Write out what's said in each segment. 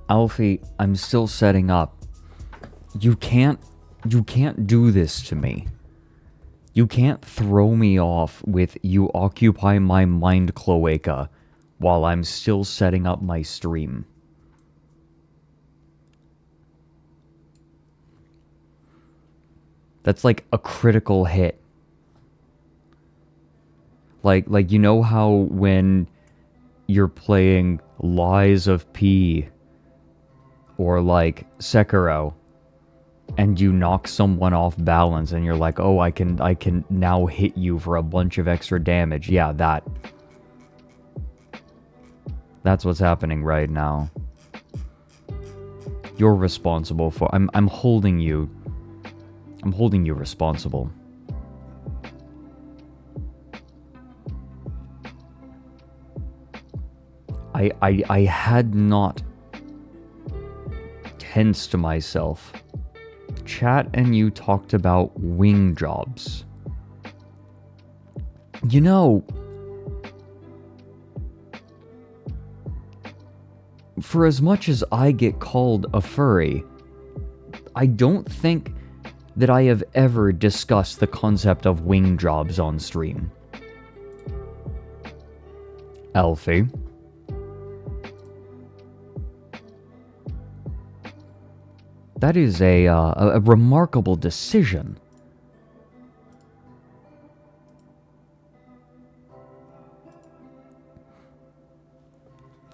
Alfie, I'm still setting up. You can't do this to me. You can't throw me off with "you occupy my mind cloaca" while I'm still setting up my stream. That's like a critical hit. Like you know how when you're playing Lies of P or like Sekiro and you knock someone off balance and you're like, "Oh, I can now hit you for a bunch of extra damage." Yeah, that's what's happening right now. You're responsible for I'm holding you responsible. I had not tensed myself. Chat and you talked about wing jobs. You know, for as much as I get called a furry, I don't think that I have ever discussed the concept of wing jobs on stream. Alfie. That is a remarkable decision.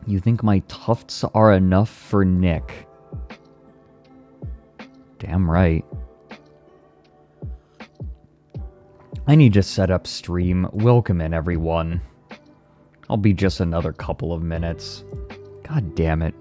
You think my tufts are enough for Nick? Damn right. I need to set up stream. Welcome in, everyone. I'll be just another couple of minutes. God damn it.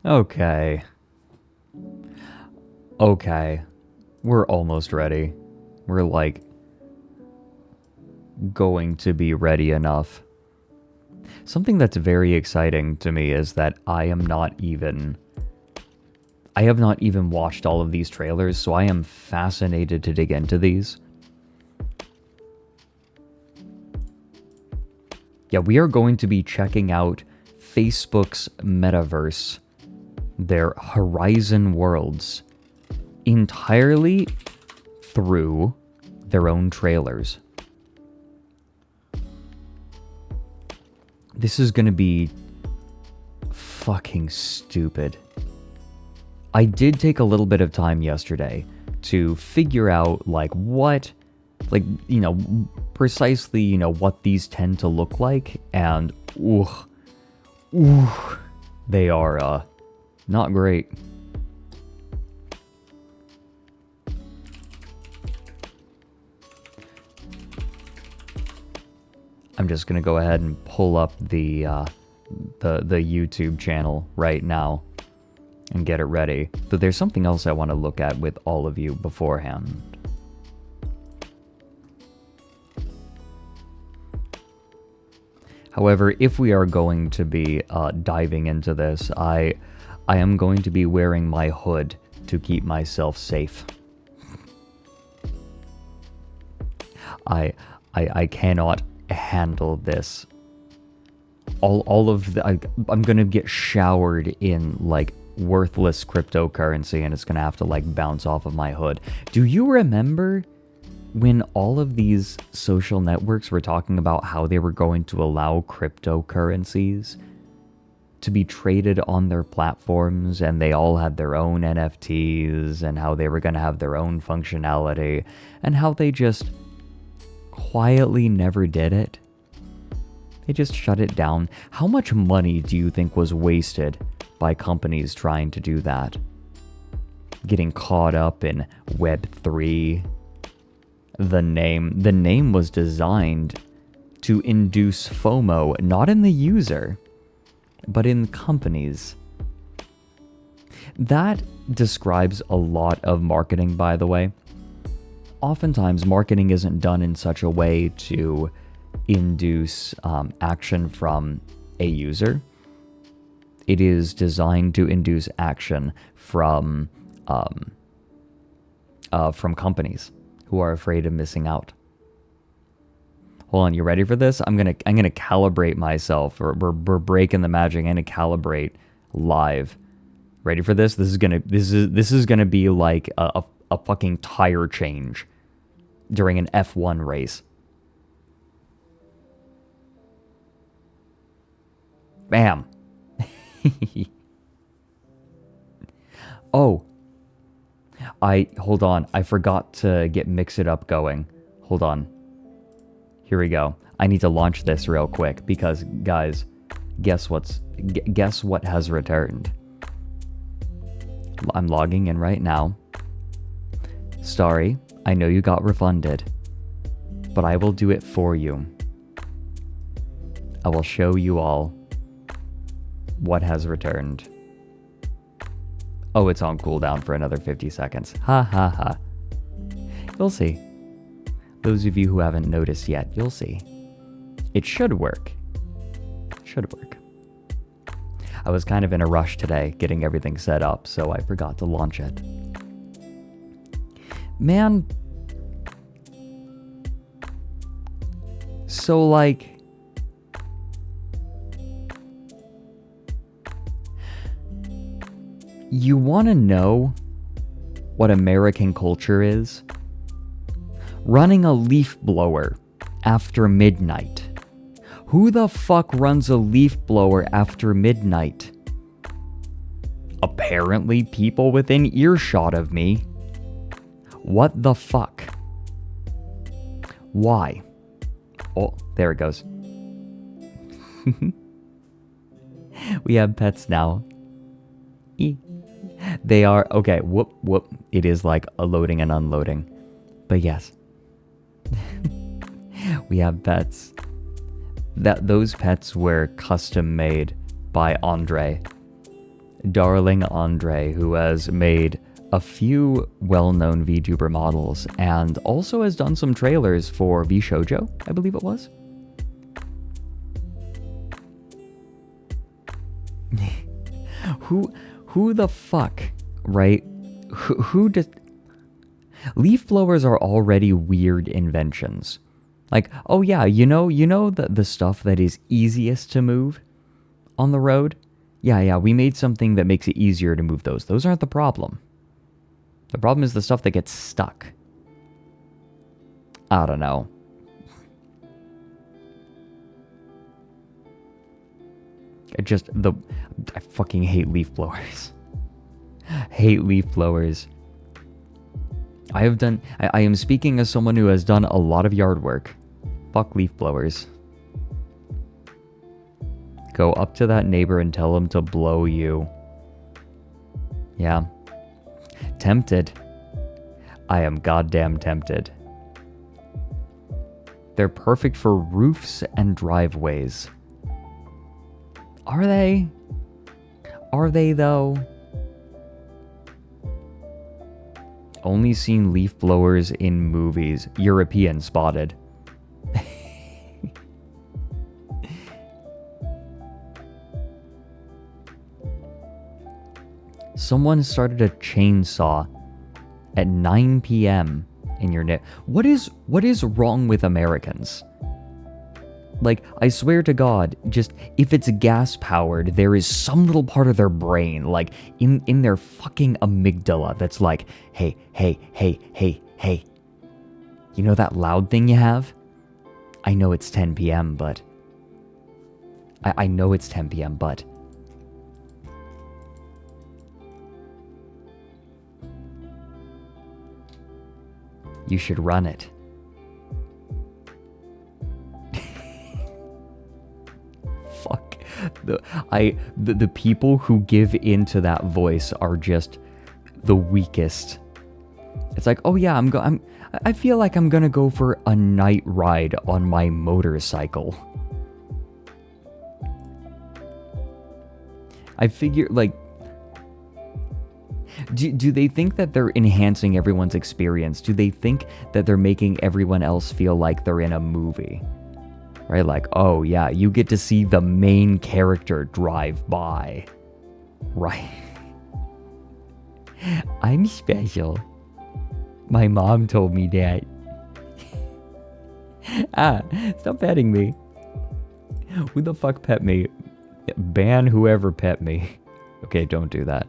Okay. Okay. We're almost ready. We're like going to be ready enough. Something that's very exciting to me is that I have not even watched all of these trailers, so I am fascinated to dig into these. Yeah, we are going to be checking out Facebook's Metaverse, their Horizon Worlds, entirely through their own trailers. This is gonna be fucking stupid. I did take a little bit of time yesterday to figure out precisely, what these tend to look like, and they are not great. I'm just gonna go ahead and pull up the YouTube channel right now and get it ready. But there's something else I want to look at with all of you beforehand. However, if we are going to be diving into this, I am going to be wearing my hood to keep myself safe. I cannot handle this. I'm gonna get showered in worthless cryptocurrency, and it's gonna have to bounce off of my hood. Do you remember when all of these social networks were talking about how they were going to allow cryptocurrencies to be traded on their platforms, and they all had their own NFTs, and how they were going to have their own functionality, and how they just quietly never did it? They just shut it down. How much money do you think was wasted by companies trying to do that? Getting caught up in Web3. The name was designed to induce FOMO, not in the user, but in companies. That describes a lot of marketing, by the way. Oftentimes, marketing isn't done in such a way to induce action from a user. It is designed to induce action from companies who are afraid of missing out. Hold on, you ready for this? I'm gonna calibrate myself. We're breaking the magic. I'm gonna calibrate live. Ready for this? This is gonna be like a fucking tire change during an F1 race. Bam. Oh. Hold on. I forgot to get Mix It Up going. Hold on. Here we go. I need to launch this real quick because, guys, guess what has returned? I'm logging in right now. Sorry, I know you got refunded, but I will do it for you. I will show you all what has returned. Oh, it's on cooldown for another 50 seconds. Ha ha ha. You'll see. Those of you who haven't noticed yet, you'll see. It should work. Should work. I was kind of in a rush today getting everything set up, so I forgot to launch it. Man. So, like, you want to know what American culture is? Running a leaf blower after midnight. Who the fuck runs a leaf blower after midnight? Apparently people within earshot of me. What the fuck? Why? Oh, there it goes. We have pets now. They are, okay, whoop. It is like a loading and unloading. But yes. We have pets. Those pets were custom made by Andre. Darling Andre, who has made a few well-known VTuber models and also has done some trailers for VShojo, I believe it was. Who the fuck, right? Who does... Leaf blowers are already weird inventions. Like, oh yeah, you know the stuff that is easiest to move on the road? Yeah, we made something that makes it easier to move those. Those aren't the problem. The problem is the stuff that gets stuck. I don't know. I fucking hate leaf blowers. Hate leaf blowers. I am speaking as someone who has done a lot of yard work. Fuck leaf blowers. Go up to that neighbor and tell him to blow you. Yeah. Tempted. I am goddamn tempted. They're perfect for roofs and driveways. Are they? Are they though? Only seen leaf blowers in movies. European spotted. Someone started a chainsaw at 9 p.m. in your net. What is wrong with Americans? Like, I swear to God, just if it's gas powered, there is some little part of their brain, like in their fucking amygdala, that's like, hey. You know that loud thing you have? I know it's 10 p.m., but... I know it's 10 p.m., but... You should run it. The people who give into that voice are just the weakest. It's like, oh yeah, I feel like I'm gonna go for a night ride on my motorcycle. I figure, like, do they think that they're enhancing everyone's experience? Do they think that they're making everyone else feel like they're in a movie? Right? Like, oh yeah, you get to see the main character drive by. Right? I'm special. My mom told me that. Stop petting me. Who the fuck pet me? Ban whoever pet me. Okay, don't do that.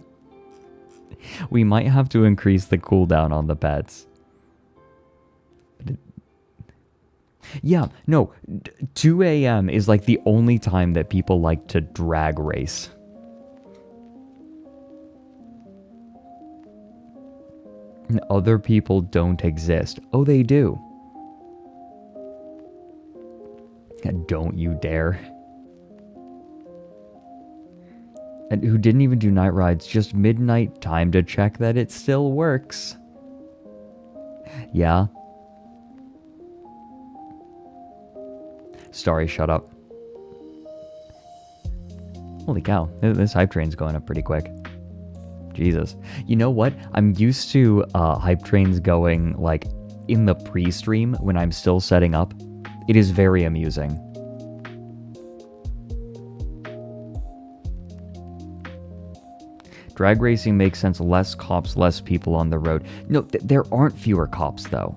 We might have to increase the cooldown on the pets. Yeah, no. 2 a.m. is like the only time that people like to drag race. Other people don't exist. Oh, they do. Don't you dare. And who didn't even do night rides, just midnight time to check that it still works. Yeah. Starry, shut up. Holy cow, this hype train's going up pretty quick. Jesus. You know what? I'm used to hype trains going like in the pre-stream when I'm still setting up. It is very amusing. Drag racing makes sense. Less cops, less people on the road. No, there aren't fewer cops though.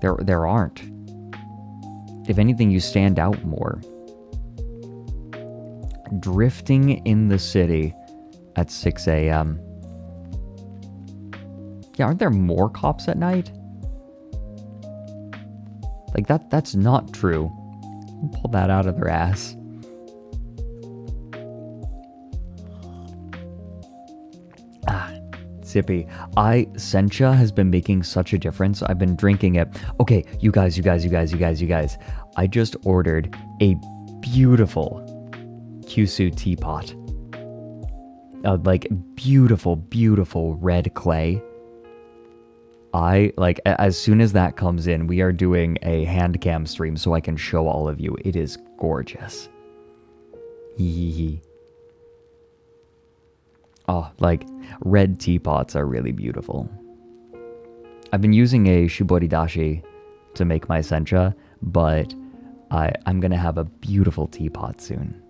There aren't. If anything, you stand out more. Drifting in the city at 6 a.m. Yeah, aren't there more cops at night? Like that's not true. Pull that out of their ass. Sippy. Sencha has been making such a difference. I've been drinking it. Okay, you guys. I just ordered a beautiful Kyushu teapot. Like beautiful red clay. As soon as that comes in, we are doing a hand cam stream so I can show all of you. It is gorgeous. Hee. Oh, like, red teapots are really beautiful. I've been using a shiboridashi to make my sencha, but I'm gonna have a beautiful teapot soon.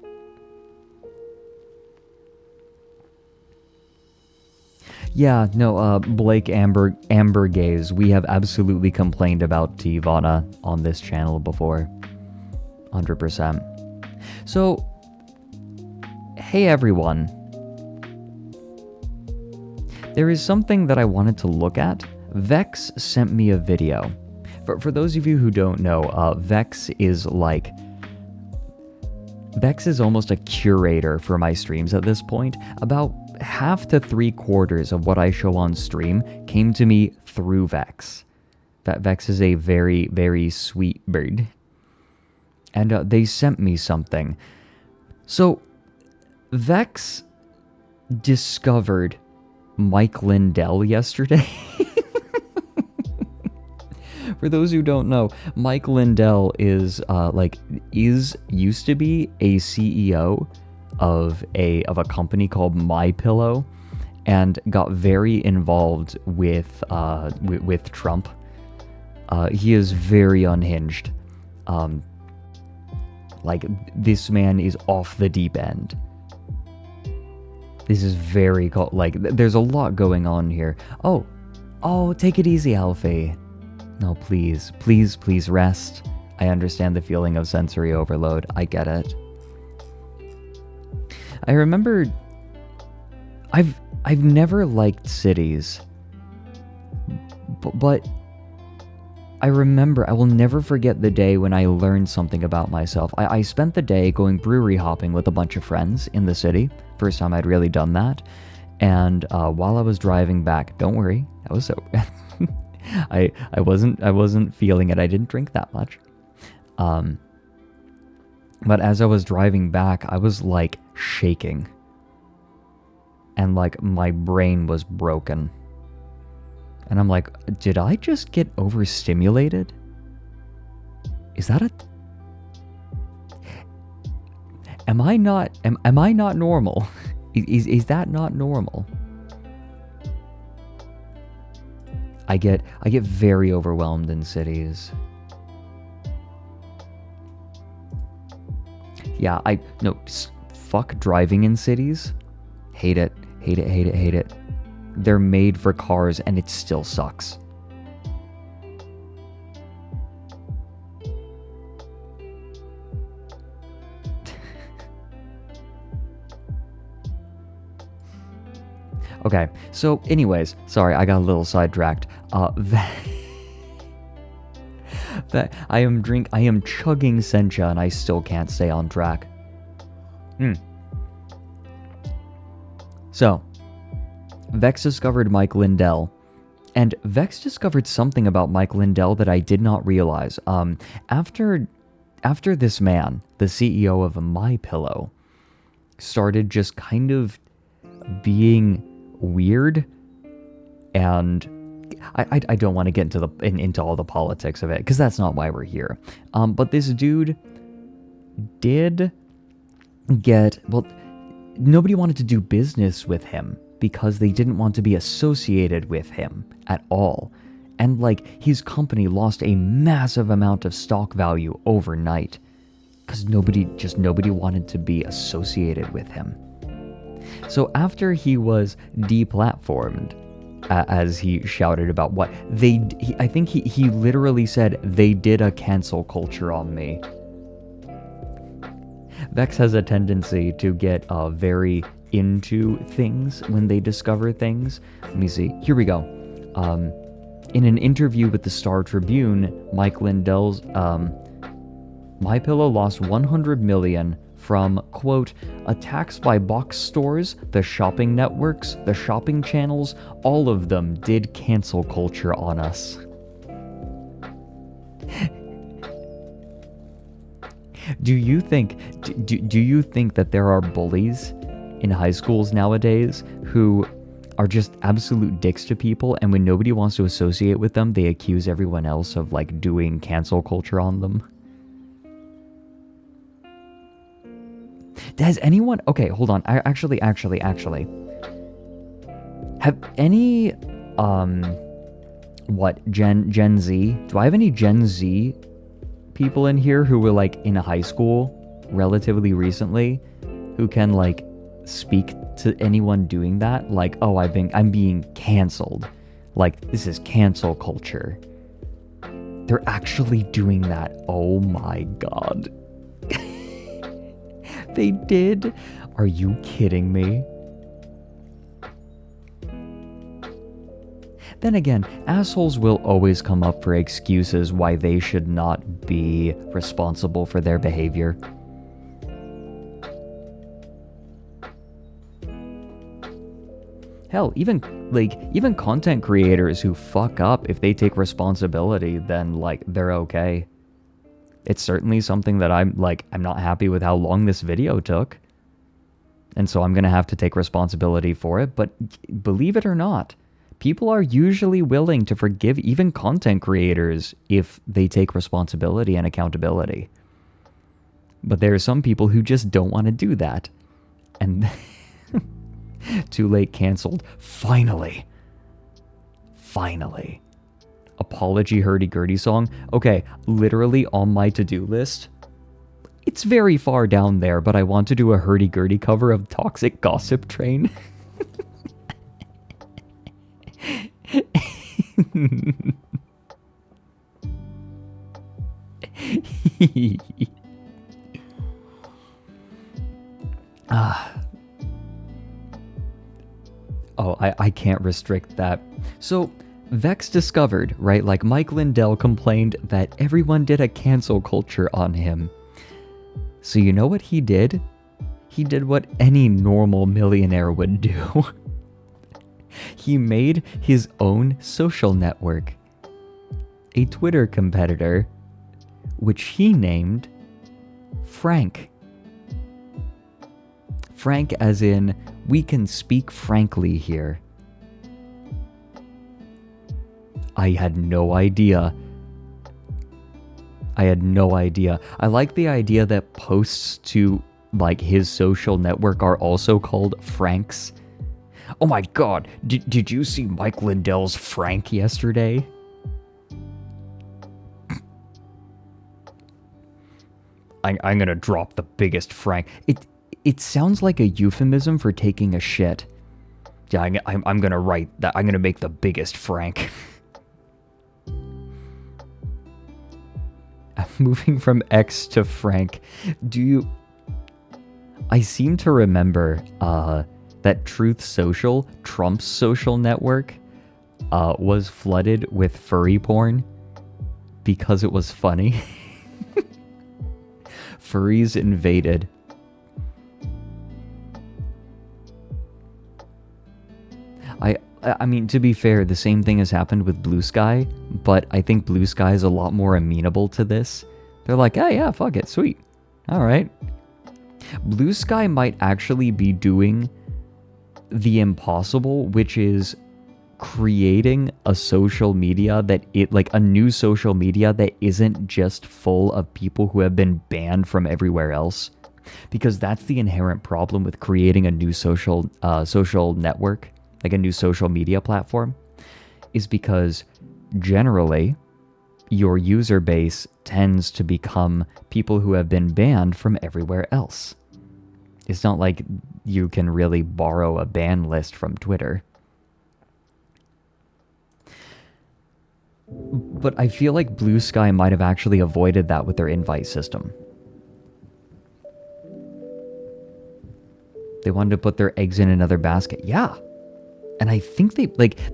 Yeah, no, Blake Amber Gaze, we have absolutely complained about Tivana on this channel before. 100%. So, hey everyone. There is something that I wanted to look at. Vex sent me a video. For those of you who don't know, Vex is almost a curator for my streams at this point. About half to 3/4 of what I show on stream came to me through Vex. Vex is a very, very sweet bird. And they sent me something. So, Vex discovered Mike Lindell yesterday. For those who don't know, Mike Lindell is used to be a CEO of a company called MyPillow, and got very involved with Trump. He is very unhinged. This man is off the deep end. This is very there's a lot going on here. Oh, take it easy, Alfie. No, please rest. I understand the feeling of sensory overload. I get it. I remember I've never liked cities. But I will never forget the day when I learned something about myself. I spent the day going brewery hopping with a bunch of friends in the city. First time I'd really done that. And while I was driving back, don't worry, I was sober. I wasn't feeling it. I didn't drink that much. But as I was driving back, I was like shaking. And like my brain was broken. And I'm like, did I just get overstimulated? Is that a... Am I not normal? Is that not normal? I get very overwhelmed in cities. Yeah, fuck driving in cities. Hate it. Hate it, hate it, hate it. They're made for cars and it still sucks. Okay, so anyways, sorry, I got a little sidetracked. That I am chugging sencha and I still can't stay on track. So, Vex discovered Mike Lindell, and Vex discovered something about Mike Lindell that I did not realize. After this man, the CEO of MyPillow, started just kind of being weird, and I don't want to get into all the politics of it, because that's not why we're here. But this dude did get, well, nobody wanted to do business with him because they didn't want to be associated with him at all. And like, his company lost a massive amount of stock value overnight because nobody wanted to be associated with him. So after he was deplatformed, as he shouted about what I think he literally said, they did a cancel culture on me. Vex has a tendency to get very into things when they discover things. Let me see. Here we go. In an interview with the Star Tribune, Mike Lindell's MyPillow lost $100 million from, quote, attacks by box stores, the shopping networks, the shopping channels, all of them did cancel culture on us. Do you think that there are bullies in high schools nowadays who are just absolute dicks to people, and when nobody wants to associate with them, they accuse everyone else of like doing cancel culture on them? Has anyone... Okay, hold on. Actually. Have any... Gen Z? Do I have any Gen Z people in here who were like in high school relatively recently who can like speak to anyone doing that? Like, oh, I'm being canceled. Like, this is cancel culture. They're actually doing that. Oh my god. They did? Are you kidding me? Then again, assholes will always come up for excuses why they should not be responsible for their behavior. Hell, even content creators who fuck up, if they take responsibility, then like they're okay. It's certainly something that I'm not happy with how long this video took. And so I'm going to have to take responsibility for it. But believe it or not, people are usually willing to forgive even content creators if they take responsibility and accountability. But there are some people who just don't want to do that. And too late, canceled. Finally. Apology hurdy-gurdy song. Okay, literally on my to-do list. It's very far down there, but I want to do a hurdy-gurdy cover of Toxic Gossip Train. Oh, I can't restrict that. So... Vex discovered, right, like Mike Lindell complained that everyone did a cancel culture on him. So you know what he did? He did what any normal millionaire would do. He made his own social network, a Twitter competitor, which he named frank. Frank as in, we can speak frankly here. I had no idea. I like the idea that posts to, like, his social network are also called Franks. Oh my god, did you see Mike Lindell's Frank yesterday? I'm gonna drop the biggest Frank. It sounds like a euphemism for taking a shit. Yeah, I'm gonna write that. I'm gonna make the biggest Frank. Moving from X to Frank, I seem to remember that Truth Social, Trump's social network, was flooded with furry porn because it was funny. Furries invaded. I mean, to be fair, the same thing has happened with Blue Sky, but I think Blue Sky is a lot more amenable to this. They're like, oh yeah, fuck it, sweet. Alright. Blue Sky might actually be doing the impossible, which is creating a social media a new social media that isn't just full of people who have been banned from everywhere else. Because that's the inherent problem with creating a new social network, like a new social media platform, is because generally your user base tends to become people who have been banned from everywhere else. It's not like you can really borrow a ban list from Twitter. But I feel like Blue Sky might have actually avoided that with their invite system. They wanted to put their eggs in another basket. Yeah. And I think they,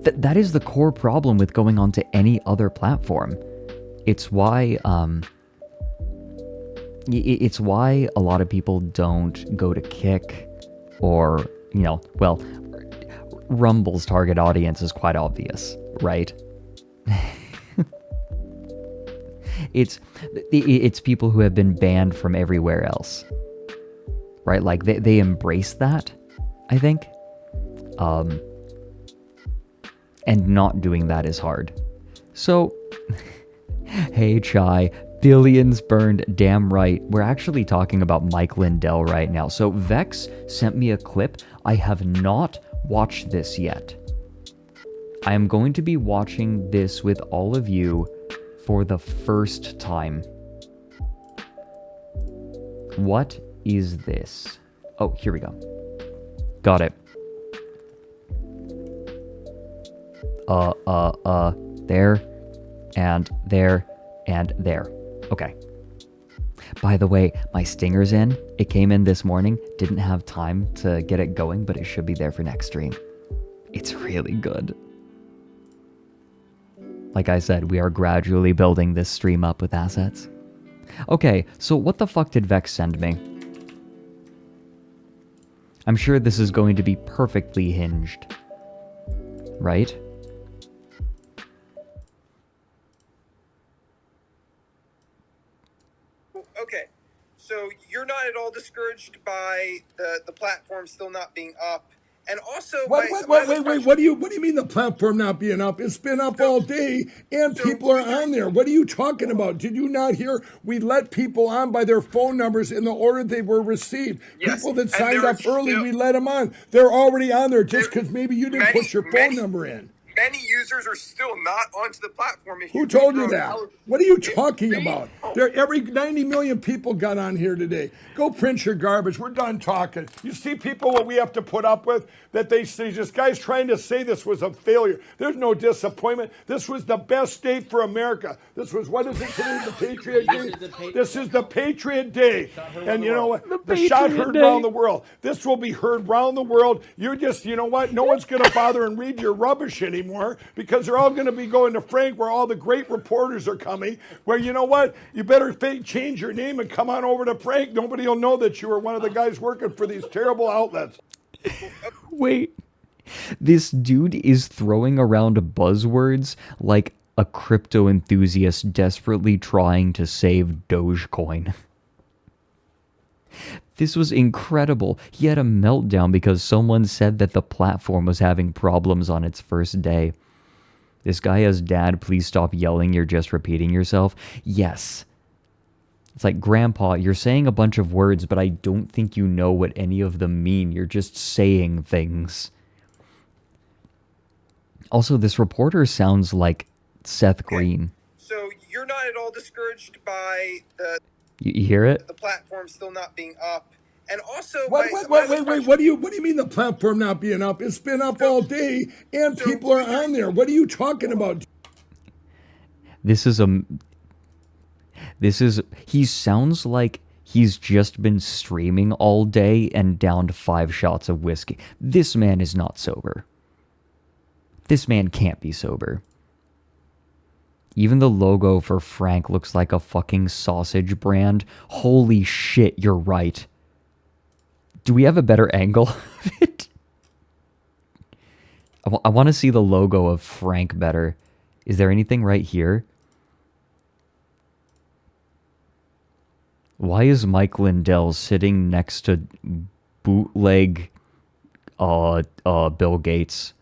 that is the core problem with going onto any other platform. It's why, it's why a lot of people don't go to Kick or, Rumble's target audience is quite obvious, right? It's people who have been banned from everywhere else, right? Like they embrace that, I think. And not doing that is hard. So, hey Chai, billions burned, damn right. We're actually talking about Mike Lindell right now. So Vex sent me a clip. I have not watched this yet. I am going to be watching this with all of you for the first time. What is this? Oh, here we go. Got it. There, and there, and there. Okay. By the way, my stinger's in. It came in this morning. Didn't have time to get it going, but it should be there for next stream. It's really good. Like I said, we are gradually building this stream up with assets. Okay, so what the fuck did Vex send me? I'm sure this is going to be perfectly hinged. Right? Okay, so you're not at all discouraged by the platform still not being up, and also wait, what do you mean the platform not being up? It's been up all day, and people are on there. What are you talking about? Did you not hear? We let people on by their phone numbers in the order they were received. Yes, people that signed up early, we let them on. They're already on there just because maybe you didn't put your phone number in. Many users are still not onto the platform. Who told you that? What are you talking about? Every 90 million people got on here today. Go print your garbage. We're done talking. You see people what we have to put up with? That they say, this guy's trying to say this was a failure. There's no disappointment. This was the best day for America. This was, what is it today? The Patriot Day? This is the Patriot Day. And you know what? The shot heard around the world. This will be heard around the world. You're just, you know what? No one's going to bother and read your rubbish anymore because they're all going to be going to Frank where all the great reporters are coming. Where, you know what? You better change your name and come on over to Frank. Nobody will know that you were one of the guys working for these terrible outlets. Wait, this dude is throwing around buzzwords like a crypto enthusiast desperately trying to save Dogecoin. This was incredible. He had a meltdown because someone said that the platform was having problems on its first day. This guy has, "Dad, please stop yelling, you're just repeating yourself." Yes. It's like, "Grandpa, you're saying a bunch of words, but I don't think you know what any of them mean. You're just saying things." Also, this reporter sounds like Seth Green. So you're not at all discouraged by You hear it? the platform still not being up, and also Wait, what do you mean the platform not being up? It's been up all day, and people are on there. What are you talking about? He sounds like he's just been streaming all day and downed 5 shots of whiskey. This man is not sober. This man can't be sober. Even the logo for Frank looks like a fucking sausage brand. Holy shit, you're right. Do we have a better angle of it? I want to see the logo of Frank better. Is there anything right here? Why is Mike Lindell sitting next to bootleg Bill Gates?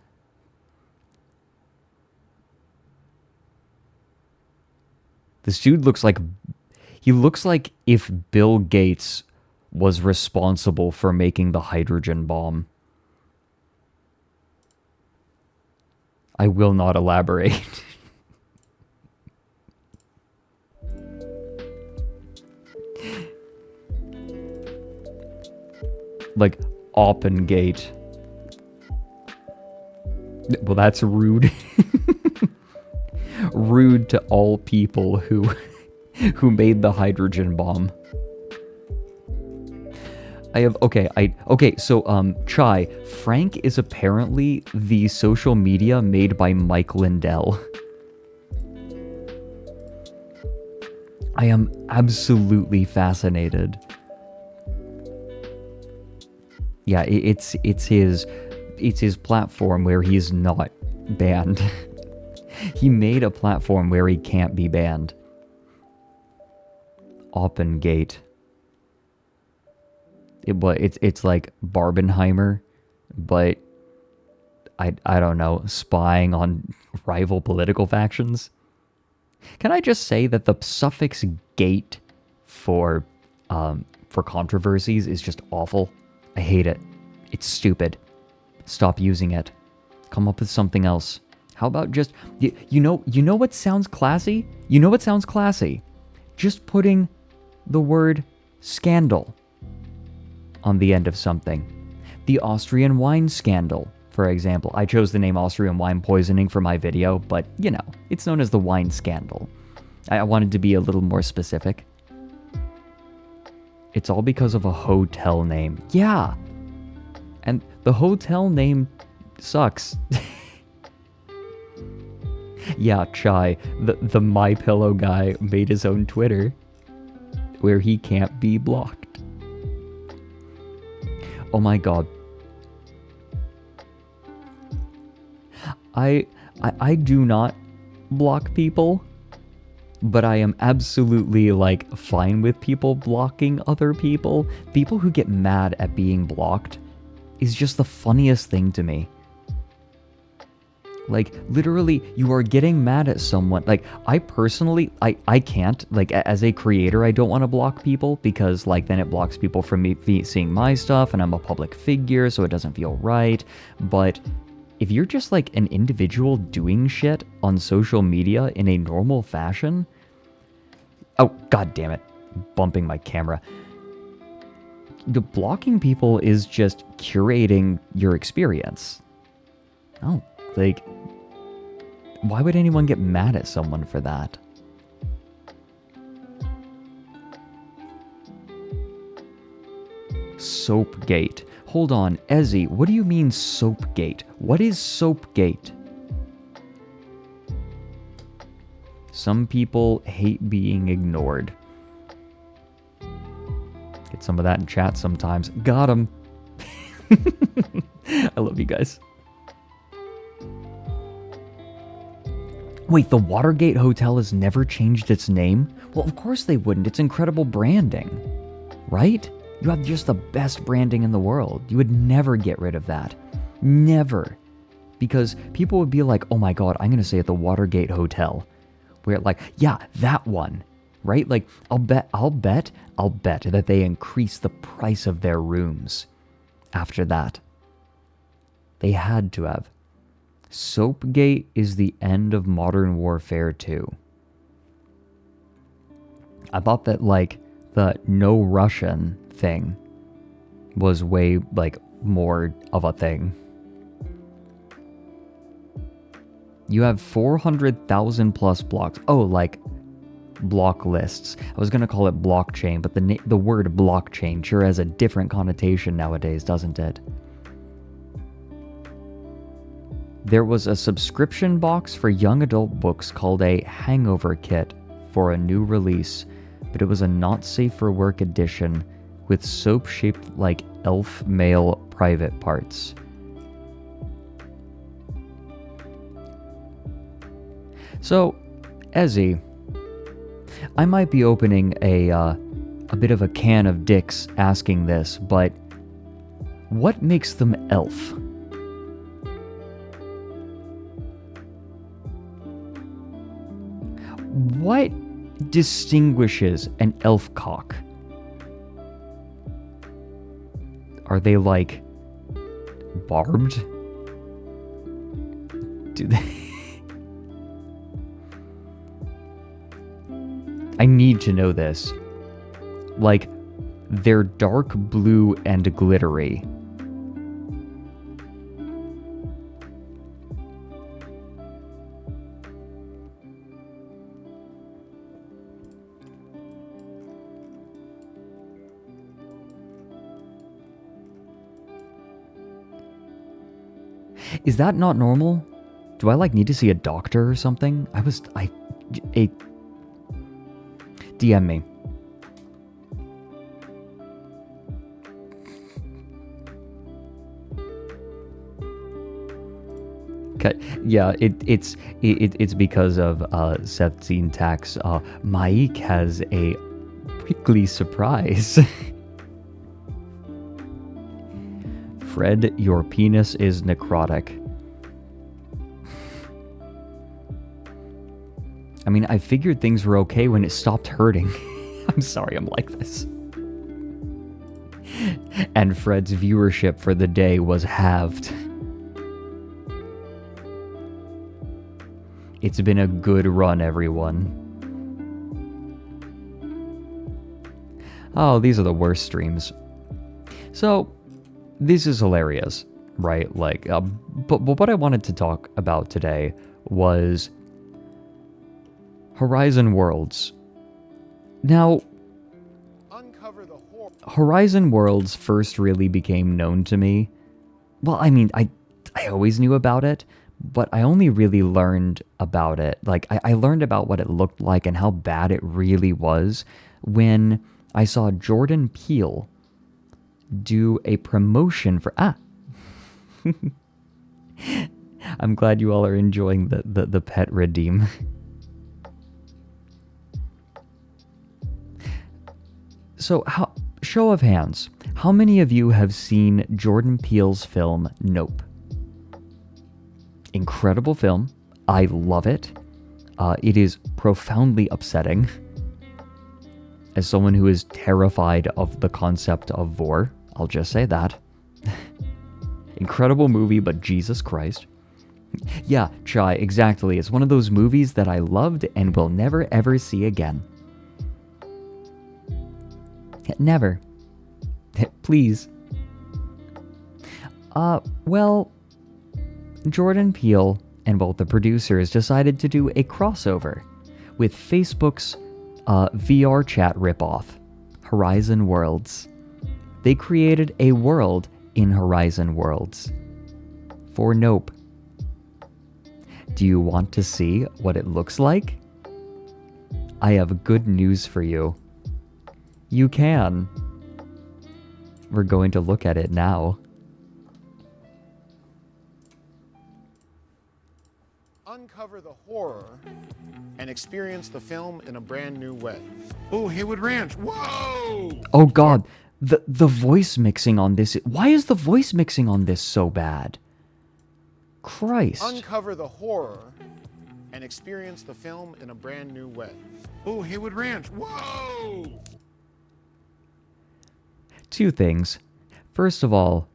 This dude looks like if Bill Gates was responsible for making the hydrogen bomb. I will not elaborate. Like Oppengate. Well, that's rude. Rude to all people who made the hydrogen bomb. So Chai, Frank is apparently the social media made by Mike Lindell. I am absolutely fascinated. Yeah, it's his platform where he's not banned. He made a platform where he can't be banned. Oppengate. It's like Barbenheimer, but I don't know, spying on rival political factions. Can I just say that the suffix "gate" for controversies is just awful? I hate it. It's stupid. Stop using it. Come up with something else. How about just you know what sounds classy? You know what sounds classy? Just putting the word "scandal" on the end of something. The Austrian wine scandal, for example. I chose the name Austrian wine poisoning for my video, but you know, it's known as the wine scandal. I wanted to be a little more specific. It's all because of a hotel name. Yeah. And the hotel name sucks. Yeah, Chai, the MyPillow guy made his own Twitter where he can't be blocked. Oh my god. I do not block people, but I am absolutely like fine with people blocking other people. People who get mad at being blocked is just the funniest thing to me. Like, literally, you are getting mad at someone. Like, I personally, I can't. Like, as a creator, I don't want to block people because, like, then it blocks people from me seeing my stuff, and I'm a public figure, so it doesn't feel right. But if you're just, like, an individual doing shit on social media in a normal fashion... Oh, god damn it. Bumping my camera. The blocking people is just curating your experience. Oh, like... Why would anyone get mad at someone for that? Soapgate. Hold on, Ezzy, what do you mean Soapgate? What is Soapgate? Some people hate being ignored. Get some of that in chat sometimes. Got him. I love you guys. Wait, the Watergate Hotel has never changed its name? Well, of course they wouldn't. It's incredible branding. Right? You have just the best branding in the world. You would never get rid of that. Never. Because people would be like, oh my god, I'm going to stay at the Watergate Hotel. Where like, yeah, that one. Right? Like, I'll bet that they increase the price of their rooms after that. They had to have. Soapgate is the end of Modern Warfare 2. I thought that, like, the no Russian thing was way, like, more of a thing. You have 400,000 plus blocks. Oh, like, block lists. I was going to call it blockchain, but the word blockchain sure has a different connotation nowadays, doesn't it? There was a subscription box for young adult books called a Hangover Kit for a new release, but it was a not safe for work edition with soap shaped like elf male private parts. So, Ezzy, I might be opening a bit of a can of dicks asking this, but what makes them elf? What distinguishes an elf cock? Are they, like, barbed? Do they... I need to know this. Like, they're dark blue and glittery. Is that not normal? Do I, like, need to see a doctor or something? DM me. Okay, yeah, it's because of Seth Zine Tax. Mike has a prickly surprise. Fred, your penis is necrotic. I mean, I figured things were okay when it stopped hurting. I'm sorry I'm like this. And Fred's viewership for the day was halved. It's been a good run, everyone. Oh, these are the worst streams. So, this is hilarious, right? Like, but what I wanted to talk about today was Horizon Worlds. Now, Horizon Worlds first really became known to me. Well, I mean, I always knew about it, but I only really learned about it. Like, I learned about what it looked like and how bad it really was when I saw Jordan Peele do a promotion for... I'm glad you all are enjoying the pet redeem. So, show of hands, how many of you have seen Jordan Peele's film Nope? Incredible film. I love it. It is profoundly upsetting. As someone who is terrified of the concept of vor, I'll just say that. Incredible movie, but Jesus Christ. Yeah, Chai, exactly. It's one of those movies that I loved and will never ever see again. Never. Please. Well, Jordan Peele and both the producers decided to do a crossover with Facebook's VR chat ripoff, Horizon Worlds. They created a world in Horizon Worlds for Nope. Do you want to see what it looks like? I have good news for you. You can. We're going to look at it now. Uncover the horror and experience the film in a brand new way. Oh, Haywood Ranch. Whoa! Oh God. The voice mixing on this, why is the voice mixing on this so bad? Christ. Uncover the horror and experience the film in a brand new way. Oh, Haywood Ranch. Whoa! Two things. First of all,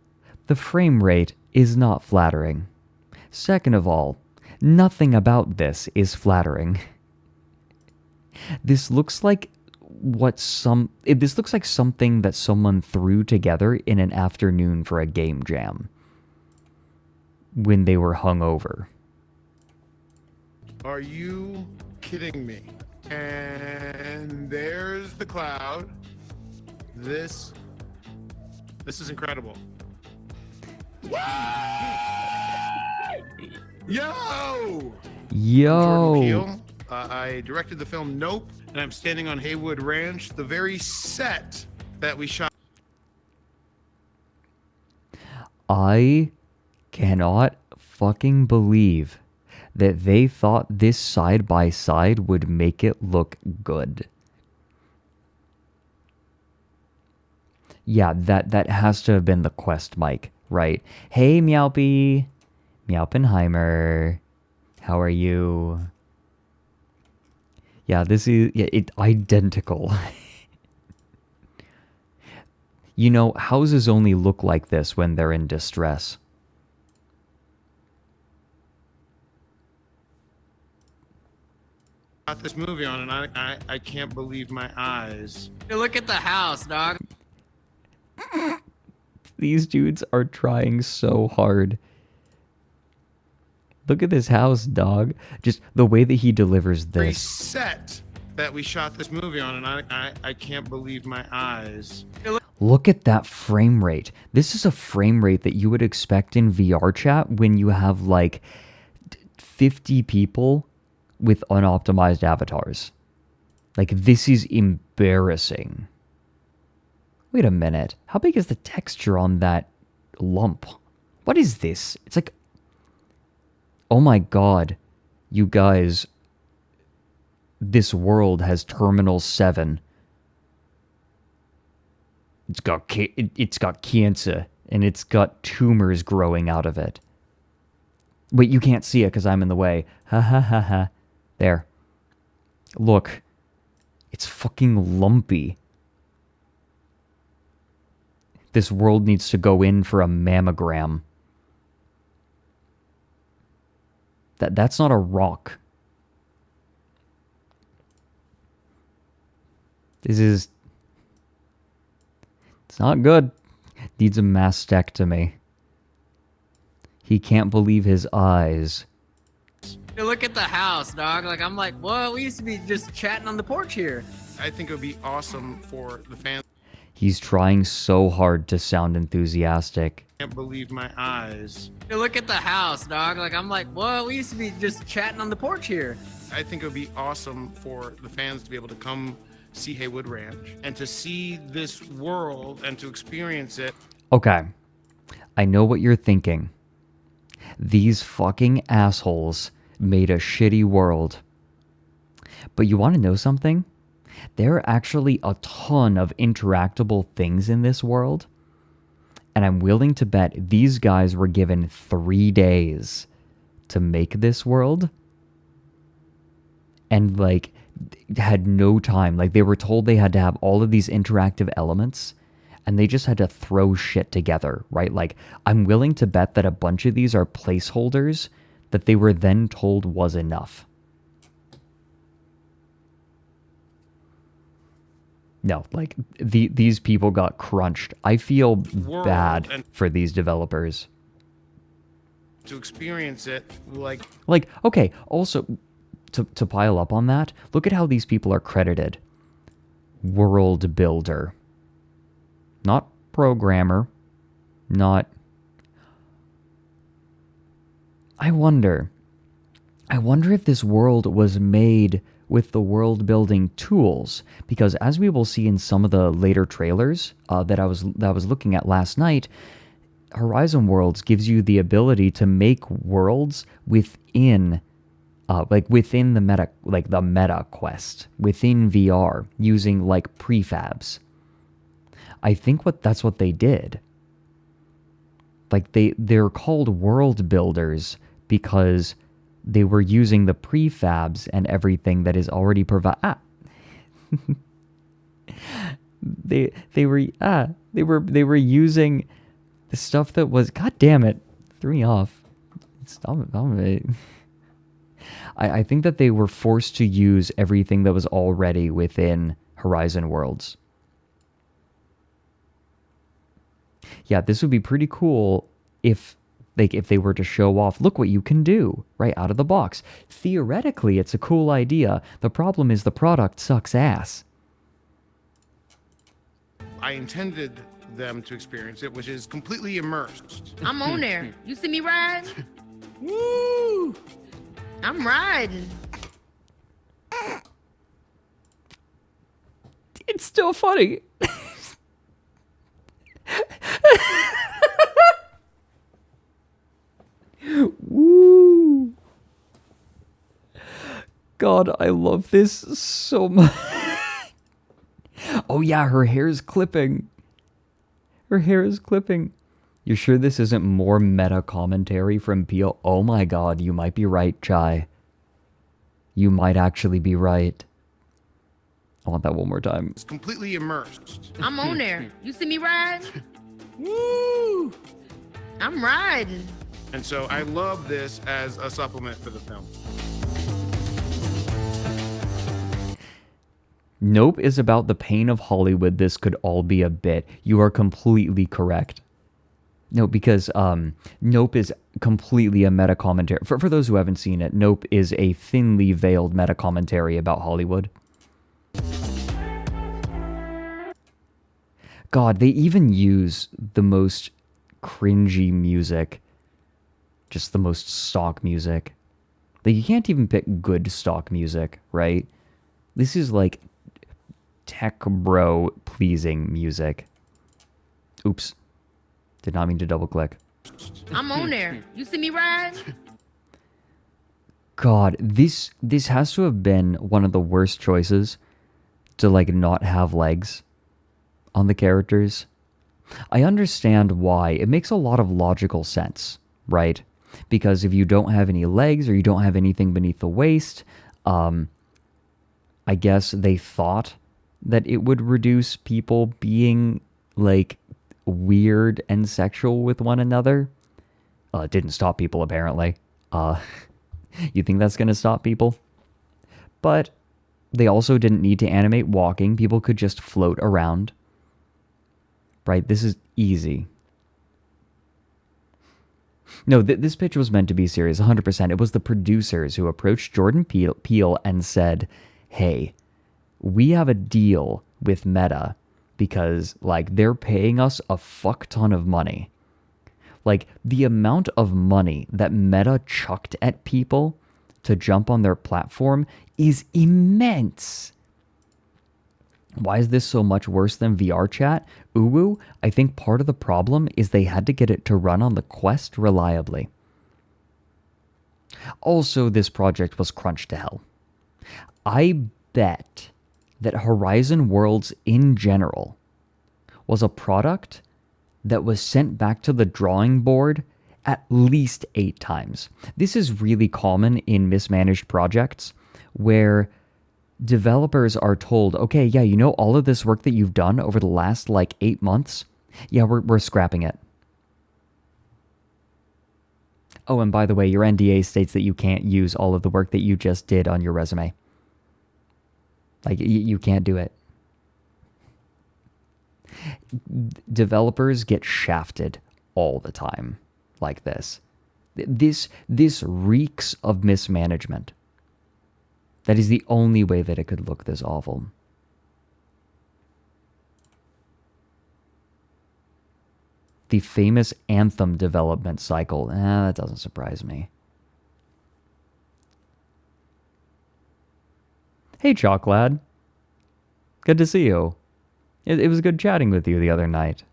the frame rate is not flattering. Second of all, nothing about this is flattering. This looks like this looks like something that someone threw together in an afternoon for a game jam when they were hungover. Are you kidding me? And there's the cloud. This is incredible. Yo! Yo! Jordan Peele. I directed the film Nope, and I'm standing on Haywood Ranch, the very set that we shot. I cannot fucking believe that they thought this side by side would make it look good. Yeah, that has to have been the quest mic, right? Hey, Meowpie. Meowpenheimer. How are you? Yeah, this is identical. You know, houses only look like this when they're in distress. Got this movie on, and I can't believe my eyes. Hey, look at the house, dog. These dudes are trying so hard. Look at this house, dog. Just the way that he delivers Very this. set that we shot this movie on, and I can't believe my eyes. Look at that frame rate. This is a frame rate that you would expect in VR chat when you have like 50 people with unoptimized avatars. Like, this is embarrassing. Wait a minute. How big is the texture on that lump? What is this? It's like... Oh my god. You guys... This world has Terminal 7. It's got cancer, and it's got tumors growing out of it. Wait, you can't see it because I'm in the way. Ha ha ha ha. There. Look. It's fucking lumpy. This world needs to go in for a mammogram. That's not a rock. This is... It's not good. Needs a mastectomy. He can't believe his eyes. Hey, look at the house, dog. Like, I'm like, well, we used to be just chatting on the porch here. I think it would be awesome for the fans. He's trying so hard to sound enthusiastic. I can't believe my eyes. Hey, look at the house, dog. Like, I'm like, well, we used to be just chatting on the porch here. I think it would be awesome for the fans to be able to come see Haywood Ranch and to see this world and to experience it. Okay. I know what you're thinking. These fucking assholes made a shitty world. But you want to know something? There are actually a ton of interactable things in this world. And I'm willing to bet these guys were given 3 days to make this world. And, like, had no time. Like, they were told they had to have all of these interactive elements. And they just had to throw shit together, right? Like, I'm willing to bet that a bunch of these are placeholders that they were then told was enough. No, like, these people got crunched. I feel bad for these developers. To experience it, like, okay, also, to pile up on that, look at how these people are credited. World builder. Not programmer. Not... I wonder if this world was made with the world building tools, because as we will see in some of the later trailers that I was looking at last night, Horizon Worlds gives you the ability to make worlds within within the meta quest, within VR, using like prefabs. I think that's what they did. Like they're called world builders because they were using the prefabs and everything that is already provided. They were using the stuff that was, god damn it, threw me off. Stop it. I think that they were forced to use everything that was already within Horizon Worlds. Yeah, this would be pretty cool if they were to show off, look what you can do right out of the box. Theoretically, it's a cool idea. The problem is the product sucks ass. I intended them to experience it, which is completely immersed. I'm on there. You see me riding? Woo! I'm riding. It's still funny. Woo! God, I love this so much. Oh yeah, her hair's clipping. Her hair is clipping. You're sure this isn't more meta commentary from Peel? Oh my god, you might be right, Chai. You might actually be right. I want that one more time. It's completely immersed. I'm on there. You see me riding? Woo! I'm riding. And so I love this as a supplement for the film. Nope is about the pain of Hollywood. This could all be a bit. You are completely correct. No, because Nope is completely a meta commentary. For those who haven't seen it, Nope is a thinly veiled meta commentary about Hollywood. God, they even use the most cringy music. Just the most stock music. Like, you can't even pick good stock music, right? This is like tech bro pleasing music. Oops. Did not mean to double click. I'm on there. You see me riding? God, this has to have been one of the worst choices to like not have legs on the characters. I understand why. It makes a lot of logical sense, right? Because if you don't have any legs or you don't have anything beneath the waist, I guess they thought that it would reduce people being like weird and sexual with one another. It didn't stop people, apparently. You think that's going to stop people? But they also didn't need to animate walking. People could just float around. Right? This is easy. No, this pitch was meant to be serious, 100%. It was the producers who approached Jordan Peele and said, hey, we have a deal with Meta because, like, they're paying us a fuck ton of money. Like, the amount of money that Meta chucked at people to jump on their platform is immense. Why is this so much worse than VR chat? Uwu, I think part of the problem is they had to get it to run on the Quest reliably. Also, this project was crunched to hell. I bet that Horizon Worlds in general was a product that was sent back to the drawing board at least 8 times. This is really common in mismanaged projects where developers are told, okay, yeah, you know all of this work that you've done over the last like 8 months? Yeah, we're scrapping it. Oh, and by the way, your NDA states that you can't use all of the work that you just did on your resume. Like, you can't do it. Developers get shafted all the time like this. This reeks of mismanagement. That is the only way that it could look this awful. The famous Anthem development cycle. That doesn't surprise me. Hey, Chalklad. Good to see you. It was good chatting with you the other night.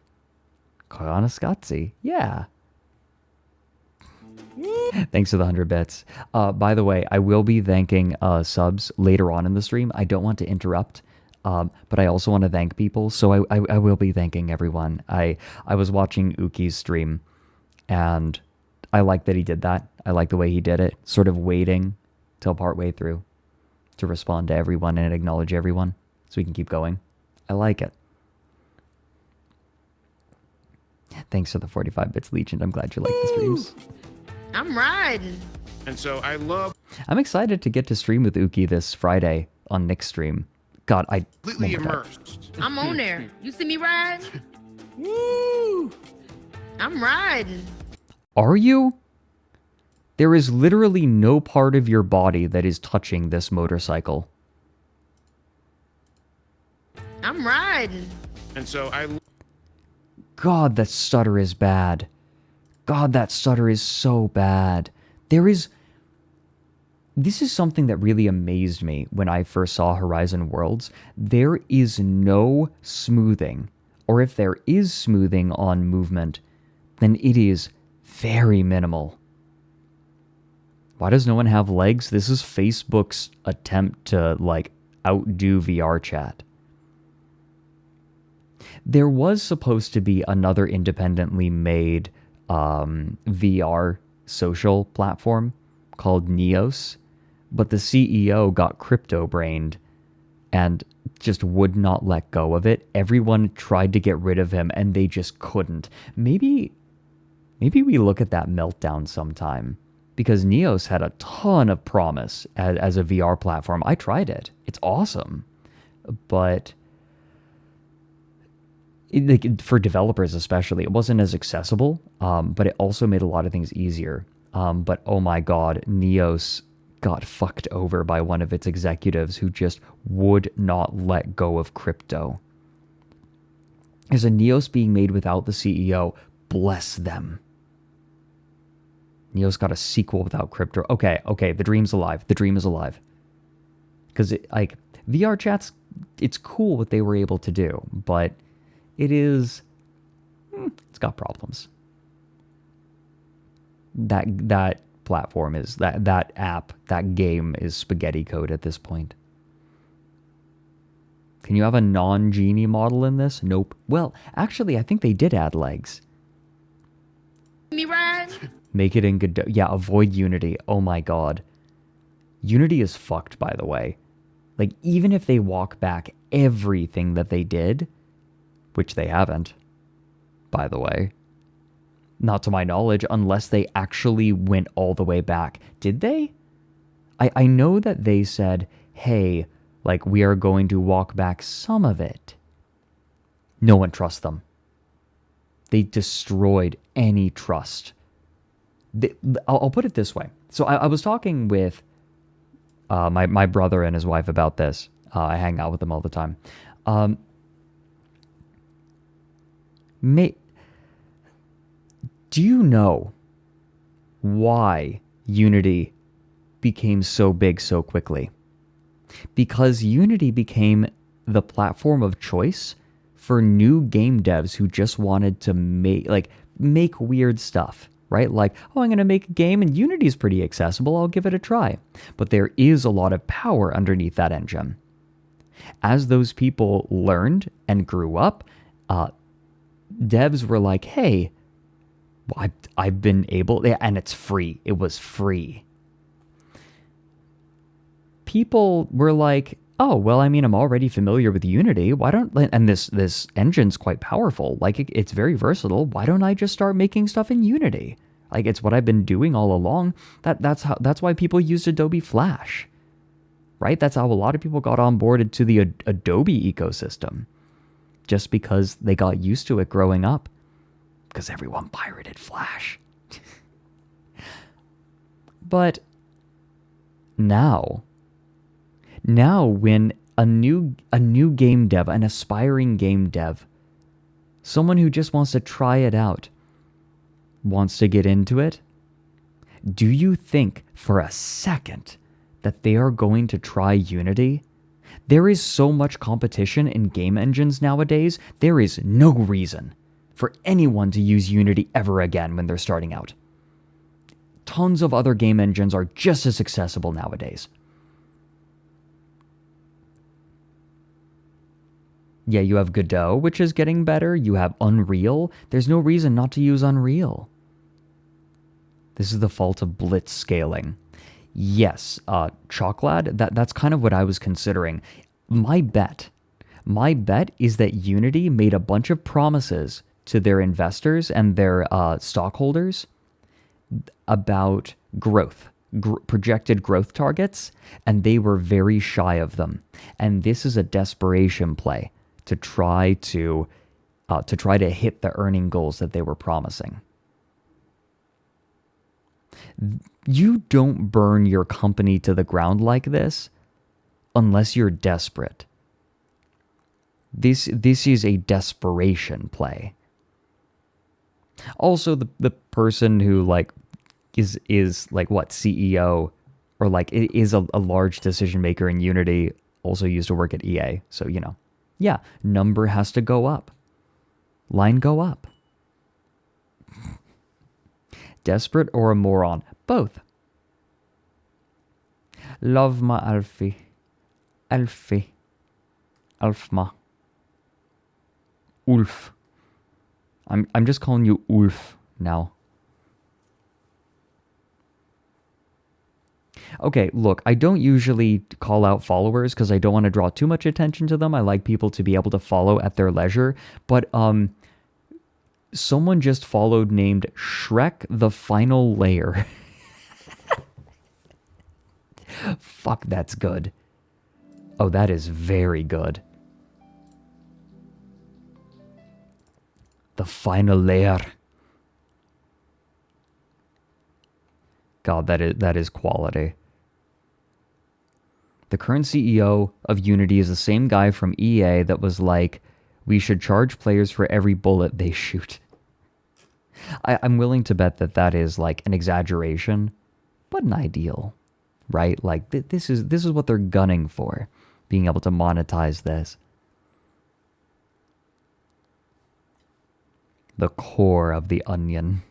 Koyaanisqatsi. Yeah. Thanks for the 100 bits. By the way, I will be thanking subs later on in the stream. I don't want to interrupt But I also want to thank people, so I will be thanking everyone. I was watching Uki's stream, and I like that he did that. I like the way he did it, sort of waiting till partway through to respond to everyone and acknowledge everyone so we can keep going. I like it. Thanks for the 45 bits, Legion. I'm glad you like the streams. I'm riding. And so I love I'm excited to get to stream with Uki this Friday on Nick's stream. God, I completely oh my God. immersed. I'm on there. You see me riding? Woo! I'm riding. Are you? There is literally no part of your body that is touching this motorcycle. I'm riding. And so I God, that stutter is bad. God, that stutter is so bad. This is something that really amazed me when I first saw Horizon Worlds. There is no smoothing, or if there is smoothing on movement, then it is very minimal. Why does no one have legs? This is Facebook's attempt to, like, outdo VR chat. There was supposed to be another independently made VR social platform called Neos, but the CEO got crypto-brained and just would not let go of it. Everyone tried to get rid of him, and they just couldn't. Maybe we look at that meltdown sometime, because Neos had a ton of promise as a VR platform. I tried it. It's awesome. But for developers especially, it wasn't as accessible, but it also made a lot of things easier. But oh my God, Neos got fucked over by one of its executives who just would not let go of crypto. There's a Neos being made without the CEO. Bless them. Neos got a sequel without crypto. Okay, the dream's alive. The dream is alive. Because VR chats, it's cool what they were able to do, but it's got problems. That platform is, that app, that game is spaghetti code at this point. Can you have a non-genie model in this? Nope. Well, actually, I think they did add legs. Me ride? Make it in good... Yeah, avoid Unity. Oh my God. Unity is fucked, by the way. Like, even if they walk back everything that they did, which they haven't, by the way, not to my knowledge, unless they actually went all the way back. Did they? I know that they said, hey, like, we are going to walk back some of it. No one trusts them. They destroyed any trust. I'll put it this way. So I was talking with my brother and his wife about this. I hang out with them all the time. Do you know why Unity became so big so quickly? Because Unity became the platform of choice for new game devs who just wanted to make weird stuff, right? Like, oh, I'm going to make a game and Unity is pretty accessible. I'll give it a try. But there is a lot of power underneath that engine. As those people learned and grew up, devs were like, hey, I've been able, and it's free. It was free. People were like, oh, well, I mean, I'm already familiar with Unity. Why don't, and this engine's quite powerful. Like, it's very versatile. Why don't I just start making stuff in Unity? Like, it's what I've been doing all along. That's why people used Adobe Flash, right? That's how a lot of people got onboarded to the Adobe ecosystem, just because they got used to it growing up. Because everyone pirated Flash. But now when a new game dev, an aspiring game dev, someone who just wants to try it out, wants to get into it, do you think for a second that they are going to try Unity? There is so much competition in game engines nowadays, there is no reason for anyone to use Unity ever again when they're starting out. Tons of other game engines are just as accessible nowadays. Yeah, you have Godot, which is getting better. You have Unreal. There's no reason not to use Unreal. This is the fault of blitz scaling. Yes, Chocolad, that's kind of what I was considering. My bet is that Unity made a bunch of promises to their investors and their stockholders about growth, projected growth targets, and they were very shy of them. And this is a desperation play to try to hit the earning goals that they were promising. You don't burn your company to the ground like this unless you're desperate. This is a desperation play. Also, the person who like is like what, CEO or like is a large decision maker in Unity also used to work at EA. So, you know, yeah, number has to go up. Line go up. Desperate or a moron? Both. Love my Alfie. Alfie. Alfma. Ulf. I'm just calling you Ulf now. Okay, look, I don't usually call out followers because I don't want to draw too much attention to them. I like people to be able to follow at their leisure. But someone just followed named Shrek the Final Layer. Fuck, that's good. Oh, that is very good. The Final Layer. God, that is quality. The current CEO of Unity is the same guy from EA that was like, we should charge players for every bullet they shoot. I'm willing to bet that is like an exaggeration, but an ideal, right? Like this is what they're gunning for, being able to monetize this. The core of the onion.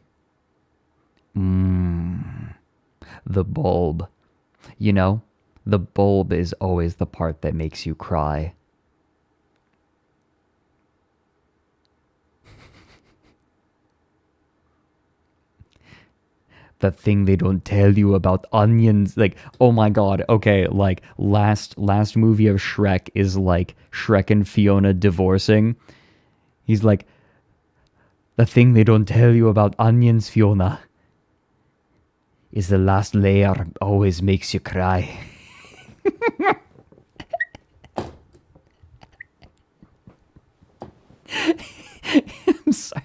The bulb. You know, the bulb is always the part that makes you cry. The thing they don't tell you about onions, like, oh my god, okay, like last movie of Shrek is like Shrek and Fiona divorcing. He's like, the thing they don't tell you about onions, Fiona, is the last layer always makes you cry. I'm sorry.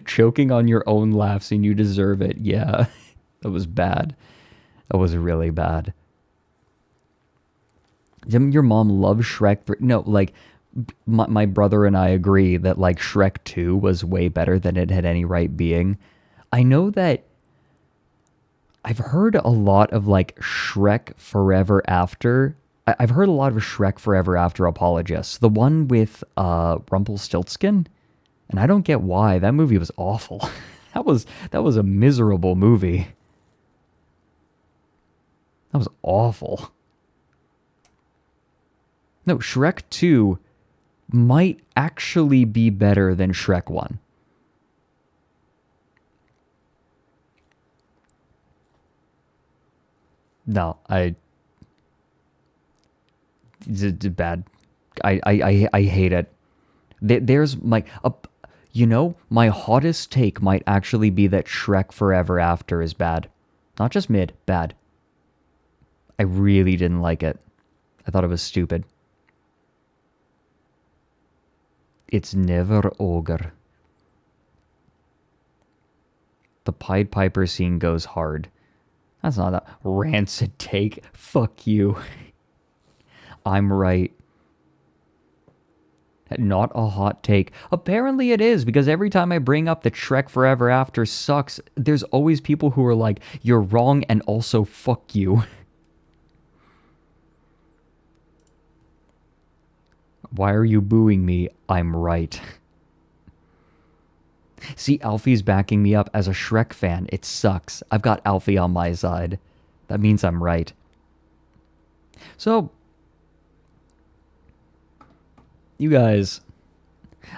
Choking on your own laughs and you deserve it. Yeah, that was bad. That was really bad. Didn't your mom love Shrek 3? No, like, my brother and I agree that, like, Shrek 2 was way better than it had any right being. I know that I've heard a lot of, like, Shrek Forever After. I've heard a lot of Shrek Forever After apologists. The one with Rumpelstiltskin. And I don't get why. That movie was awful. That was a miserable movie. That was awful. No, Shrek 2 might actually be better than Shrek 1. No, it's bad. I hate it. There's my you know, my hottest take might actually be that Shrek Forever After is bad. Not just mid, bad. I really didn't like it. I thought it was stupid. It's never ogre. The Pied Piper scene goes hard. That's not a rancid take. Fuck you. I'm right. Not a hot take. Apparently it is, because every time I bring up that Shrek Forever After sucks, there's always people who are like, you're wrong and also fuck you. Why are you booing me? I'm right. See, Alfie's backing me up as a Shrek fan. It sucks. I've got Alfie on my side. That means I'm right. So, you guys,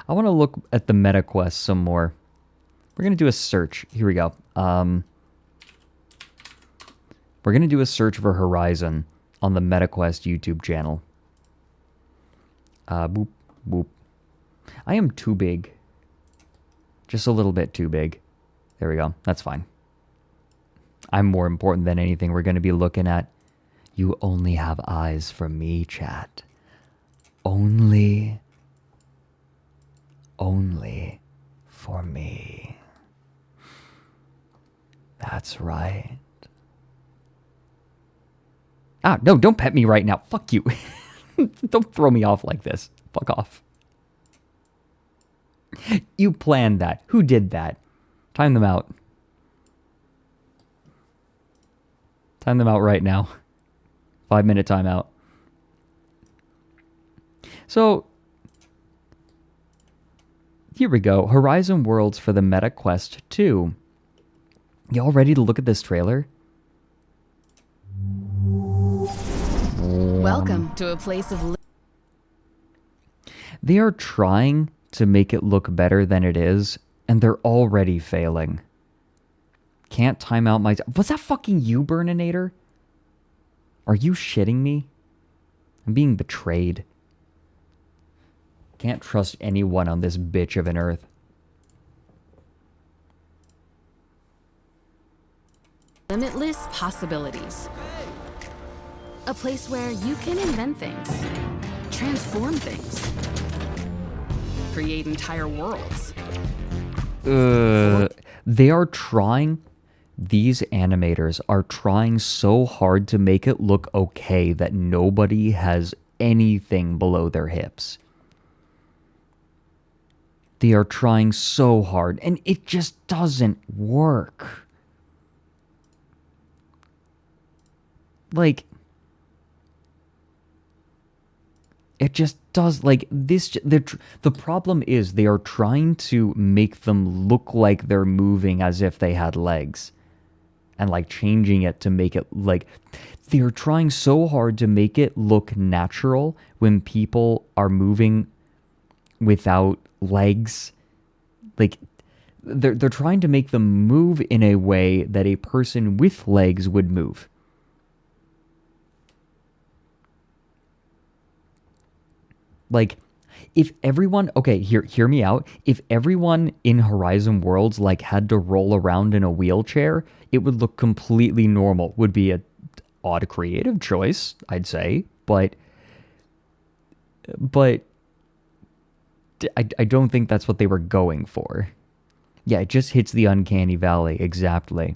I want to look at the meta quest some more. We're going to do a search. Here we go. We're going to do a search for Horizon on the MetaQuest YouTube channel. Boop, boop. I am too big. Just a little bit too big. There we go. That's fine. I'm more important than anything we're going to be looking at. You only have eyes for me, chat. Only for me. That's right. Ah, no, don't pet me right now. Fuck you. Don't throw me off like this. Fuck off. You planned that. Who did that? Time them out. Time them out right now. 5-minute timeout. So, here we go. Horizon Worlds for the MetaQuest 2. Y'all ready to look at this trailer? Welcome to a place of... They are trying to make it look better than it is, and they're already failing. Can't time out my... Was that fucking you, Burninator? Are you shitting me? I'm being betrayed. Can't trust anyone on this bitch of an earth. Limitless possibilities. A place where you can invent things, transform things, create entire worlds. They are trying... These animators are trying so hard to make it look okay that nobody has anything below their hips. They are trying so hard, and it just doesn't work. Like, it just does, like, this, the problem is they are trying to make them look like they're moving as if they had legs. And, like, changing it to make it, like, they're trying so hard to make it look natural when people are moving without legs. Like, they're trying to make them move in a way that a person with legs would move. Like, if everyone... Okay, hear me out. If everyone in Horizon Worlds, like, had to roll around in a wheelchair, it would look completely normal. Would be a odd creative choice, I'd say. But I don't think that's what they were going for. Yeah, it just hits the uncanny valley, exactly.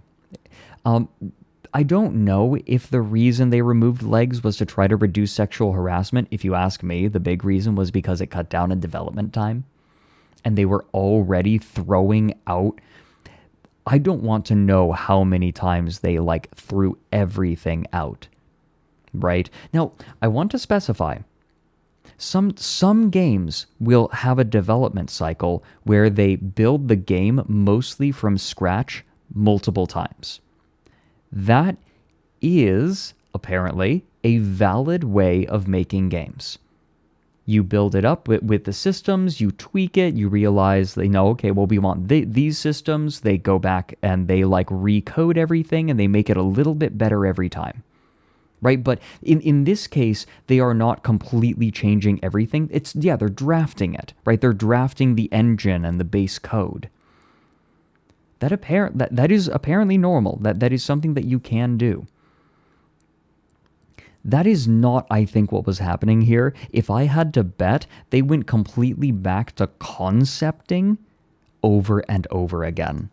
I don't know if the reason they removed legs was to try to reduce sexual harassment. If you ask me, the big reason was because it cut down in development time. And they were already throwing out... I don't want to know how many times they, like, threw everything out. Right? Now, I want to specify... Some games will have a development cycle where they build the game mostly from scratch multiple times. That is, apparently, a valid way of making games. You build it up with the systems, you tweak it, you realize they know, okay, well, we want these systems. They go back and they, like, recode everything and they make it a little bit better every time. Right? But in this case, they are not completely changing everything. They're drafting it, right? They're drafting the engine and the base code. That is apparently normal. That is something that you can do. That is not, I think, what was happening here. If I had to bet, they went completely back to concepting over and over again.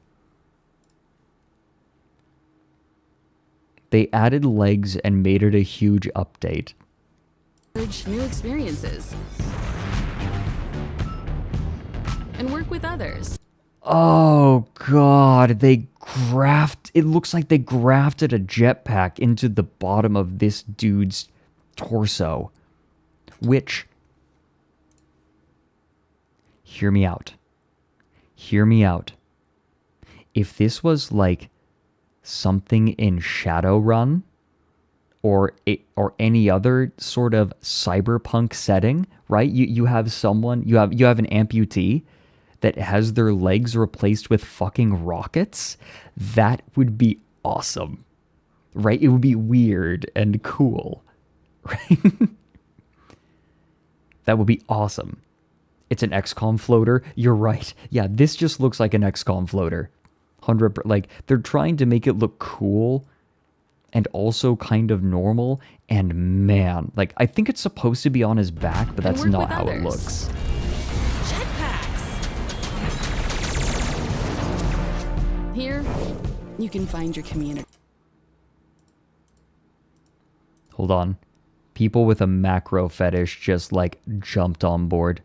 They added legs and made it a huge update. New experiences. And work with others. Oh, God. It looks like they grafted a jetpack into the bottom of this dude's torso. Which... Hear me out. Hear me out. If this was like something in Shadowrun or any other sort of cyberpunk setting, right? You have someone, you have an amputee that has their legs replaced with fucking rockets. That would be awesome, right? It would be weird and cool, right? That would be awesome. It's an XCOM floater. You're right. Yeah, this just looks like an XCOM floater. 100%. Like, they're trying to make it look cool and also kind of normal. And man, like, I think it's supposed to be on his back, but that's not how it looks. Jetpacks. Here, you can find your community. Hold on. People with a macro fetish just, like, jumped on board.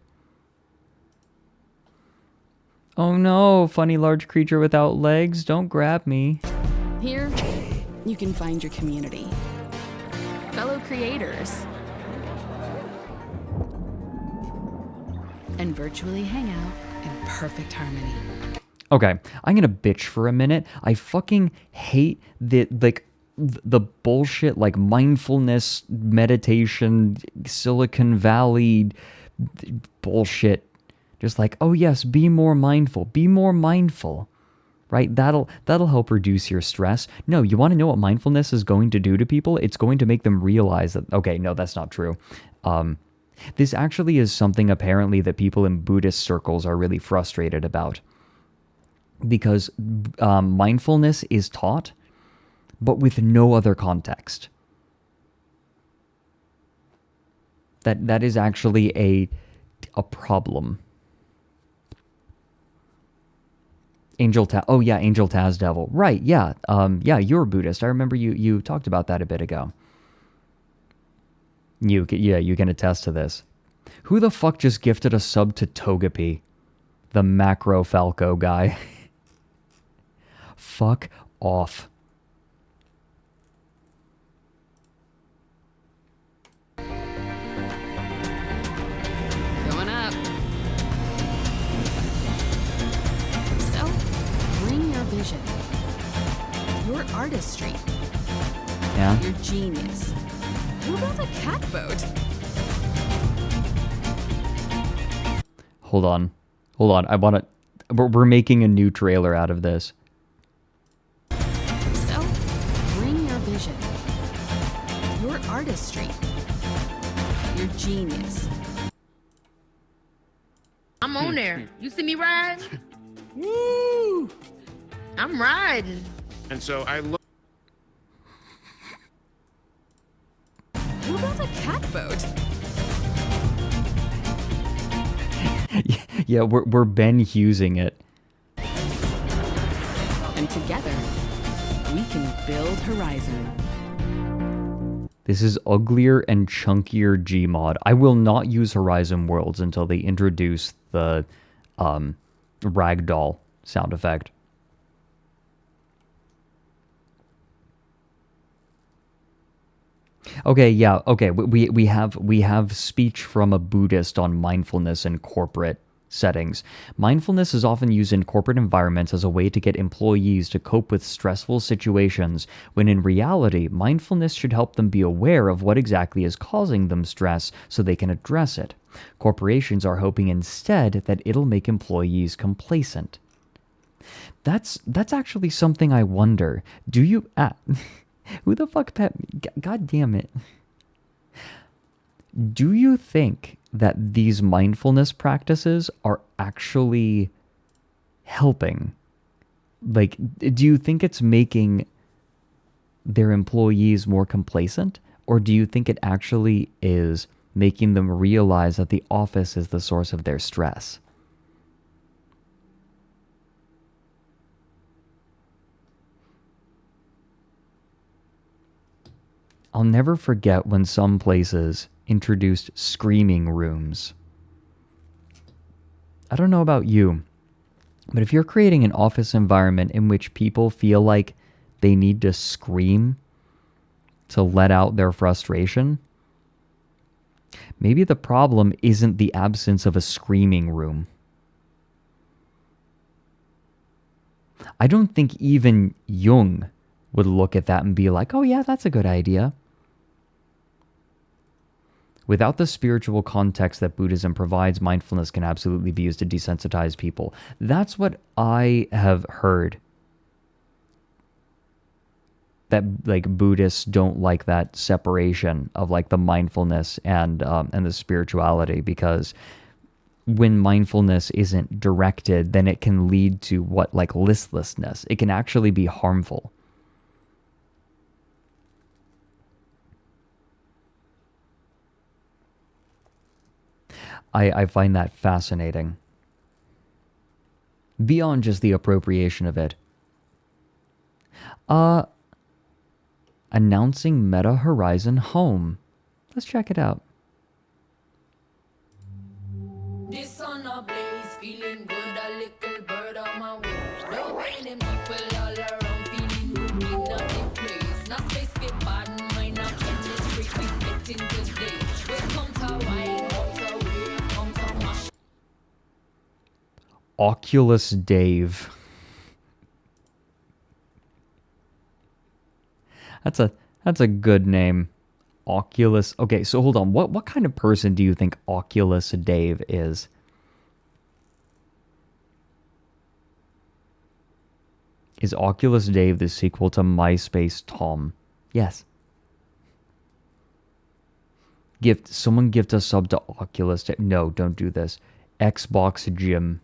Oh no, funny large creature without legs, don't grab me. Here, you can find your community. Fellow creators. And virtually hang out in perfect harmony. Okay, I'm gonna bitch for a minute. I fucking hate the bullshit, like, mindfulness, meditation, Silicon Valley bullshit. Just like, oh yes, be more mindful, right? That'll help reduce your stress. No, you want to know what mindfulness is going to do to people? It's going to make them realize that, okay, no, that's not true. This actually is something apparently that people in Buddhist circles are really frustrated about. Because mindfulness is taught, but with no other context. That is actually a problem. Angel Taz Devil. Right, yeah. Yeah, you're a Buddhist. I remember you talked about that a bit ago. You can attest to this. Who the fuck just gifted a sub to Togepi? The Macro Falco guy. Fuck off. Going up. So, bring your vision. Your artistry. Yeah? Your genius. Who built a cat boat? Hold on. We're making a new trailer out of this. So, bring your vision. Your artistry. Your genius. I'm on there. You see me riding? Woo! I'm riding. And so I look. Who built a cat boat? Yeah, we're Ben Hughesing it. And together, we can build Horizon. This is uglier and chunkier Gmod. I will not use Horizon Worlds until they introduce the ragdoll sound effect. Okay, yeah, okay. We have speech from a Buddhist on mindfulness in corporate settings. Mindfulness is often used in corporate environments as a way to get employees to cope with stressful situations, when in reality, mindfulness should help them be aware of what exactly is causing them stress so they can address it. Corporations are hoping instead that it'll make employees complacent. That's actually something I wonder. Do you... who the fuck pet me? God damn it. Do you think that these mindfulness practices are actually helping? Like, do you think it's making their employees more complacent? Or do you think it actually is making them realize that the office is the source of their stress? I'll never forget when some places introduced screaming rooms. I don't know about you, but if you're creating an office environment in which people feel like they need to scream to let out their frustration, maybe the problem isn't the absence of a screaming room. I don't think even Jung would look at that and be like, oh yeah, that's a good idea. Without the spiritual context that Buddhism provides, mindfulness can absolutely be used to desensitize people. That's what I have heard. That like Buddhists don't like that separation of like the mindfulness and the spirituality, because when mindfulness isn't directed, then it can lead to what, like listlessness. It can actually be harmful. I find that fascinating. Beyond just the appropriation of it. Announcing Meta Horizon Home. Let's check it out. This on a blaze, feeling good, a little bird on my way. The way them people all around, feeling good in the place. Not space get bad, mind not penetrate, we getting today. We come to wine, come to wave, come to mash. Oculus Dave. That's a good name. Oculus. Okay, so hold on. What kind of person do you think Oculus Dave is? Is Oculus Dave the sequel to MySpace Tom? Yes. Someone gift a sub to Oculus Dave. No, don't do this. Xbox Jim.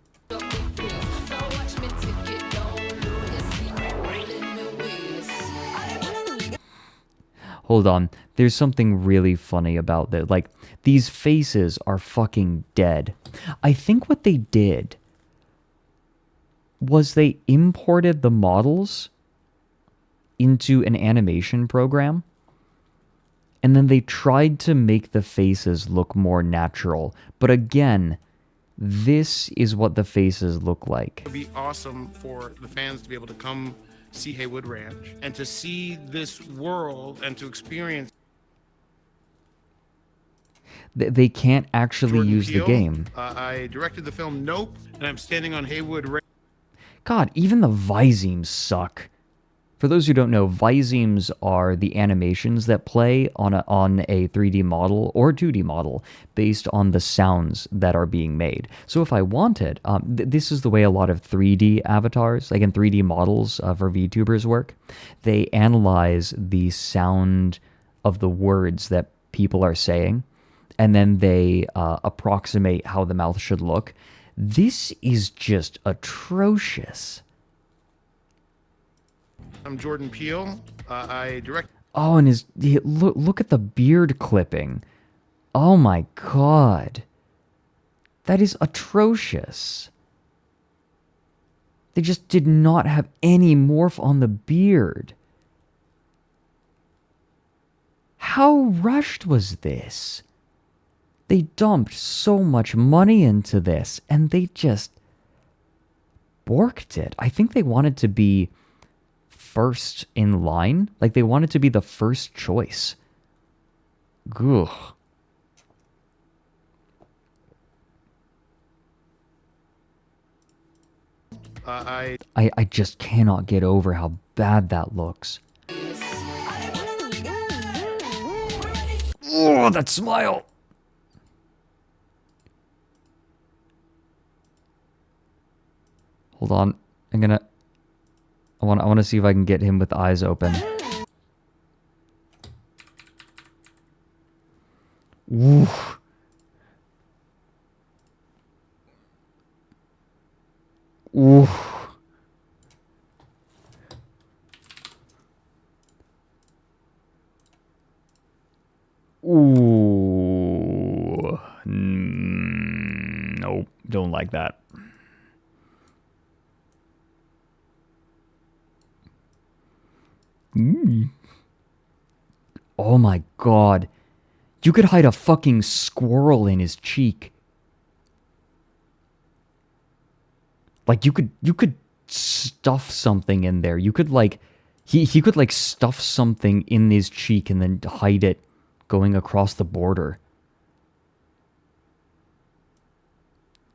Hold on. There's something really funny about that. Like, these faces are fucking dead. I think what they did was they imported the models into an animation program, and then they tried to make the faces look more natural. But again, this is what the faces look like. It would be awesome for the fans to be able to come see Haywood Ranch and to see this world and to experience. They can't actually Jordan use Peele. the game. I directed the film Nope, and I'm standing on Haywood Ranch. God, even the Visemes suck. For those who don't know, Visemes are the animations that play on a 3D model or 2D model based on the sounds that are being made. So if I wanted, this is the way a lot of 3D avatars, like in 3D models for VTubers work. They analyze the sound of the words that people are saying, and then they approximate how the mouth should look. This is just atrocious. I'm Jordan Peele. I direct. Oh, and look at the beard clipping. Oh my god. That is atrocious. They just did not have any morph on the beard. How rushed was this? They dumped so much money into this, and they just borked it. I think they wanted to be first in line. Like, they wanted to be the first choice. Ugh. I just cannot get over how bad that looks. Oh, that smile! Hold on. I want to see if I can get him with eyes open. Ooh. Ooh. Ooh. Nope, don't like that. Oh my god. You could hide a fucking squirrel in his cheek. Like, you could stuff something in there. You could, like, he could, like, stuff something in his cheek and then hide it going across the border.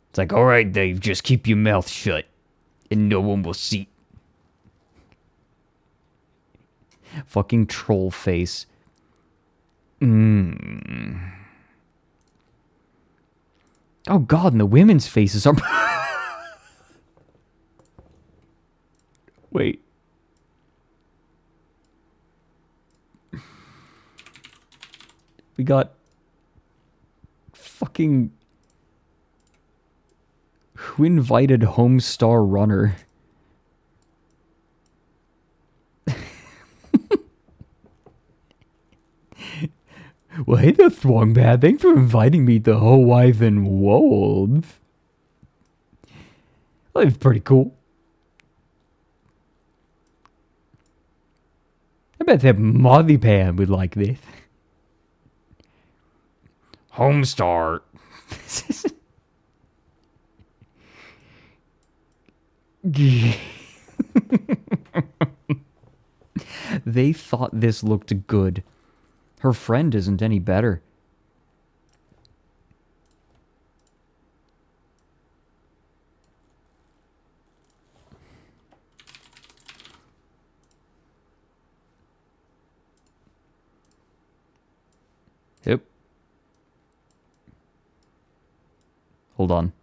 It's like, alright, Dave, just keep your mouth shut and no one will see. Fucking troll face. Oh god, and the women's faces are... Wait. We got... Fucking... Who invited Homestar Runner? Well, hey there, Thwongpad. Thanks for inviting me to Hawaiian World. Well, it's pretty cool. I bet that Marzipan would like this. Homestar. They thought this looked good. Her friend isn't any better. Yep. Hold on.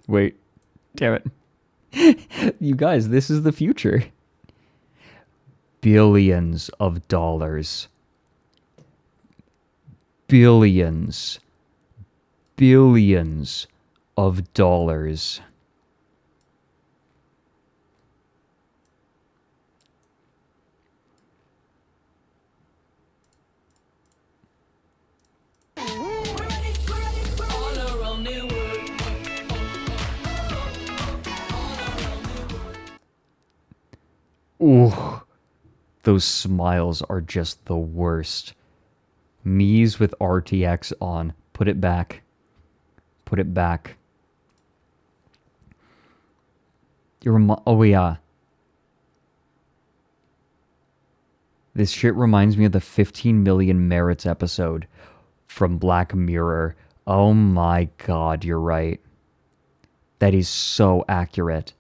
Wait. Damn it. You guys, this is the future. Billions of dollars. Billions. Billions of dollars. Ooh, those smiles are just the worst. Mies with RTX on. Put it back. Put it back. Oh yeah. This shit reminds me of the 15 million merits episode from Black Mirror. Oh my god, you're right. That is so accurate.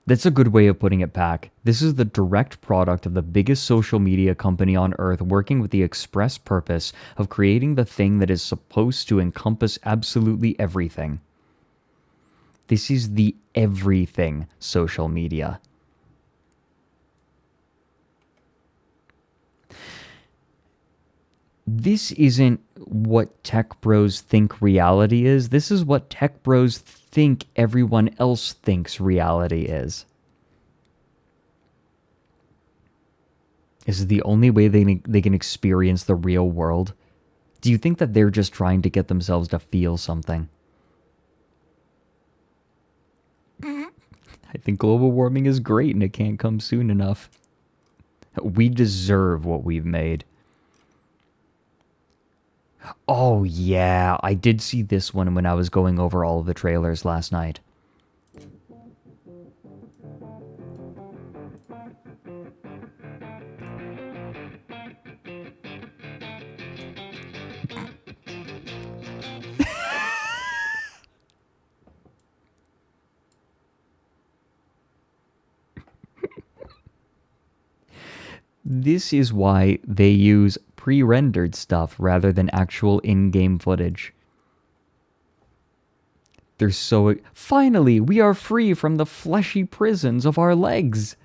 That's a good way of putting it back. This is the direct product of the biggest social media company on earth working with the express purpose of creating the thing that is supposed to encompass absolutely everything. This is the everything social media. This isn't what tech bros think reality is. This is what tech bros think everyone else thinks reality is. This is the only way they can experience the real world. Do you think that they're just trying to get themselves to feel something? I think global warming is great and it can't come soon enough. We deserve what we've made. Oh yeah, I did see this one when I was going over all of the trailers last night. This is why they use pre-rendered stuff rather than actual in-game footage. They're so... Finally, we are free from the fleshy prisons of our legs.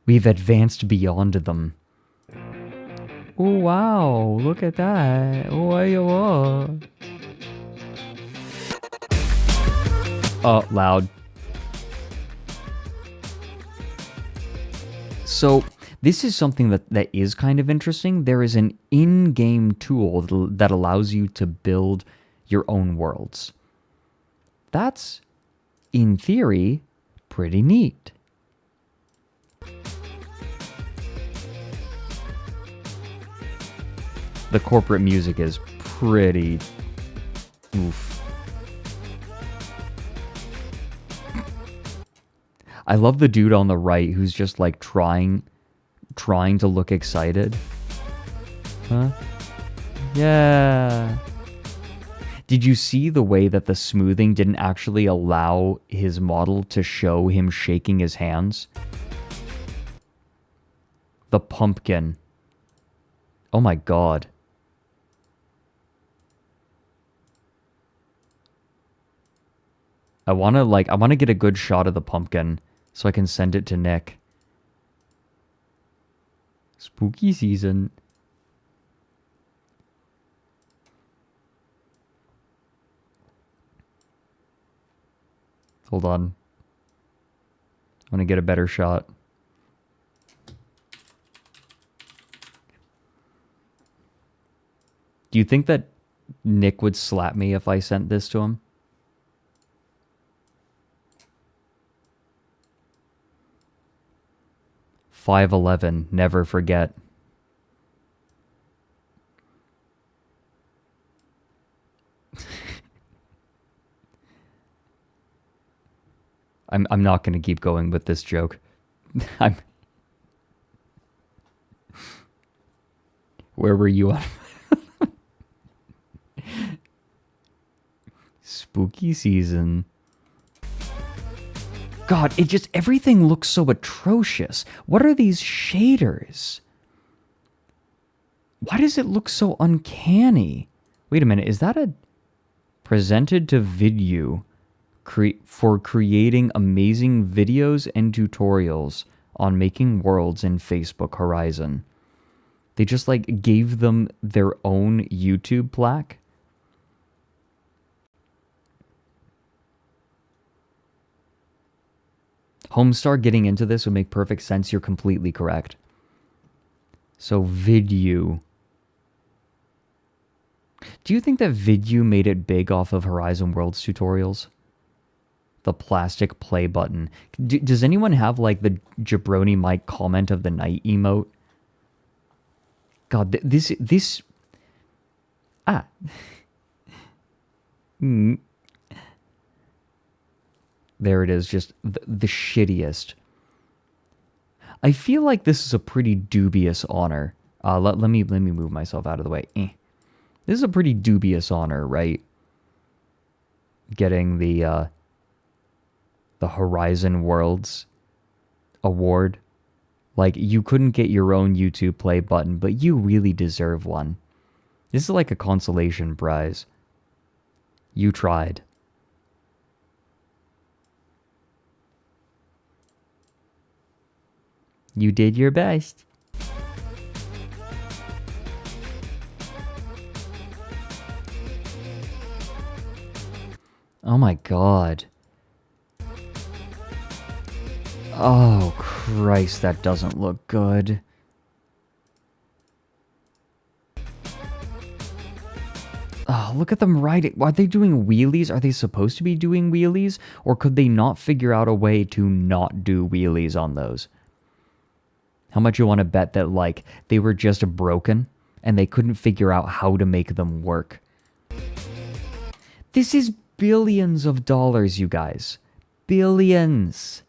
We've advanced beyond them. Oh, wow. Look at that. Oh, loud. So... this is something that is kind of interesting. There is an in-game tool that allows you to build your own worlds. That's, in theory, pretty neat. The corporate music is pretty... oof. I love the dude on the right who's just like trying to look excited. Huh? Yeah. Did you see the way that the smoothing didn't actually allow his model to show him shaking his hands? The pumpkin. Oh my god. I want to get a good shot of the pumpkin so I can send it to Nick. Spooky season. Hold on. I want to get a better shot. Do you think that Nick would slap me if I sent this to him? $5.11, never forget. I'm not going to keep going with this joke. Where were you on? Spooky season. God, everything looks so atrocious. What are these shaders? Why does it look so uncanny? Wait a minute, is that a presented to video for creating amazing videos and tutorials on making worlds in Facebook Horizon? They just like gave them their own YouTube plaque. Homestar getting into this would make perfect sense. You're completely correct. So Vidu. Do you think that Vidu made it big off of Horizon Worlds tutorials? The plastic play button. Does anyone have like the jabroni Mike comment of the night emote? God, this. Ah. There it is, just the shittiest. I feel like this is a pretty dubious honor. Let me move myself out of the way. This is a pretty dubious honor, right? Getting the Horizon Worlds award. Like, you couldn't get your own YouTube play button, but you really deserve one. This is like a consolation prize. You tried. You did your best. Oh my god. Oh Christ, that doesn't look good. Oh, look at them riding. Are they doing wheelies? Are they supposed to be doing wheelies? Or could they not figure out a way to not do wheelies on those? How much you want to bet that, like, they were just broken and they couldn't figure out how to make them work? This is billions of dollars, you guys. Billions.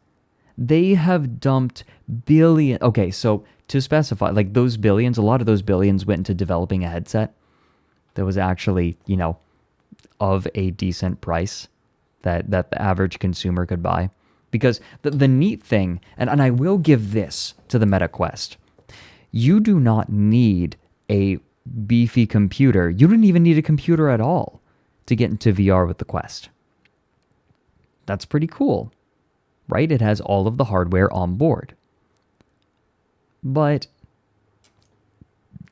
They have dumped billion. Okay, so to specify, like, those billions, a lot of those billions went into developing a headset that was actually, you know, of a decent price that the average consumer could buy. Because the neat thing, and I will give this to the Meta Quest, you do not need a beefy computer. You don't even need a computer at all to get into VR with the Quest. That's pretty cool, right? It has all of the hardware on board. But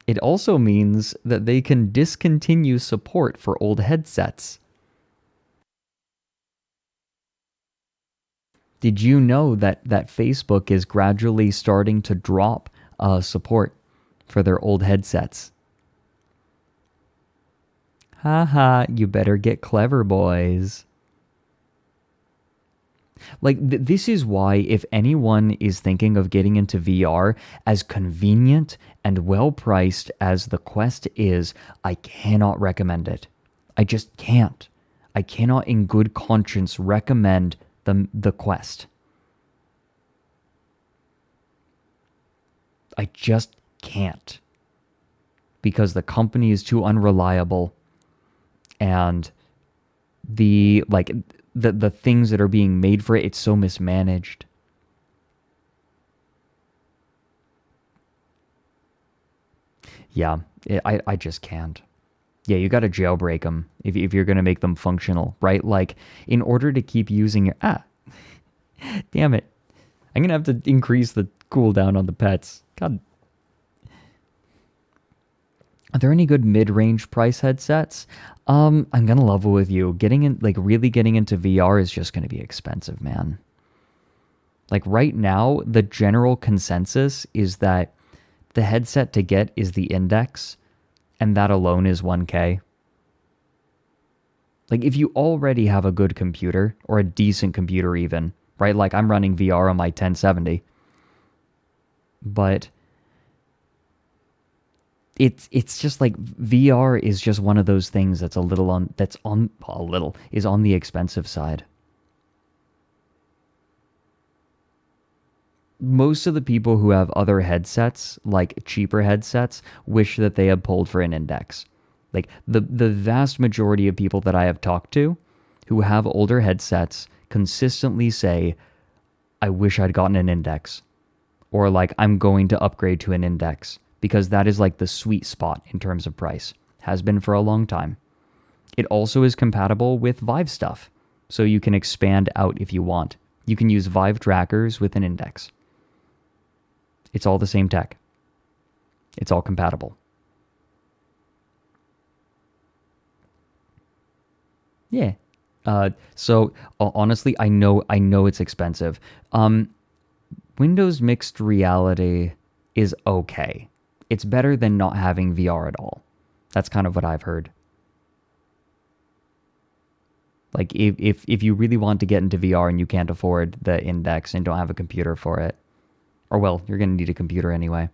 it also means that they can discontinue support for old headsets. Did you know that Facebook is gradually starting to drop support for their old headsets? Haha, you better get clever, boys. Like, this is why, if anyone is thinking of getting into VR, as convenient and well-priced as the Quest is, I cannot recommend it. I just can't. I cannot in good conscience recommend the Quest. I just can't. Because the company is too unreliable, and the things that are being made for it, it's so mismanaged. Yeah, I just can't. Yeah, you got to jailbreak them if you're going to make them functional, right? Like, in order to keep using your... damn it. I'm going to have to increase the cooldown on the pets. God. Are there any good mid-range price headsets? I'm going to level with you. Really getting into VR is just going to be expensive, man. Like, right now, the general consensus is that the headset to get is the Index, and that alone is 1K. Like, if you already have a good computer, or a decent computer even, right? Like, I'm running VR on my 1070. But it's just like VR is just one of those things that's is on the expensive side. Most of the people who have other headsets, like cheaper headsets, wish that they had pulled for an Index. Like, the vast majority of people that I have talked to who have older headsets consistently say, I wish I'd gotten an Index. Or like, I'm going to upgrade to an Index. Because that is like the sweet spot in terms of price. Has been for a long time. It also is compatible with Vive stuff. So you can expand out if you want. You can use Vive trackers with an Index. It's all the same tech. It's all compatible. Yeah. So honestly, I know it's expensive. Windows Mixed Reality is okay. It's better than not having VR at all. That's kind of what I've heard. Like, if you really want to get into VR and you can't afford the Index and don't have a computer for it, or well, you're going to need a computer anyway.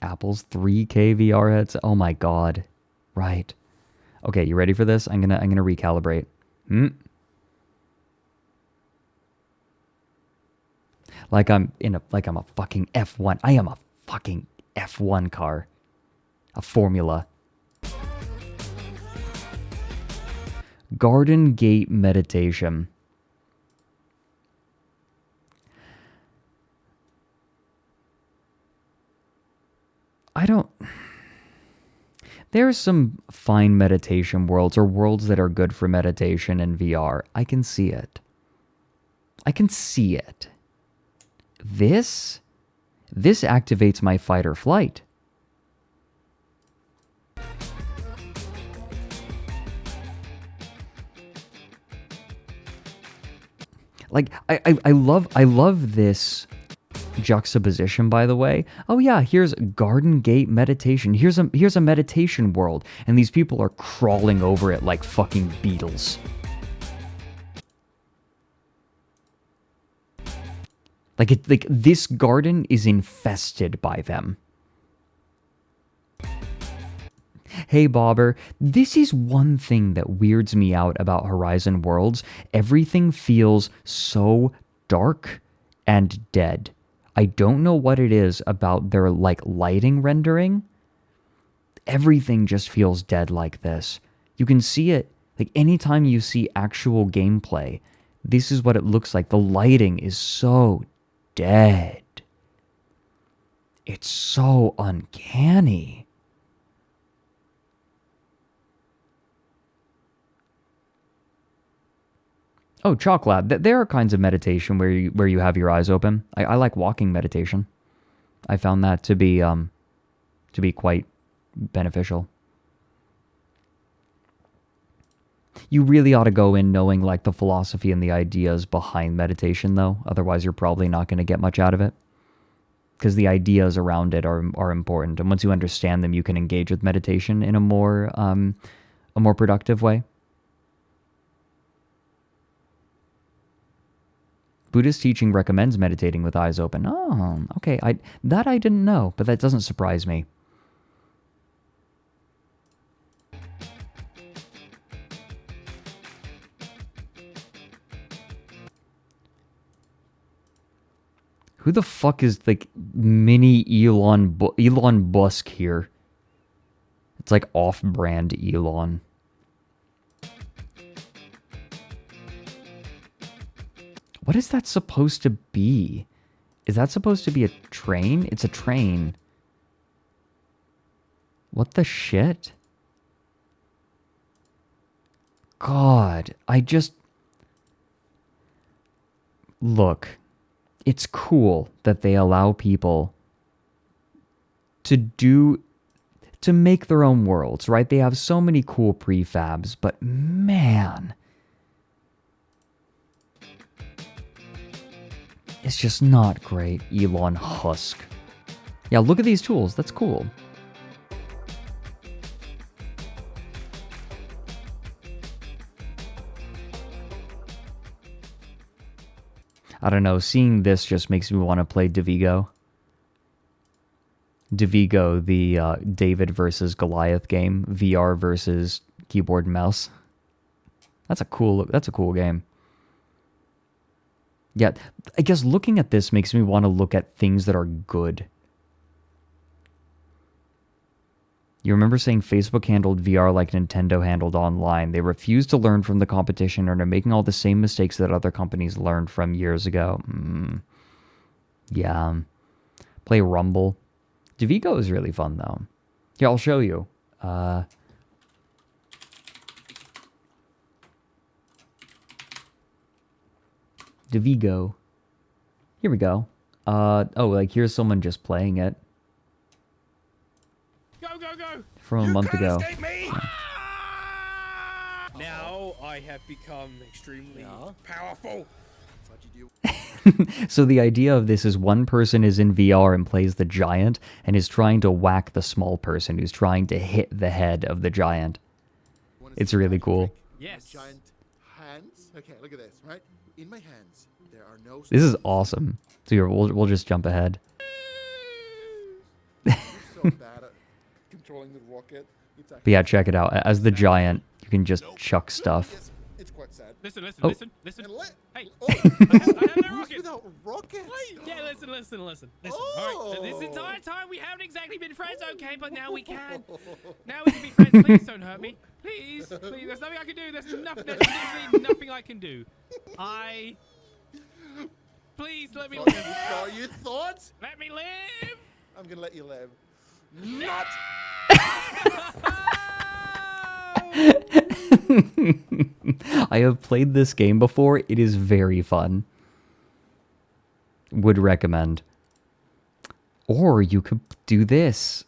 Apple's 3K VR heads. Oh my god. Right. Okay, you ready for this? I'm gonna recalibrate. Like I'm a fucking F1. I am a fucking F1 car. A Formula. Garden Gate Meditation. There are some fine meditation worlds, or worlds that are good for meditation in VR. I can see it. This activates my fight or flight. Like, I love this juxtaposition, by the way. Oh yeah, here's Garden Gate Meditation. Here's a meditation world, and these people are crawling over it like fucking beetles. Like this garden is infested by them. Hey Bobber, this is one thing that weirds me out about Horizon Worlds. Everything feels so dark and dead. I don't know what it is about their like lighting rendering. Everything just feels dead like this. You can see it. Like anytime you see actual gameplay, this is what it looks like. The lighting is so dead. It's so uncanny. Oh, Chalk there are kinds of meditation where you have your eyes open. I like walking meditation. I found that to be quite beneficial. You really ought to go in knowing like the philosophy and the ideas behind meditation, though. Otherwise, you're probably not going to get much out of it. Because the ideas around it are important, and once you understand them, you can engage with meditation in a more productive way. Buddhist teaching recommends meditating with eyes open. Oh, okay. I didn't know, but that doesn't surprise me. Who the fuck is like mini Elon Musk here? It's like off-brand Elon. What is that supposed to be? Is that supposed to be a train? It's a train. What the shit? God, I just... Look, it's cool that they allow people to make their own worlds, right? They have so many cool prefabs, but man... It's just not great, Elon Husk. Yeah, look at these tools. That's cool. I don't know. Seeing this just makes me want to play Divigo. Divigo, the David versus Goliath game, VR versus keyboard and mouse. That's a cool game. Yeah, I guess looking at this makes me want to look at things that are good. You remember saying Facebook handled VR like Nintendo handled online. They refused to learn from the competition and are making all the same mistakes that other companies learned from years ago. Yeah. Play Rumble. Divigo is really fun, though. Yeah, I'll show you. Divigo. Here we go. Oh, like here's someone just playing it. Go, go, go! From a month ago. Me. Now I have become extremely powerful. So the idea of this is one person is in VR and plays the giant and is trying to whack the small person who's trying to hit the head of the giant. It's really cool. Yes. Giant hands. Okay, look at this, right? In my hands, there are no... This is awesome. So here, we'll just jump ahead. You're so bad at controlling the rocket. It's But yeah, check it out. As the giant, you can just chuck stuff. It's quite sad. Listen, listen, Oh. listen, listen. Hey, Oh, I have no rocket. without rockets. Yeah, listen, listen, listen. Listen. Oh. All right, this entire time we haven't exactly been friends, okay? But now we can. Now we can be friends. Please don't hurt me. Please, please. There's nothing I can do. There's nothing. There's literally nothing I can do. Please let me live. You thought? Let me live. I'm gonna let you live. Not. I have played this game before. It is very fun. Would recommend. Or you could do this.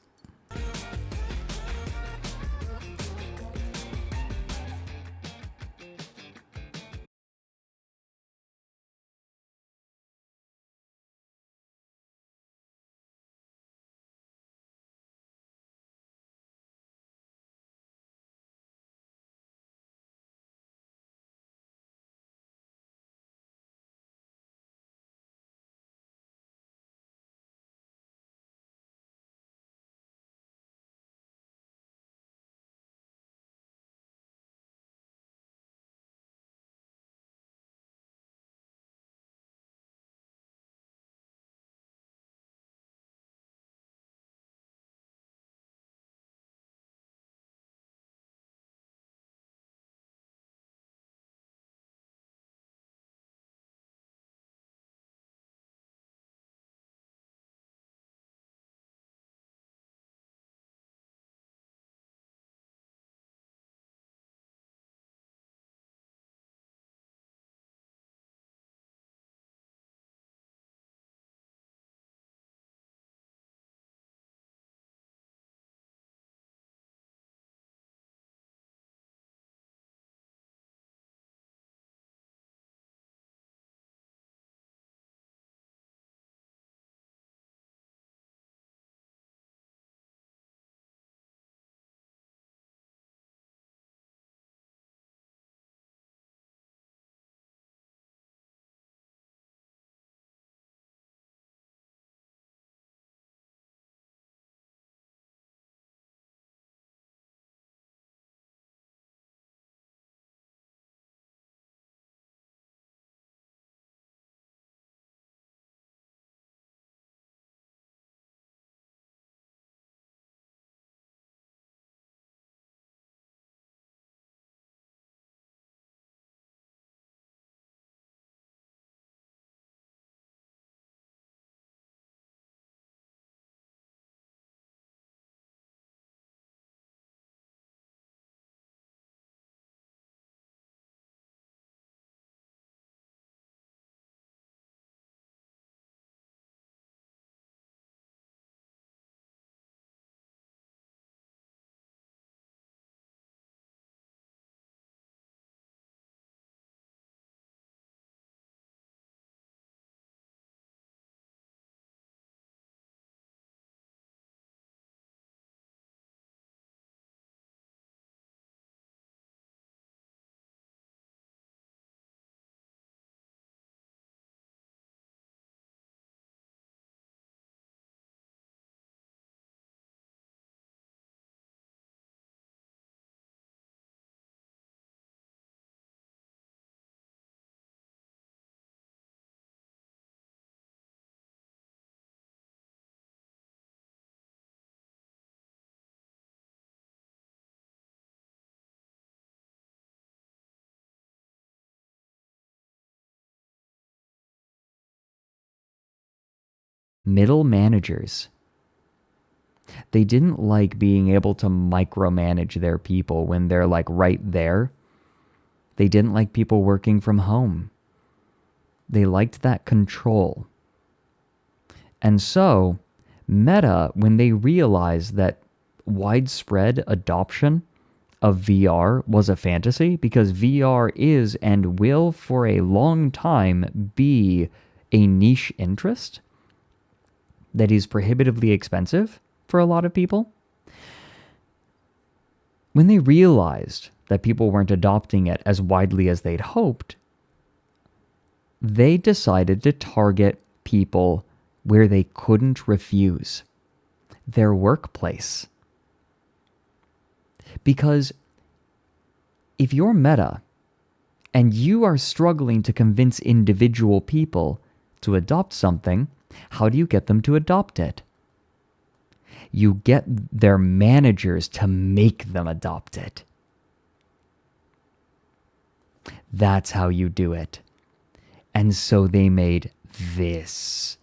middle managers. They didn't like being able to micromanage their people when they're like right there. They didn't like people working from home. They liked that control. And so, Meta, when they realized that widespread adoption of VR was a fantasy, because VR is and will for a long time be a niche interest that is prohibitively expensive for a lot of people. When they realized that people weren't adopting it as widely as they'd hoped, they decided to target people where they couldn't refuse: their workplace. Because if you're Meta and you are struggling to convince individual people to adopt something, how do you get them to adopt it? You get their managers to make them adopt it. That's how you do it. And so they made this.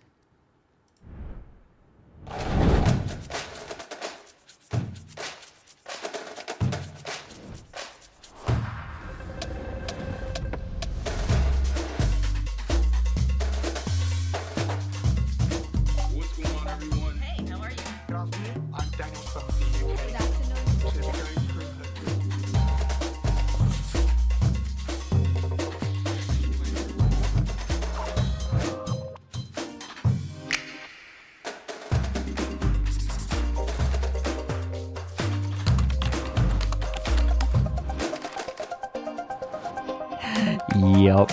Yup.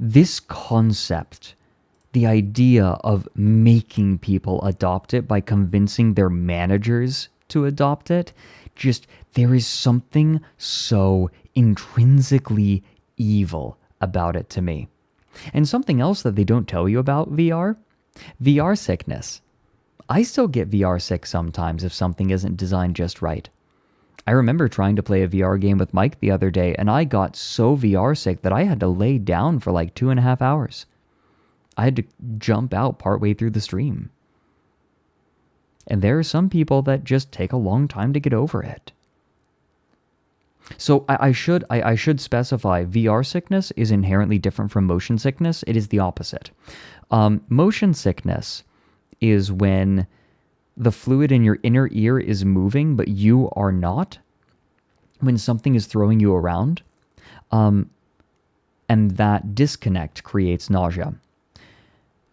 This concept, the idea of making people adopt it by convincing their managers to adopt it, there is something so intrinsically evil about it to me. And something else that they don't tell you about VR sickness. I still get VR sick sometimes if something isn't designed just right. I remember trying to play a VR game with Mike the other day, and I got so VR sick that I had to lay down for like 2.5 hours. I had to jump out partway through the stream. And there are some people that just take a long time to get over it. So I should specify, VR sickness is inherently different from motion sickness. It is the opposite. Motion sickness is when the fluid in your inner ear is moving, but you are not. When something is throwing you around, and that disconnect creates nausea.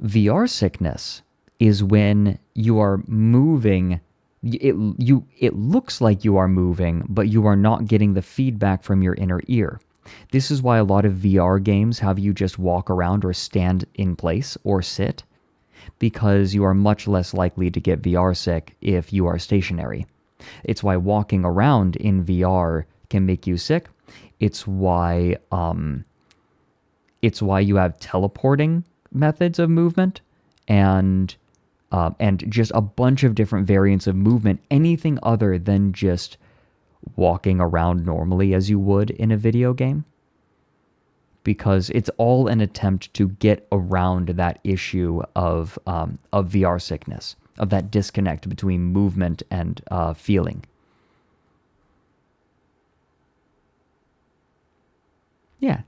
VR sickness is when you are moving. It looks like you are moving, but you are not getting the feedback from your inner ear. This is why a lot of VR games have you just walk around or stand in place or sit, because you are much less likely to get VR sick if you are stationary. It's why walking around in VR can make you sick. It's why you have teleporting methods of movement and just a bunch of different variants of movement, anything other than just walking around normally as you would in a video game. Because it's all an attempt to get around that issue of VR sickness, of that disconnect between movement and feeling. Yeah.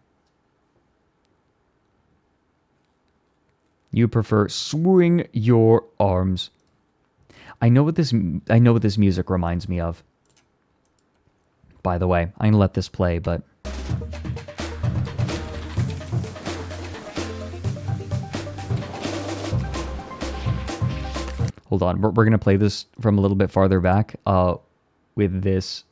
You prefer swing your arms. I know what this music reminds me of. By the way, I'm gonna let this play, but hold on. We're gonna play this from a little bit farther back with this.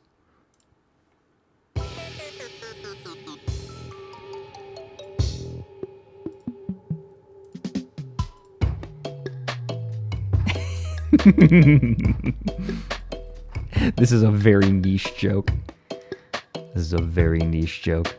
This is a very niche joke. This is a very niche joke.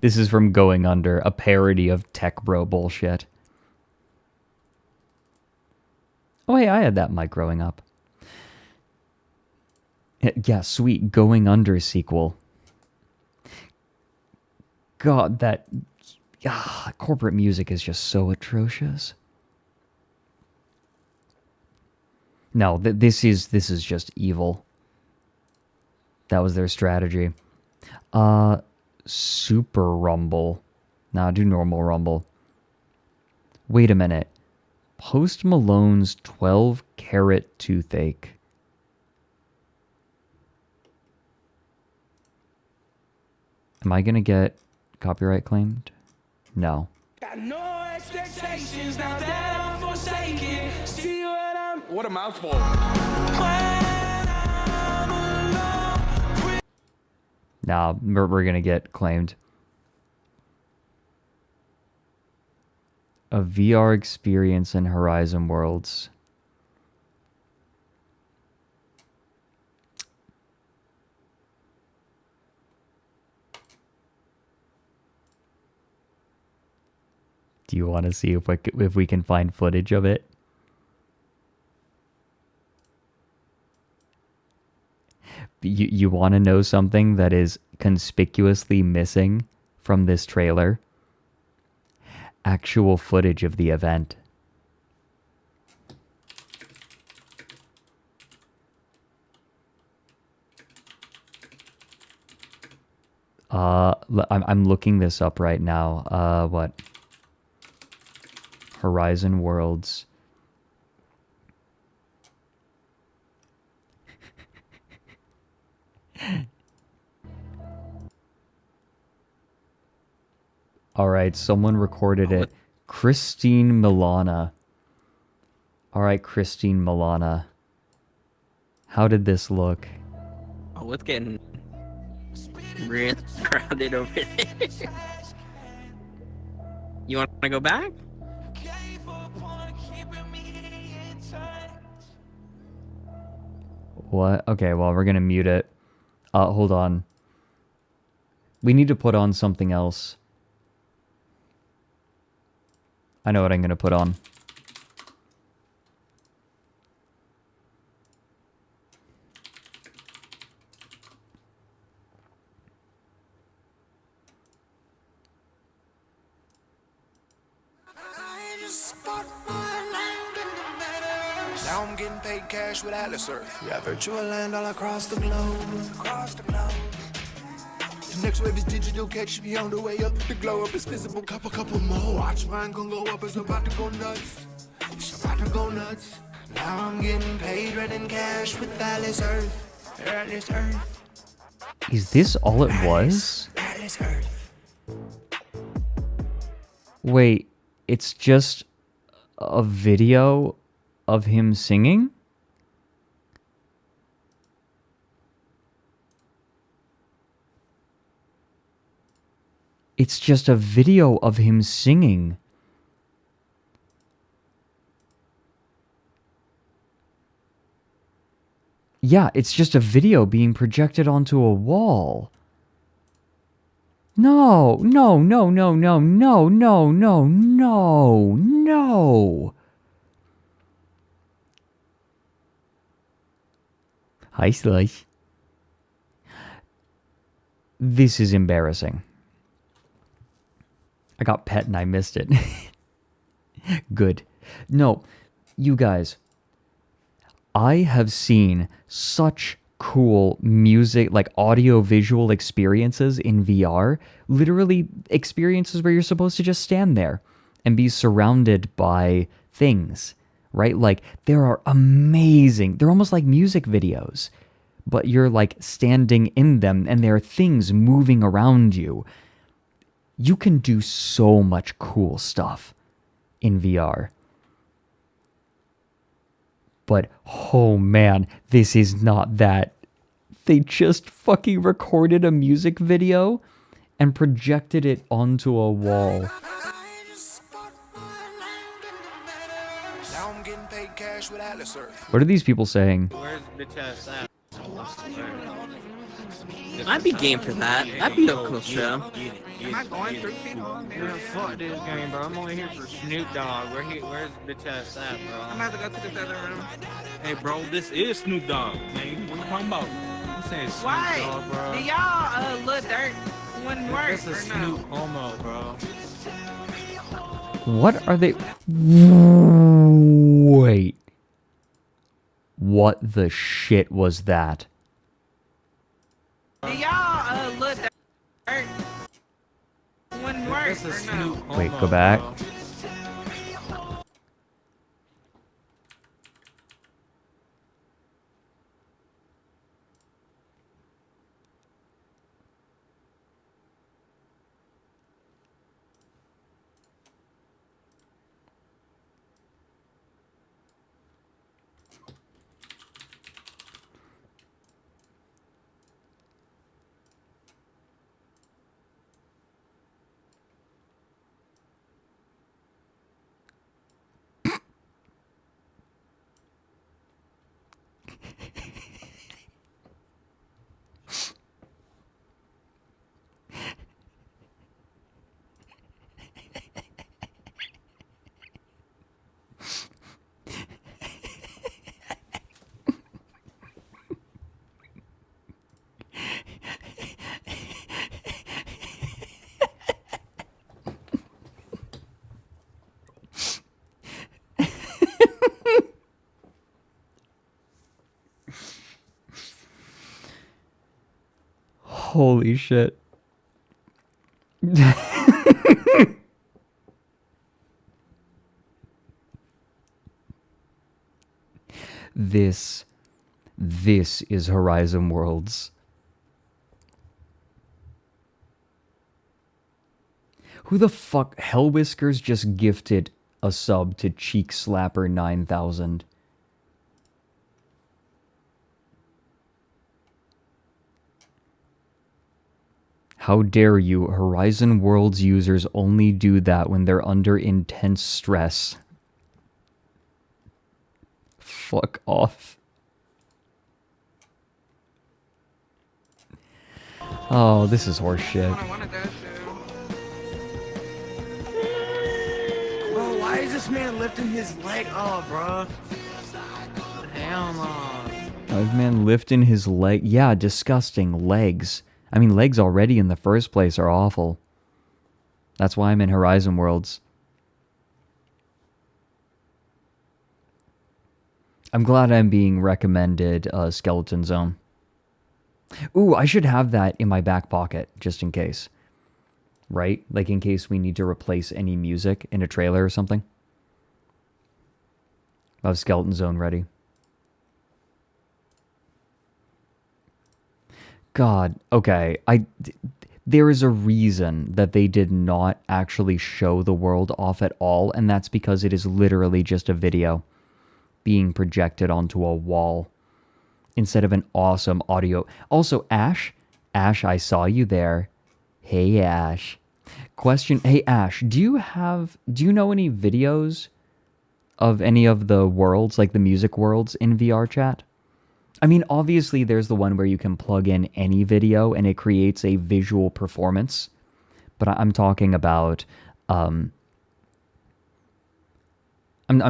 This is from Going Under, a parody of tech bro bullshit. Oh, hey, I had that mic growing up. Yeah, sweet Going Under sequel. God, that corporate music is just so atrocious. No, this is just evil. That was their strategy. Super Rumble. Nah, do normal Rumble. Wait a minute. Post Malone's 12 Carat Toothache. Am I gonna get copyright claimed? No. Got no expectations now that I'm forsaken. See what a mouthful. Nah, we're gonna get claimed. A VR experience in Horizon Worlds. Do you want to see if we can find footage of it? You want to know something that is conspicuously missing from this trailer? Actual footage of the event. I'm looking this up right now. What? Horizon Worlds. All right, someone recorded it. Christine Milana. All right, Christine Milana. How did this look? Oh, it's getting real crowded over there. You want to go back? What? Okay, well, we're gonna mute it. Hold on. We need to put on something else. I know what I'm gonna put on. Now I'm getting paid cash with Atlas Earth. We got virtual land all across the globe. The next wave is digital, catch me on the way up. The glow up is visible, couple more. Watch mine gon' go up, it's about to go nuts. It's about to go nuts. Now I'm getting paid running cash with Atlas Earth. Atlas Earth. Is this all it was? Atlas Earth. Wait, it's just a video of him singing? It's just a video of him singing. Yeah, it's just a video being projected onto a wall. No, no, no, no, no, no, no, no, no, no. Hi, Slice. This is embarrassing. I got pet and I missed it. Good. No, you guys. I have seen such cool music, like audio-visual experiences in VR. Literally experiences where you're supposed to just stand there and be surrounded by things, right? Like, there are amazing, they're almost like music videos, but you're like standing in them and there are things moving around you. You can do so much cool stuff in VR. But, oh man, this is not that They just fucking recorded a music video and projected it onto a wall. What are these people saying? Where's bitch ass at? I'd be game for that. That'd be a cool show. Am I going through people? Yeah, fuck this game, bro. I'm only here for Snoop Dogg. Where's bitch ass at, bro? I'm about to go to this other room. Hey, bro, this is Snoop Dogg, man. What you talking about? I'm saying Snoop Why? Dogg, bro. Do y'all Lil Durk wouldn't work That's a or Snoop no? homo, bro. What are they? Wait. What the shit was that? Do y'all Lil Durk wouldn't work That's a or Snoop no? homo, Wait, go back. bro. Holy shit. This is Horizon Worlds. Who the fuck? Hellwhiskers just gifted a sub to Cheek Slapper 9000. How dare you? Horizon Worlds users only do that when they're under intense stress. Fuck off. Oh, this is horseshit. Bro, why is this man lifting his leg up, bro? Hell no. This man lifting his leg. Yeah, disgusting legs. I mean, legs already in the first place are awful. That's why I'm in Horizon Worlds. I'm glad I'm being recommended Skeleton Zone. Ooh, I should have that in my back pocket, just in case. Right? Like in case we need to replace any music in a trailer or something. I have Skeleton Zone ready. God, okay. There is a reason that they did not actually show the world off at all, and that's because it is literally just a video being projected onto a wall instead of an awesome audio. Also, Ash, I saw you there. Hey, Ash. Question, hey, Ash, do you know any videos of any of the worlds, like the music worlds in VR chat? I mean, obviously there's the one where you can plug in any video and it creates a visual performance, but I'm talking about I'm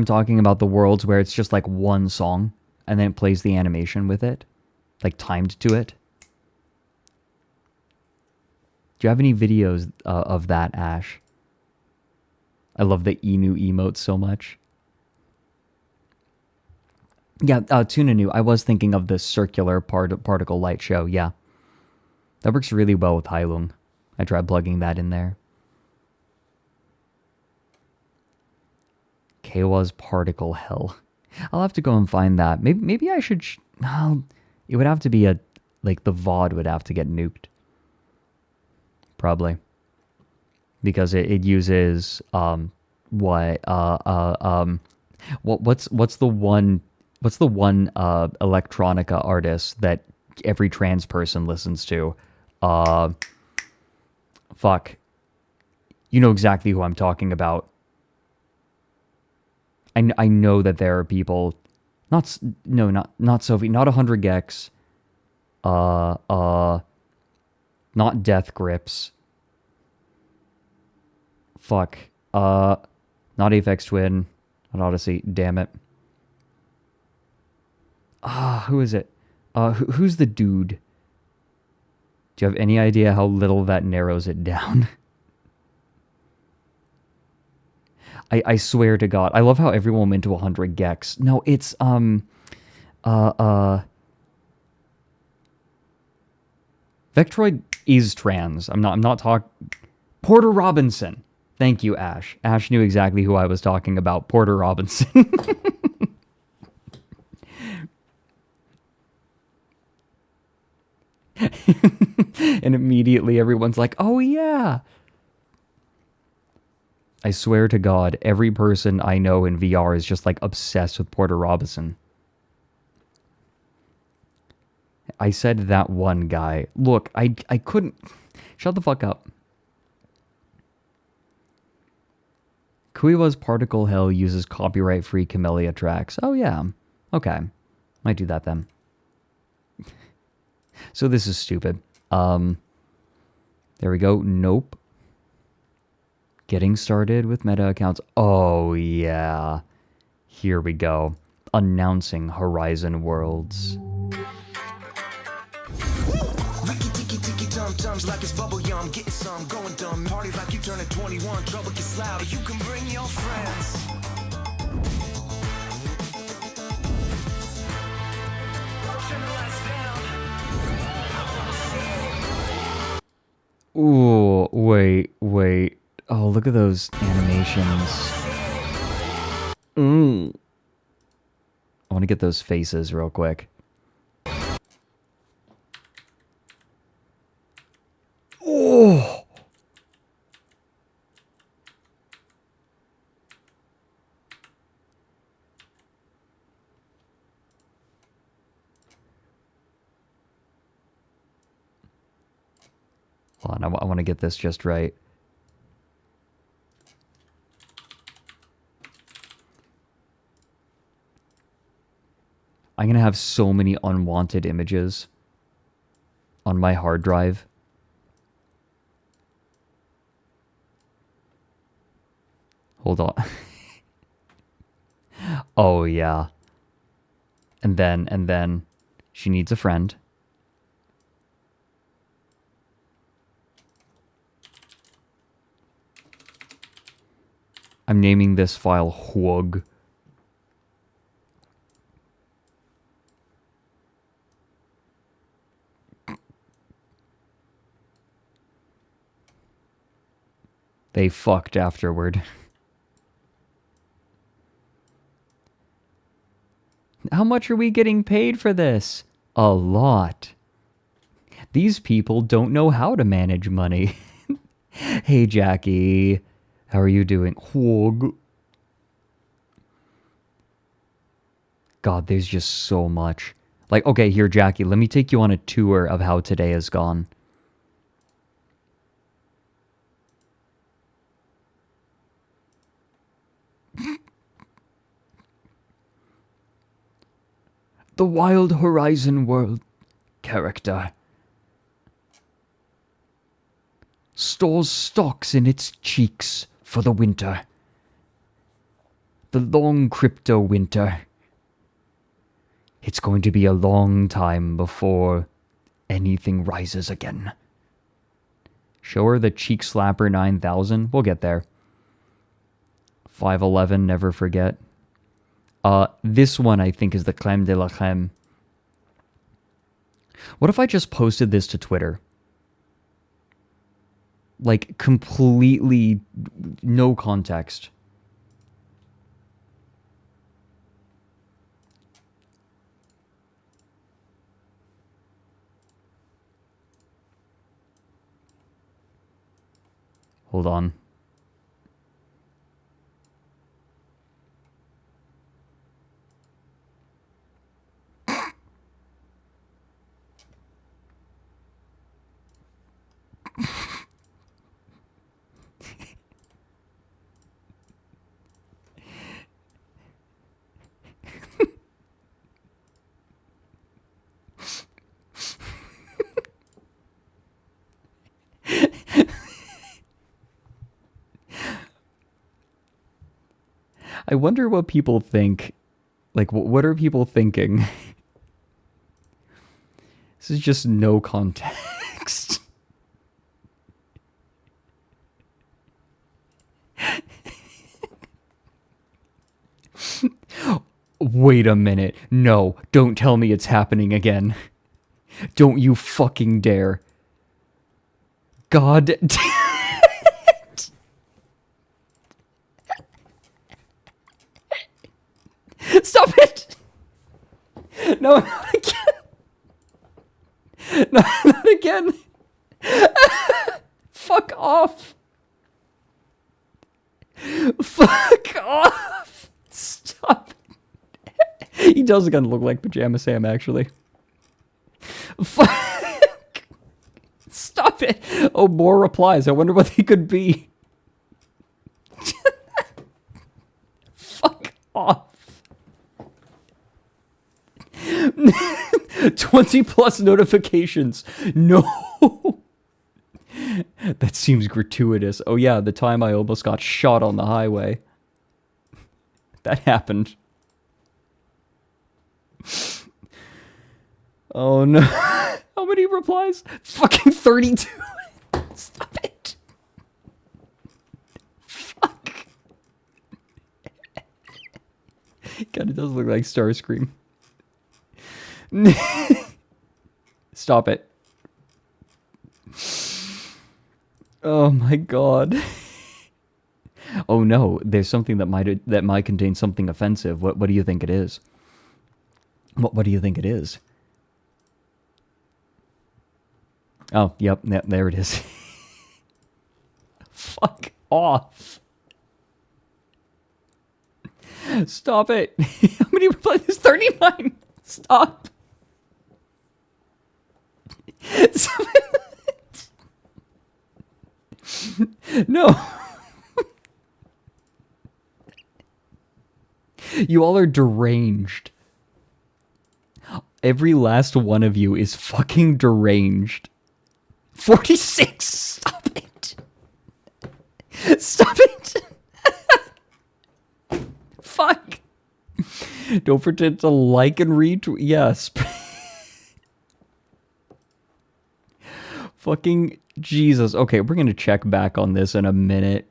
talking about the worlds where it's just like one song and then it plays the animation with it, like timed to it. Do you have any videos of that, Ash? I love the Inu emote so much. Yeah, Tunanu, I was thinking of the circular particle light show, yeah. That works really well with Heilung. I tried plugging that in there. Kawa's particle hell. I'll have to go and find that. Maybe I should... it would have to be like the VOD would have to get nuked. Probably. Because it uses... what's the one electronica artist that every trans person listens to. Fuck. You know exactly who I'm talking about. I know that there are people, not Sophie, not 100 Gex, not Death Grips. Fuck. Not Aphex Twin, not Odyssey, damn it. Who is it? Who's the dude? Do you have any idea how little that narrows it down? I swear to God. I love how everyone went to 100 Gex. No, it's, Vectroid is trans. I'm not talking... Porter Robinson. Thank you, Ash. Ash knew exactly who I was talking about. Porter Robinson. And immediately everyone's like, oh yeah. I swear to God, every person I know in VR is just like obsessed with Porter Robinson. I said that one guy. Look, I couldn't... Shut the fuck up. Kuiwa's Particle Hell uses copyright-free Camellia tracks. Oh yeah. Okay. Might do that then. So this is stupid. There we go. Nope. Getting started with meta accounts. Oh yeah. Here we go. Announcing Horizon Worlds. Like it's bubble yum, getting some, going dumb. Party like you turning 21, trouble gets loud. You can bring your friends. Turn the lights down. Ooh, wait. Oh, look at those animations. Ooh. I want to get those faces real quick. Oh! Hold on, I want to get this just right. I'm going to have so many unwanted images on my hard drive. Hold on. Oh, yeah. And then she needs a friend. I'm naming this file Hwug. They fucked afterward. How much are we getting paid for this? A lot. These people don't know how to manage money. Hey, Jackie. How are you doing? Hwug. God, there's just so much. Like, okay, here, Jackie, let me take you on a tour of how today has gone. The Wild Horizon World character stores stocks in its cheeks for the winter. The long crypto winter. It's going to be a long time before anything rises again. Show her the Cheek Slapper 9000. We'll get there. 511, never forget. This one I think is the creme de la creme. What if I just posted this to Twitter? Like, completely no context. Hold on. I wonder what people think. Like, what are people thinking? This is just no context. Wait a minute. No, don't tell me it's happening again. Don't you fucking dare. God damn it. Stop it! No, not again. No, not again. Fuck off. Fuck off. Stop. He does kind of look like Pajama Sam, actually. Fuck. Stop it. Oh, more replies. I wonder what they could be. Fuck off. 20 plus notifications. No. That seems gratuitous. Oh yeah, the time I almost got shot on the highway. That happened. Oh no. How many replies? Fucking 32. Stop it. Fuck. God, it does look like Starscream. Stop it. Oh my god. Oh no, there's something that might contain something offensive. What do you think it is? What do you think it is? Oh, yep, there it is. Fuck off. Stop it. How many replies? There's 39. Stop. Stop it. No. You all are deranged. Every last one of you is fucking deranged. 46! Stop it! Stop it! Fuck! Don't forget to like and retweet. Yes. Fucking Jesus. Okay, we're gonna check back on this in a minute.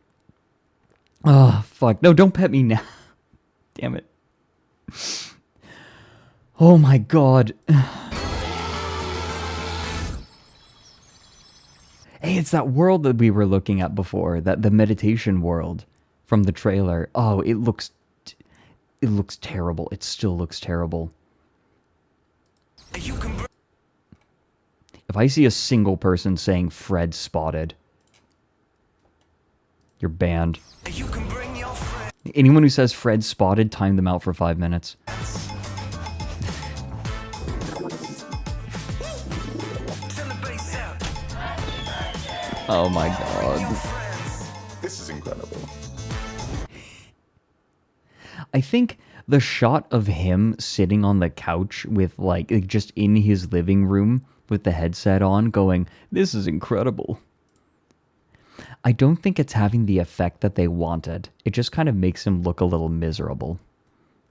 Oh, fuck. No, don't pet me now. Damn it. Oh my god. Hey, it's that world that we were looking at before, the meditation world from the trailer. Oh, it looks terrible. It still looks terrible. If I see a single person saying Fred spotted, you're banned. Anyone who says Fred spotted, time them out for 5 minutes. Oh my god. This is incredible. I think the shot of him sitting on the couch with like just in his living room with the headset on going, this is incredible. I don't think it's having the effect that they wanted. It just kind of makes him look a little miserable.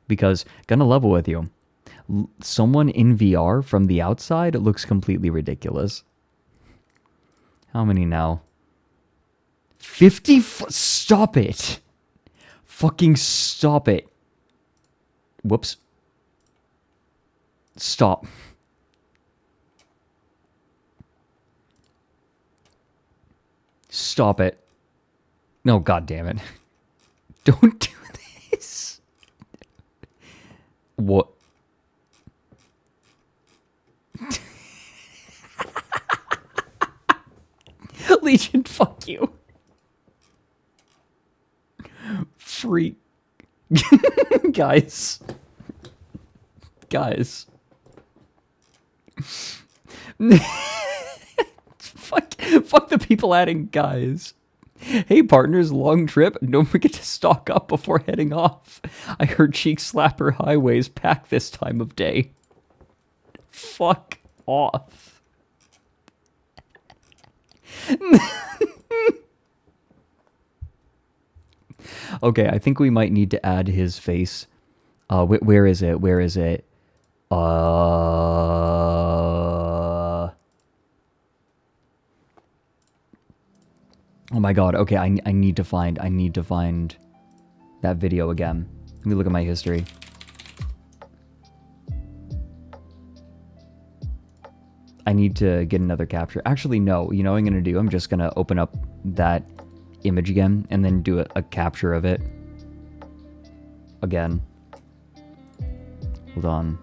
Because, gonna level with you, someone in VR from the outside looks completely ridiculous. How many now? 50? Stop it! Fucking stop it. Whoops. Stop. Stop it. No, god damn it. Don't do this. What? Legion, fuck you. Freak. Guys. Guys. Fuck the people adding guys. Hey partners, long trip. Don't forget to stock up before heading off. I heard Cheek Slapper highways packed this time of day. Fuck off. Okay, I think we might need to add his face. Where is it? Where is it? Oh my god. Okay, I need to find that video again. Let me look at my history. I need to get another capture. Actually, no. You know what I'm going to do? I'm just going to open up that image again and then do a capture of it. Again. Hold on.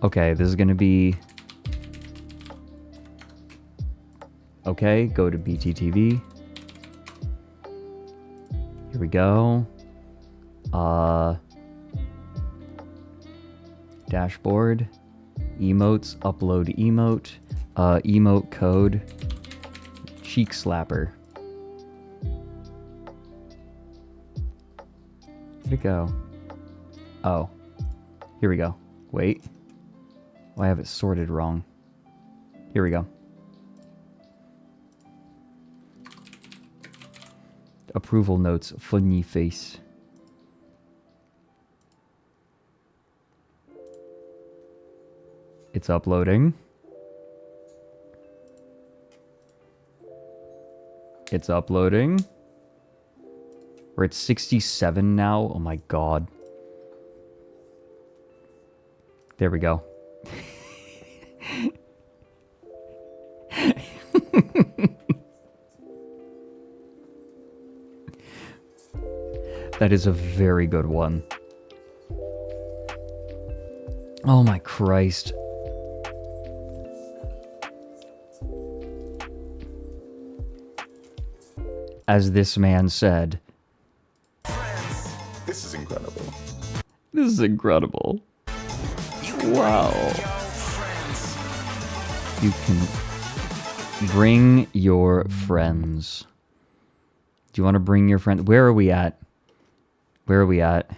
Okay, this is going to be... Okay, go to BTTV. Here we go. Dashboard. Emotes. Upload emote. Emote code. Cheek slapper. Where'd it go? Oh. Here we go. Wait. Why I have it sorted wrong? Here we go. Approval notes. Funny face. It's uploading. It's uploading. We're at 67 now. Oh my god. There we go. That is a very good one. Oh my Christ. As this man said. This is incredible. This is incredible. Wow. You can bring your friends. Do you want to bring your friends? Where are we at? Where are we at?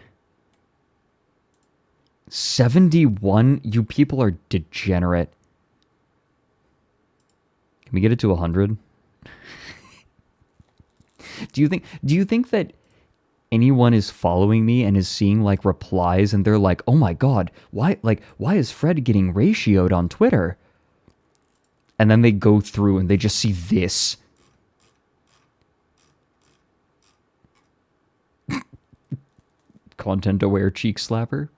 71? You people are degenerate. Can we get it to 100? Do you think that anyone is following me and is seeing like replies and they're like, "Oh my god, why is Fred getting ratioed on Twitter?" And then they go through and they just see this. Content aware cheek slapper.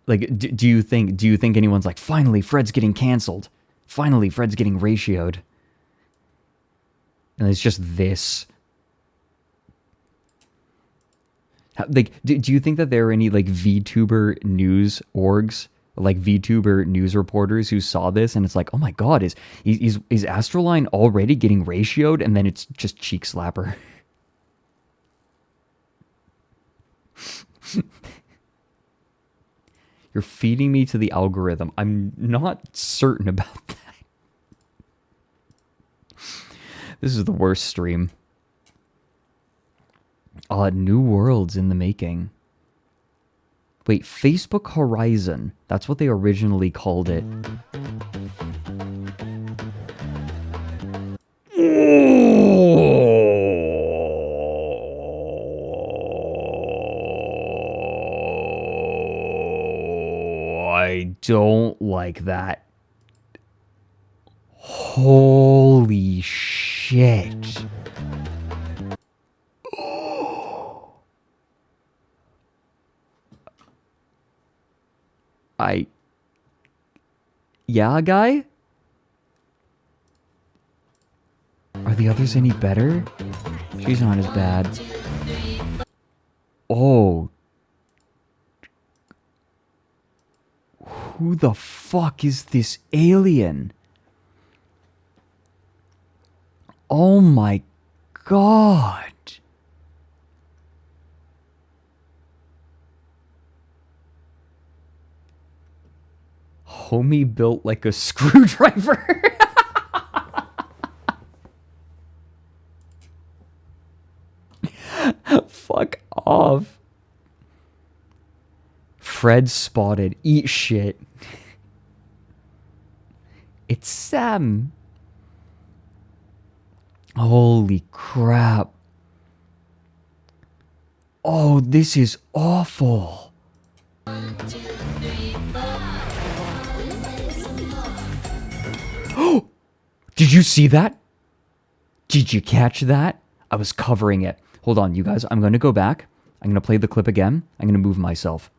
Like, do you think anyone's like, finally Fred's getting canceled? Finally Fred's getting ratioed. And it's just this. Like, do you think that there are any like VTuber news orgs, like VTuber news reporters who saw this and it's like, oh my god, is ASTRALINE already getting ratioed? And then it's just cheek slapper. You're feeding me to the algorithm. I'm not certain about that. This is the worst stream. New worlds in the making. Wait, Facebook Horizon. That's what they originally called it. I don't like that. Holy shit. Yeah, guy? Are the others any better? She's not as bad. Oh. Who the fuck is this alien? Oh my god. Homie built like a screwdriver. Fuck off. Fred spotted. Eat shit. It's Sam. Holy crap. Oh, this is awful. Oh! Did you see that? Did you catch that? I was covering it. Hold on, you guys. I'm going to go back. I'm going to play the clip again. I'm going to move myself.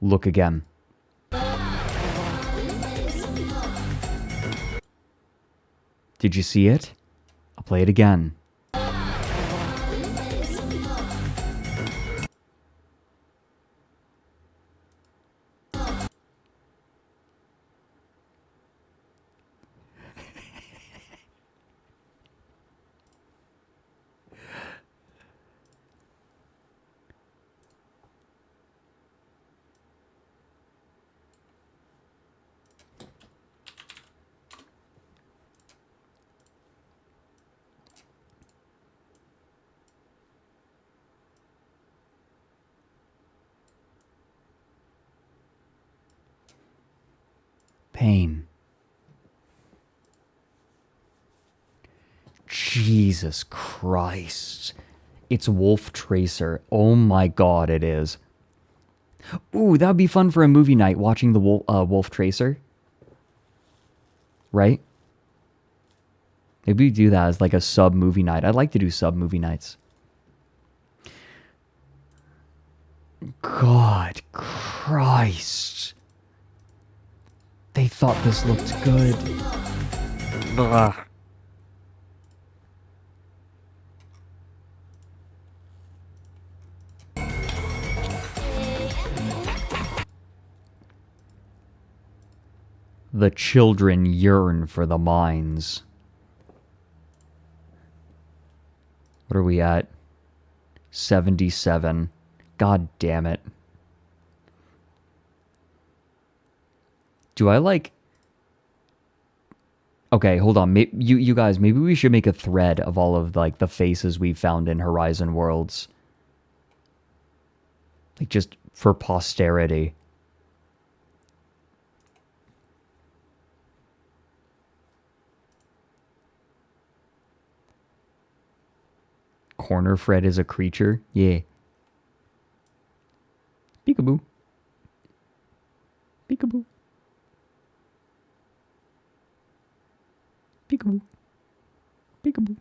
Look again. Did you see it? I'll play it again. Pain. Jesus Christ. It's Wolf Tracer. Oh my god, it is. Ooh, that would be fun for a movie night, watching the Wolf Tracer. Right? Maybe we do that as like a sub-movie night. I'd like to do sub-movie nights. God Christ. They thought this looked good. Ugh. The children yearn for the mines. What are we at? 77. God damn it. Do I like... Okay, hold on. You guys, maybe we should make a thread of all of like the faces we've found in Horizon Worlds. Like just for posterity. Corner Fred is a creature? Yeah. Peekaboo. Peekaboo. Peekaboo. Peekaboo.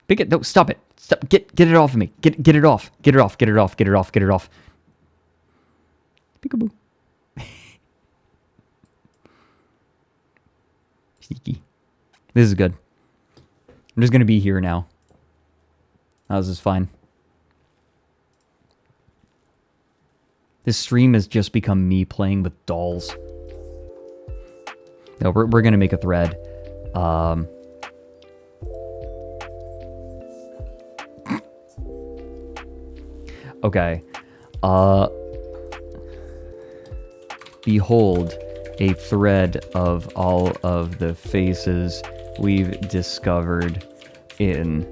Pick it. No, stop it. Stop. Get it off of me. Get it off. Get it off. Get it off. Get it off. Get it off. Peekaboo. Sneaky. This is good. I'm just gonna be here now. This is fine. This stream has just become me playing with dolls. No, we're gonna make a thread. Okay. Behold a thread of all of the faces we've discovered in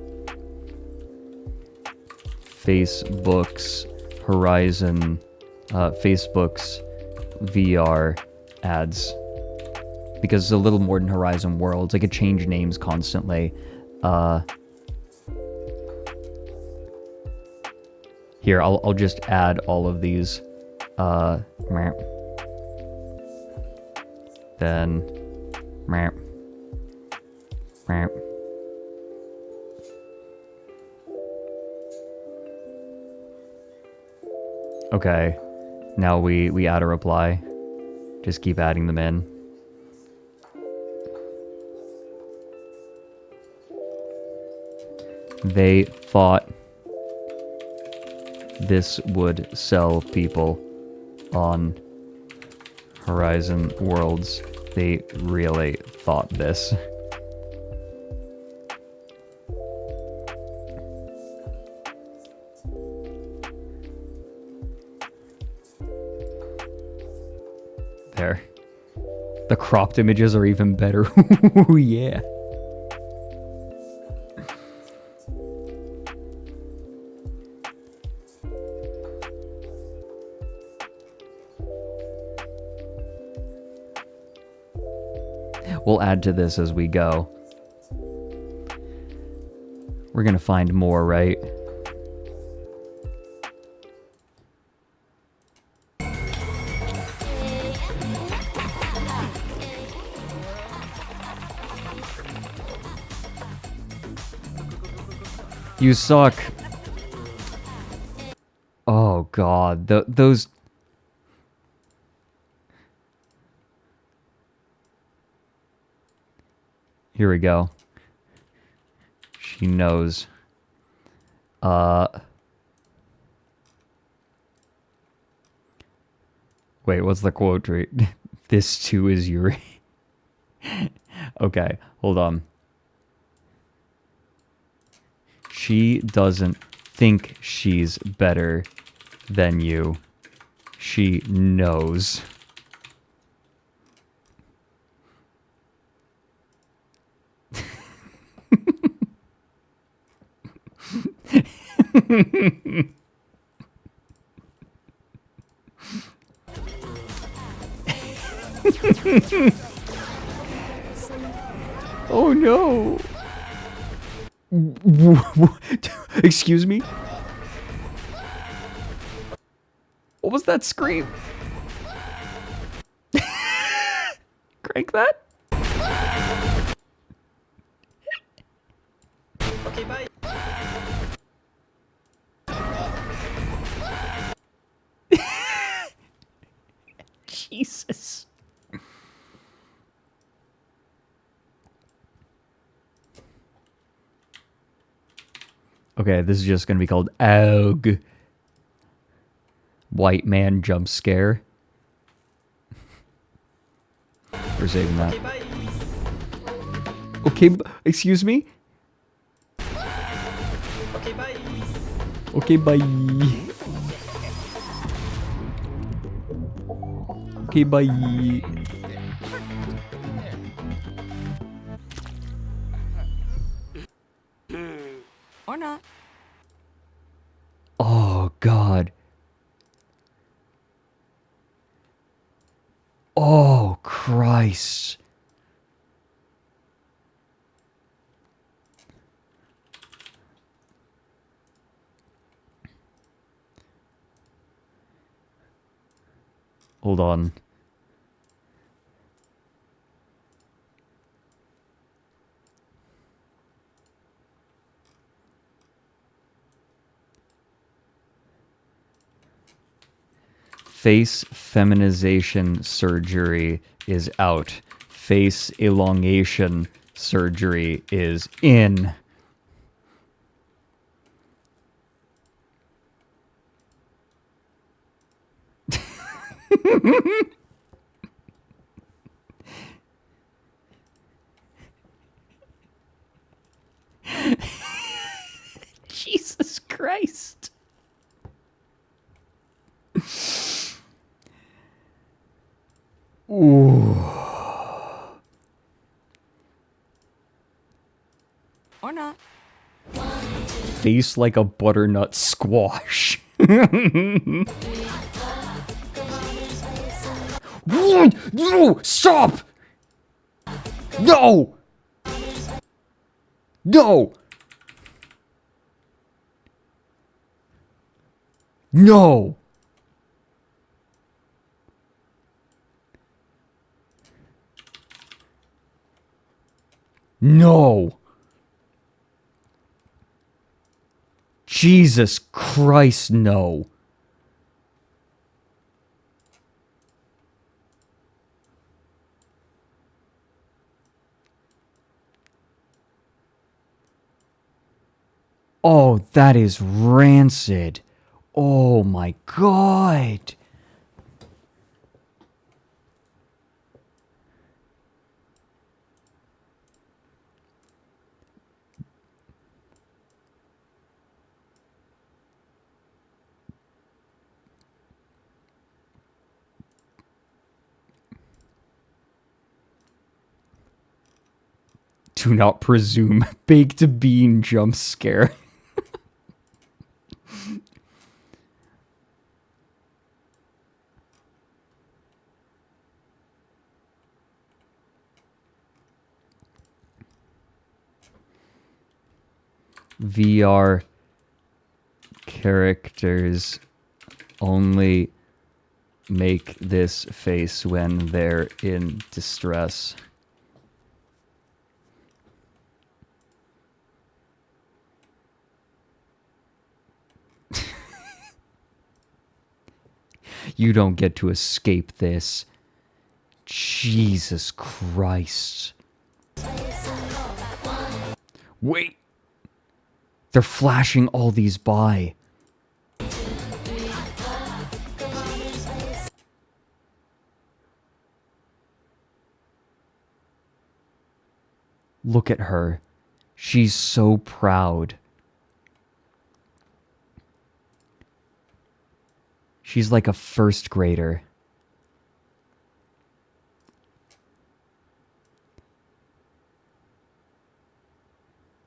Facebook's Horizon, Facebook's VR ads. Because it's a little more than Horizon Worlds. I could change names constantly. Here, I'll just add all of these. Then... Okay. Now we add a reply. Just keep adding them in. They thought this would sell people on Horizon Worlds. They really thought this. There. The cropped images are even better. Ooh, yeah. We'll add to this as we go. We're gonna find more, right? You suck. Oh god, those... Here we go. She knows. Wait, what's the quote rate? This too is Yuri. Okay, hold on. She doesn't think she's better than you. She knows. Oh no. Excuse me? What was that scream? Crank that? Okay, bye. Jesus. Okay, this is just gonna be called OG. White man jump scare. We're saving that. Okay, excuse me? Okay, bye. Okay, bye. Okay, bye. Or not. Oh, God. Oh, Christ. Hold on. Face feminization surgery is out. Face elongation surgery is in. Jesus Christ. Ooh. Or not. Face like a butternut squash. No! Stop! No! No! No! No! Jesus Christ, no. Oh, that is rancid. Oh my God. Do not presume baked bean jump scare. VR characters only make this face when they're in distress. You don't get to escape this. Jesus Christ. Wait. They're flashing all these by. Look at her. She's so proud. She's like a first grader.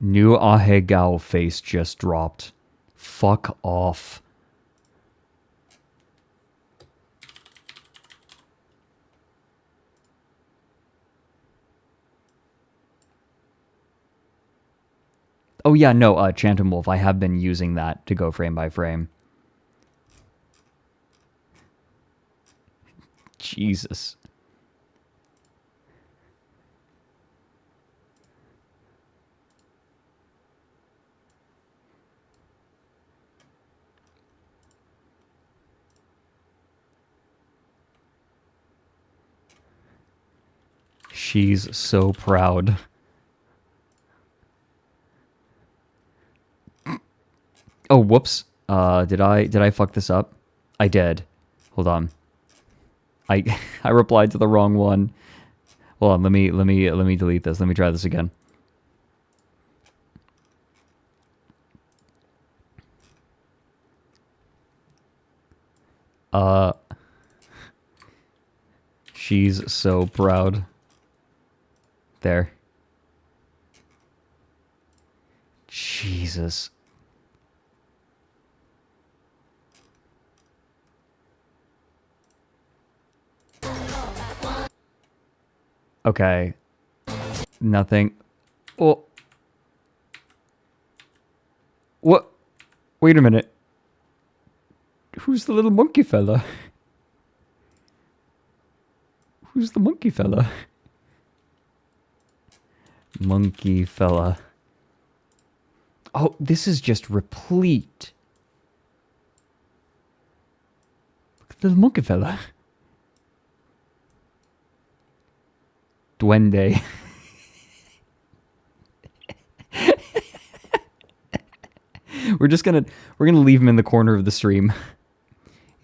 New Ahegao face just dropped. Fuck off. Oh yeah, no, Chantum Wolf, I have been using that to go frame by frame. Jesus. She's so proud. Oh, whoops. Did I fuck this up? I did. Hold on. I replied to the wrong one. Hold on, let me delete this. Let me try this again. She's so proud. There. Jesus. Okay. Nothing. Oh. What? Wait a minute. Who's the little monkey fella? Who's the monkey fella? Monkey fella. Oh, this is just replete. Look at the monkey fella. Duende. We're gonna leave him in the corner of the stream.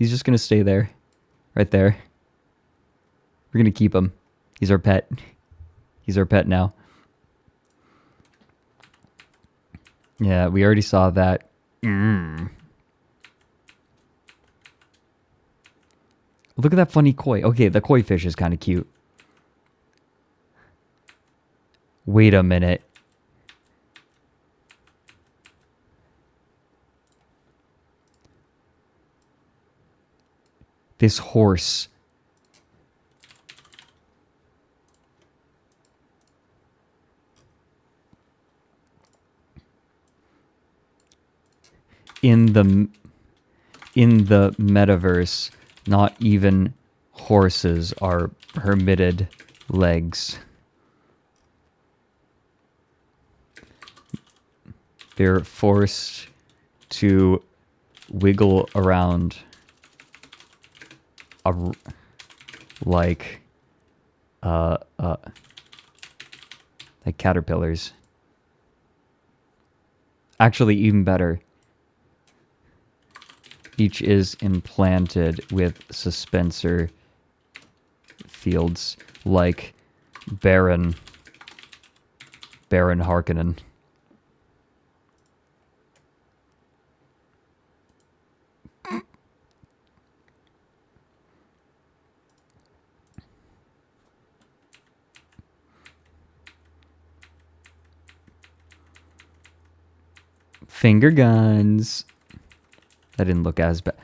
He's just gonna stay there. Right there. We're gonna keep him. He's our pet. He's our pet now. Yeah, we already saw that. Look at that funny koi. Okay, the koi fish is kind of cute. Wait a minute. This horse. In the metaverse, not even horses are permitted legs. They're forced to wiggle around like caterpillars. Actually, even better. Each is implanted with suspensor fields like Baron Harkonnen. Finger guns. That didn't look as bad.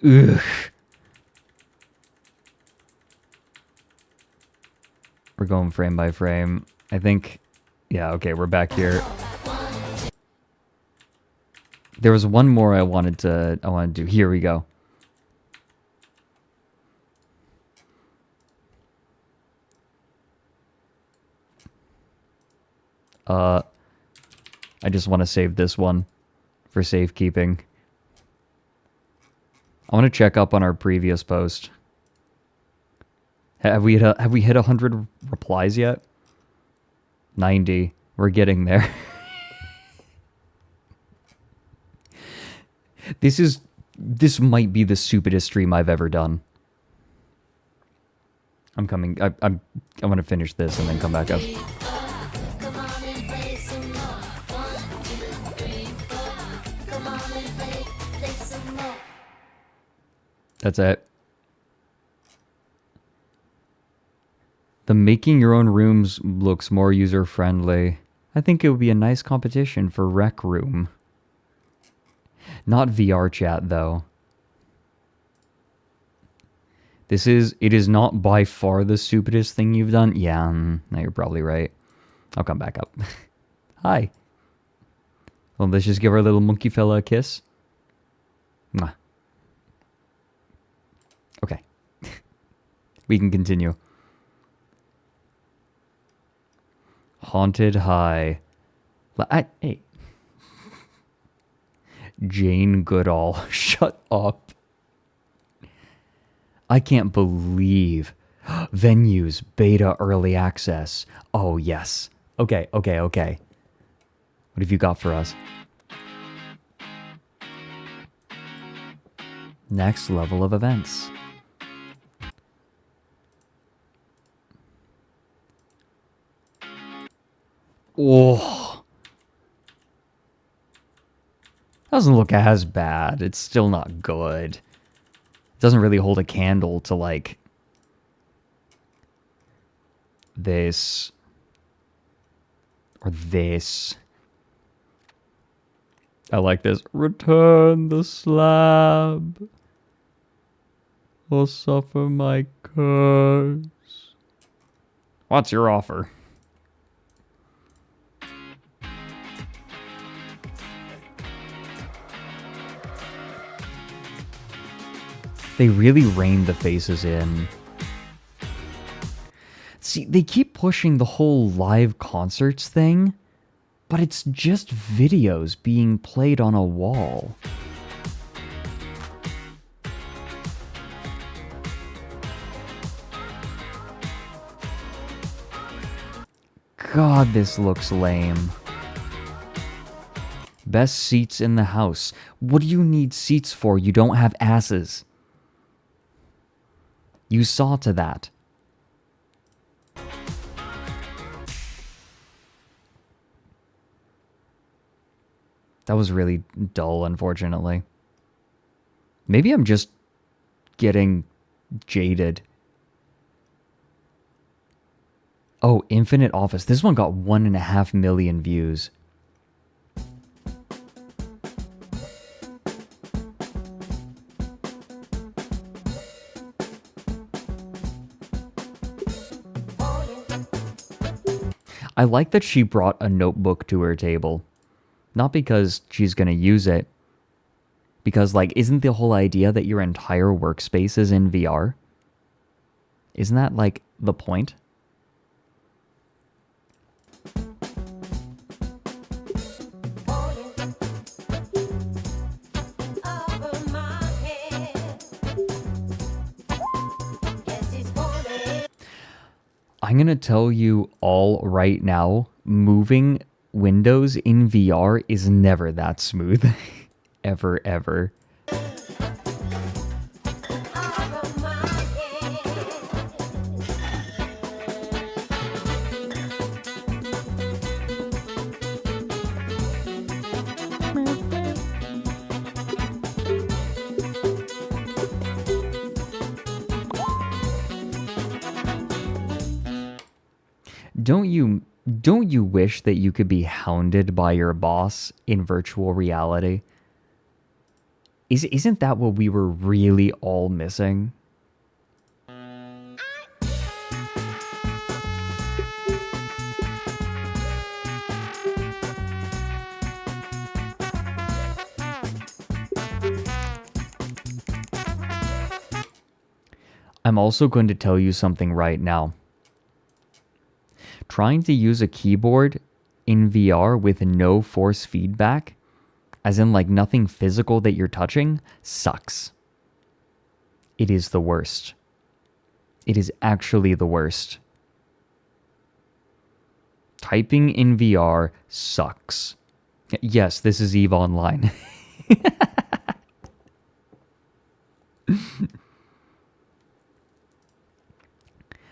Ugh. We're going frame by frame. I think... Yeah, okay, we're back here. There was one more I wanted to do. Here we go. I just want to save this one for safekeeping. I want to check up on our previous post. Have we hit 100 replies yet? 90. We're getting there. This might be the stupidest stream I've ever done. I'm coming. I'm going to finish this and then come back up. That's it. The making your own rooms looks more user-friendly. I think it would be a nice competition for Rec Room. Not VR chat, though. It is not by far the stupidest thing you've done. Yeah, no, you're probably right. I'll come back up. Hi. Well, let's just give our little monkey fella a kiss. Mwah. Okay. We can continue. Haunted High. Hey. Jane Goodall. Shut up. I can't believe. Venues, beta early access. Oh, yes. Okay. What have you got for us? Next level of events. Oh. Doesn't look as bad. It's still not good. It doesn't really hold a candle to, like, this. Or this. I like this. Return the slab. Or suffer my curse. What's your offer? They really reined the faces in. See, they keep pushing the whole live concerts thing, but it's just videos being played on a wall. God, this looks lame. Best seats in the house. What do you need seats for? You don't have asses. You saw to that. That was really dull, unfortunately. Maybe I'm just getting jaded. Oh, Infinite Office. This one got 1.5 million views. I like that she brought a notebook to her table. Not because she's going to use it. Because, like, isn't the whole idea that your entire workspace is in VR? Isn't that, like, the point? I'm going to tell you all right now, moving windows in VR is never that smooth. Ever, ever. Don't you wish that you could be hounded by your boss in virtual reality? Isn't that what we were really all missing? I'm also going to tell you something right now. Trying to use a keyboard in VR with no force feedback, as in like nothing physical that you're touching, sucks. It is the worst. It is actually the worst. Typing in VR sucks. Yes, this is EVE Online.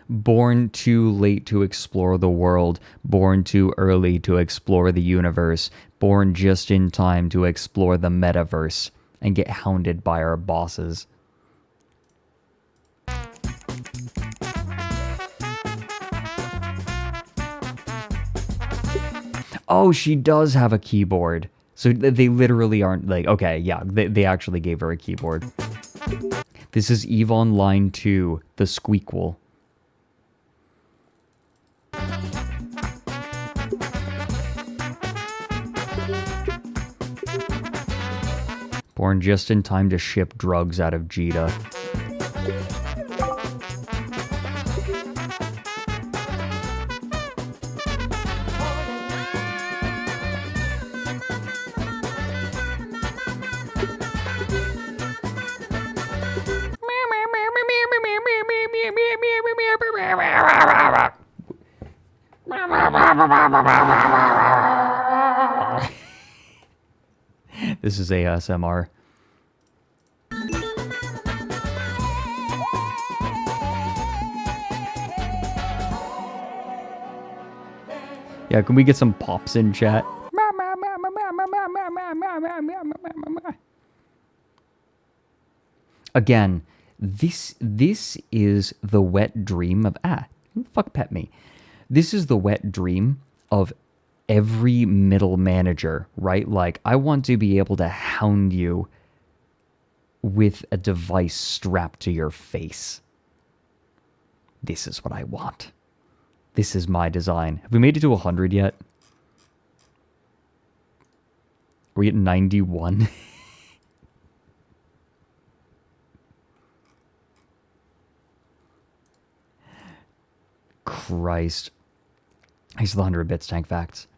Born too late to explore the world, born too early to explore the universe, born just in time to explore the metaverse and get hounded by our bosses. Oh, she does have a keyboard. So they literally aren't like, okay, yeah, they actually gave her a keyboard. This is EVE Online 2, the Squeakquel. Born just in time to ship drugs out of Jeddah. This is ASMR. Yeah, can we get some pops in chat? Again, this is the wet dream of who the fuck pet me? This is the wet dream of every middle manager, right? Like, I want to be able to hound you with a device strapped to your face. This is what I want. This is my design. Have we made it to 100 yet? Are we at 91? Christ. Here's the 100 bits tank facts.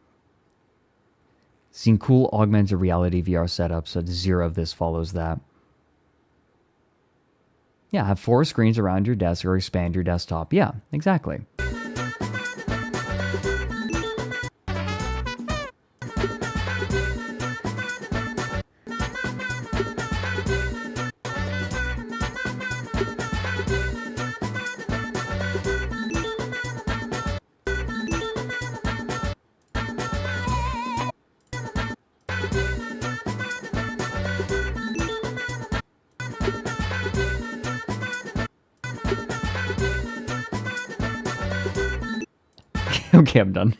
Seen cool augmented reality VR setups, so 0 of this follows that. Yeah, have 4 screens around your desk or expand your desktop. Yeah, exactly. Okay, I'm done.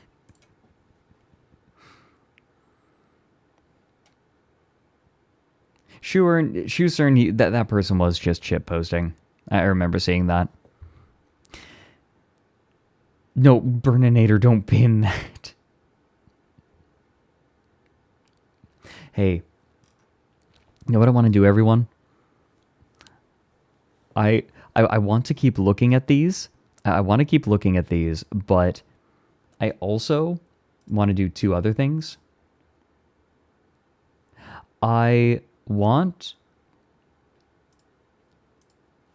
Shoecern, that person was just chip posting. I remember seeing that. No, Burninator, don't pin that. Hey, you know what I want to do, everyone? I want to keep looking at these. I want to keep looking at these, but I also want to do 2 other things. I want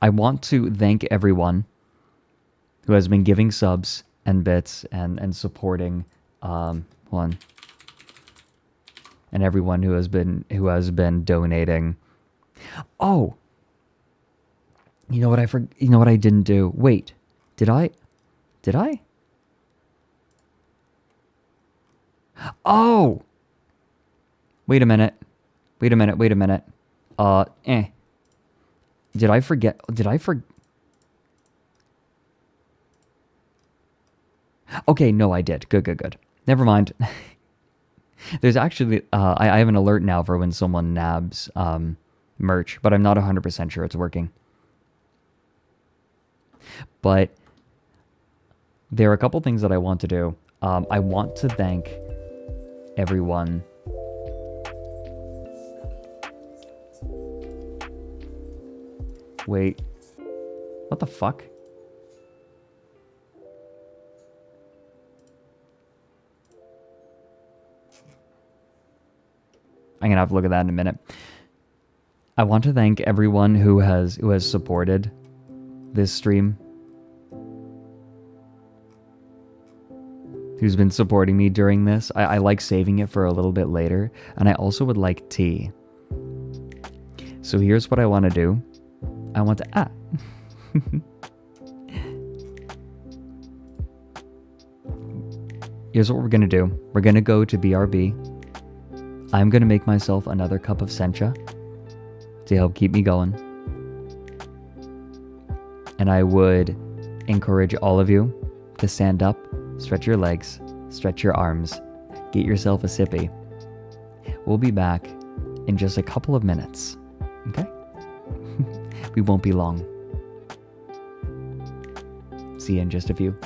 to thank everyone who has been giving subs and bits and supporting one, and everyone who has been donating. Oh, you know what you know what I didn't do? Wait, did I? Oh! Wait a minute. Did I forget? Okay, no, I did. Good. Never mind. There's actually, I have an alert now for when someone nabs merch, but I'm not 100% sure it's working. But there are a couple things that I want to do. I want to thank everyone. Wait. What the fuck? I'm gonna have to look at that in a minute. I want to thank everyone who has supported this stream, who's been supporting me during this. I like saving it for a little bit later, and I also would like tea. So here's what I want to do. I want to Here's what we're gonna do. We're gonna go to BRB. I'm gonna make myself another cup of sencha to help keep me going. And I would encourage all of you to stand up, stretch your legs, stretch your arms, get yourself a sippy. We'll be back in just a couple of minutes, okay? We won't be long. See you in just a few.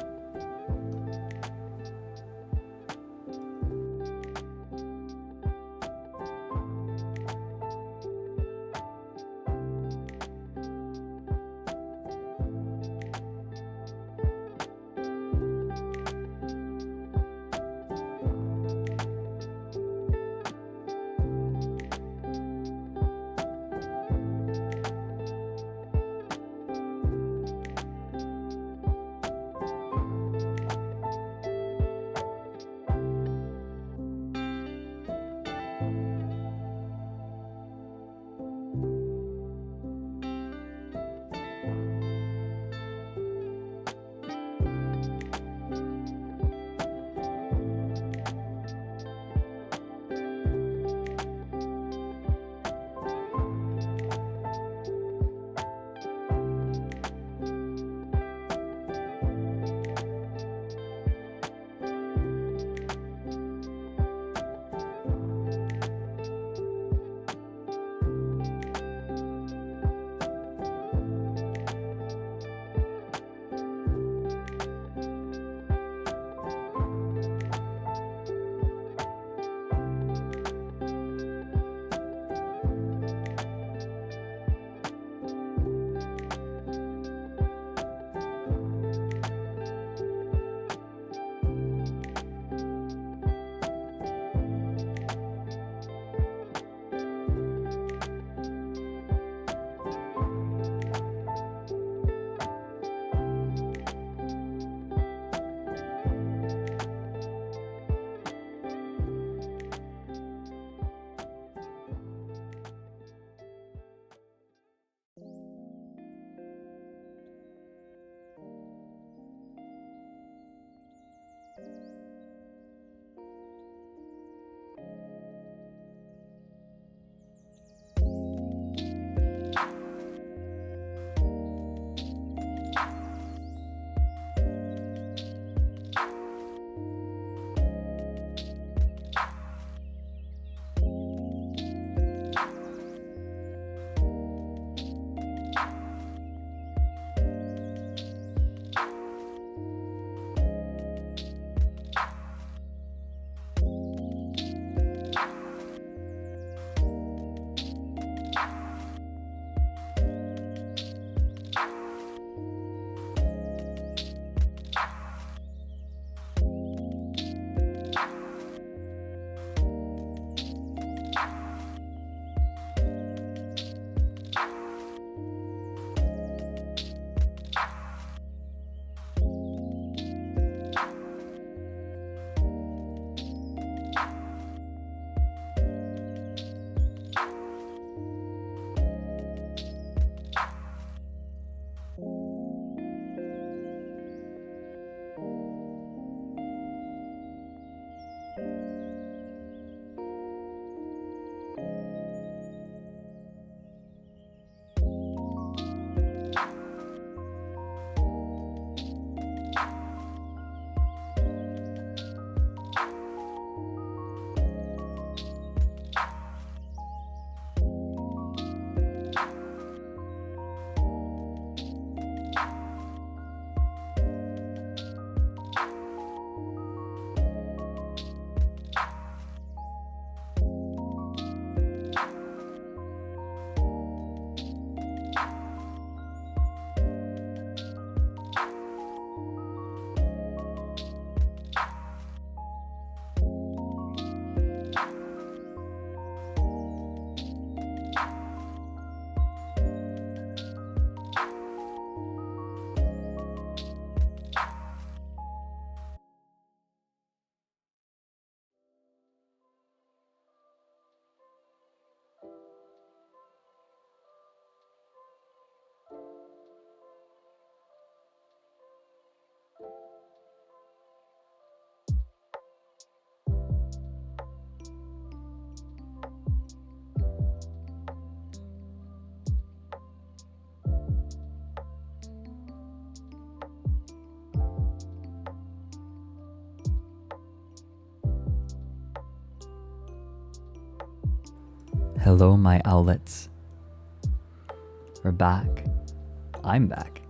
Hello, my owlets. We're back. I'm back.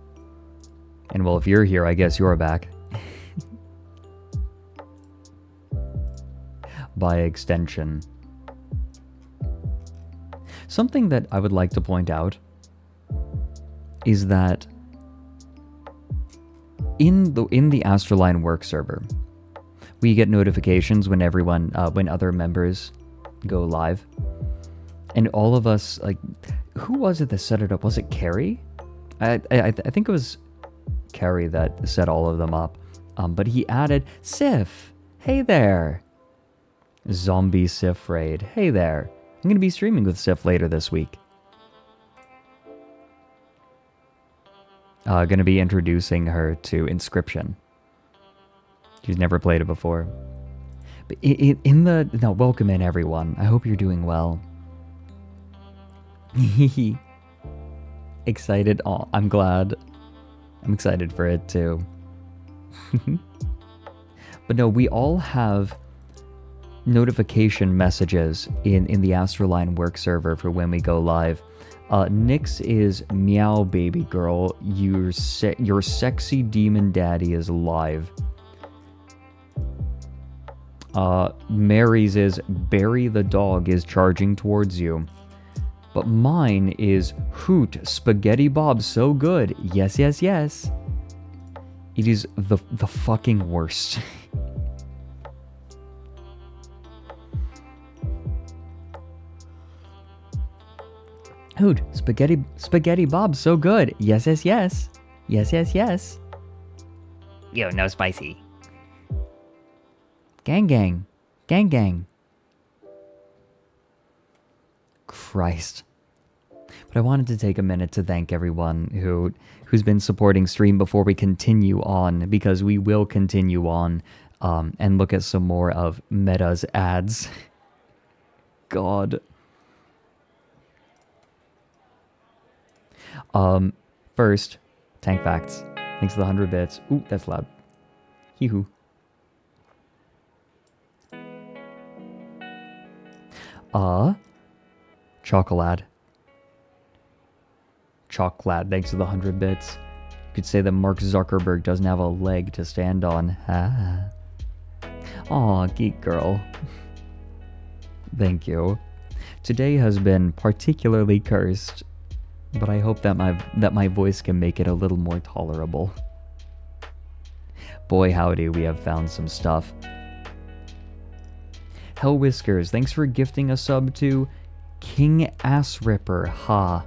And well, if you're here, I guess you're back. By extension. Something that I would like to point out is that in the ASTRALINE work server, we get notifications when when other members go live. And all of us, like, who was it that set it up? Was it Carrie? I think it was Carrie that set all of them up. But he added Sif. Hey there. Zombie Sif raid. Hey there. I'm going to be streaming with Sif later this week. Going to be introducing her to Inscription. She's never played it before. But welcome in everyone. I hope you're doing well. Excited? Oh, I'm glad. I'm excited for it too. But no, we all have notification messages in the ASTRALINE work server for when we go live. Nyx is meow baby girl. Your sexy demon daddy is live. Mary's is Barry the dog is charging towards you. But mine is Hoot Spaghetti Bob so good. Yes, yes, yes. It is the fucking worst. Hoot Spaghetti Bob so good. Yes, yes, yes. Yes, yes, yes. Yo, no spicy. Gang gang. Gang gang. Christ. But I wanted to take a minute to thank everyone who's been supporting stream before we continue on, because we will continue on and look at some more of Meta's ads. God. First, Tank Facts. Thanks for the 100 bits. Ooh, that's loud. Hee-hoo. Chocolate. Chocolate, thanks for the 100 bits. You could say that Mark Zuckerberg doesn't have a leg to stand on. Ah. Aw, geek girl. Thank you. Today has been particularly cursed, but I hope that my voice can make it a little more tolerable. Boy howdy, we have found some stuff. Hell Whiskers, thanks for gifting a sub to King Ass Ripper. Ha.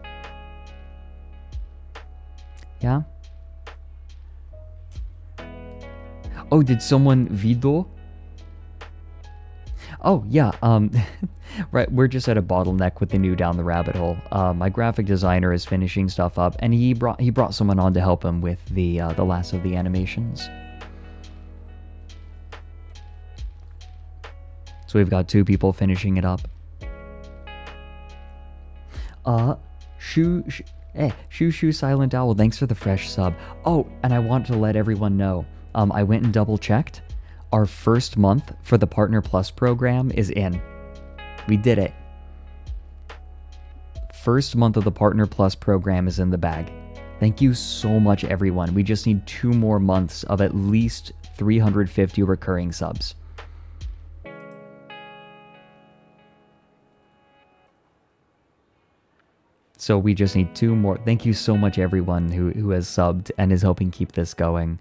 Yeah? Oh, did someone video? Oh, yeah, right, we're just at a bottleneck with the new Down the Rabbit Hole. My graphic designer is finishing stuff up, and he brought someone on to help him with the last of the animations. So we've got 2 people finishing it up. Shoo Silent Owl, thanks for the fresh sub. Oh, and I want to let everyone know, I went and double checked. Our first month for the Partner Plus program is in. We did it. First month of the Partner Plus program is in the bag. Thank you so much, everyone. We just need 2 more months of at least 350 recurring subs. So we just need 2 more. Thank you so much, everyone who has subbed and is helping keep this going.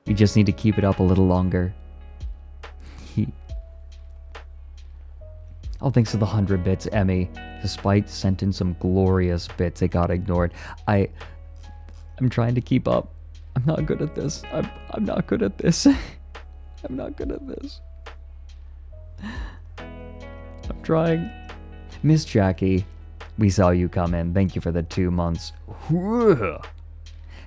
We just need to keep it up a little longer. Oh, thanks for the 100 bits, Emmy. Despite sent in some glorious bits, it got ignored. I'm trying to keep up. I'm not good at this. I'm not good at this. I'm not good at this. I'm trying. Miss Jackie, we saw you come in. Thank you for the 2 months.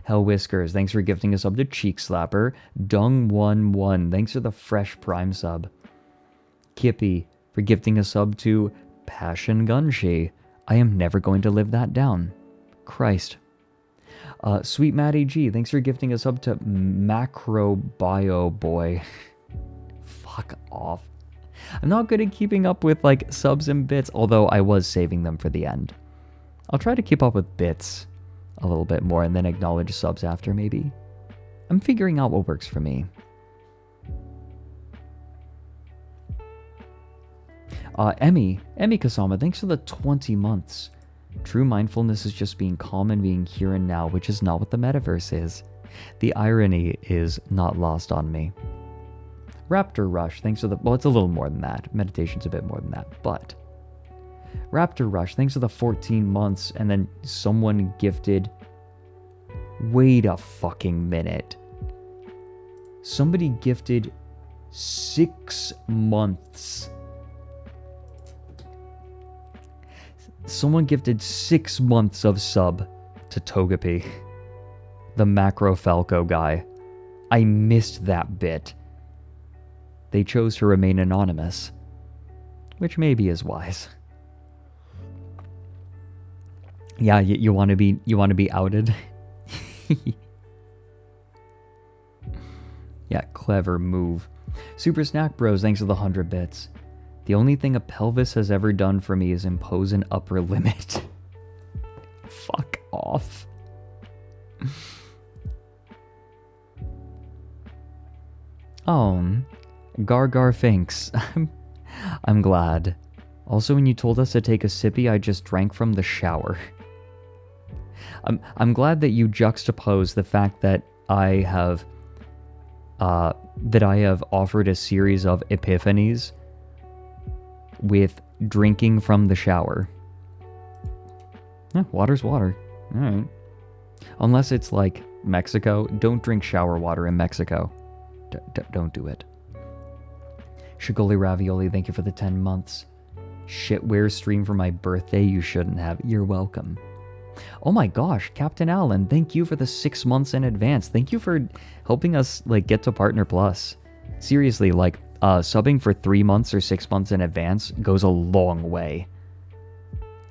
Hell Whiskers, thanks for gifting us up to Cheek Slapper. Dung11, thanks for the fresh Prime sub. Kippy, for gifting a sub to Passion Gunshi. I am never going to live that down. Christ. Sweet Maddie G, thanks for gifting a sub to Macro Bio Boy. Fuck off. I'm not good at keeping up with like subs and bits, although I was saving them for the end. I'll try to keep up with bits a little bit more and then acknowledge subs after, maybe. I'm figuring out what works for me. Emmy Kasama, thanks for the 20 months. True mindfulness is just being calm and being here and now, which is not what the metaverse is. The irony is not lost on me. Raptor Rush, thanks for the... Well, it's a little more than that. Meditation's a bit more than that, but... Raptor Rush, thanks for the 14 months, and then someone gifted... Wait a fucking minute. Somebody gifted 6 months. Someone gifted 6 months of sub to Togepi, the Macro Falco guy. I missed that bit. They chose to remain anonymous, which maybe is wise. Yeah, you want to be outed. Yeah, clever move. Super Snack Bros, thanks for the 100 bits. The only thing a pelvis has ever done for me is impose an upper limit. Fuck off. Gargar thanks. I'm glad. Also, when you told us to take a sippy, I just drank from the shower. I'm glad that you juxtapose the fact that I have offered a series of epiphanies with drinking from the shower. Water's water. Alright. Unless it's like Mexico, don't drink shower water in Mexico. Don't do it. Shigoli Ravioli, thank you for the 10 months. Shitware stream for my birthday you shouldn't have. You're welcome. Oh my gosh, Captain Allen, thank you for the 6 months in advance. Thank you for helping us like get to Partner Plus. Seriously, like subbing for 3 months or 6 months in advance goes a long way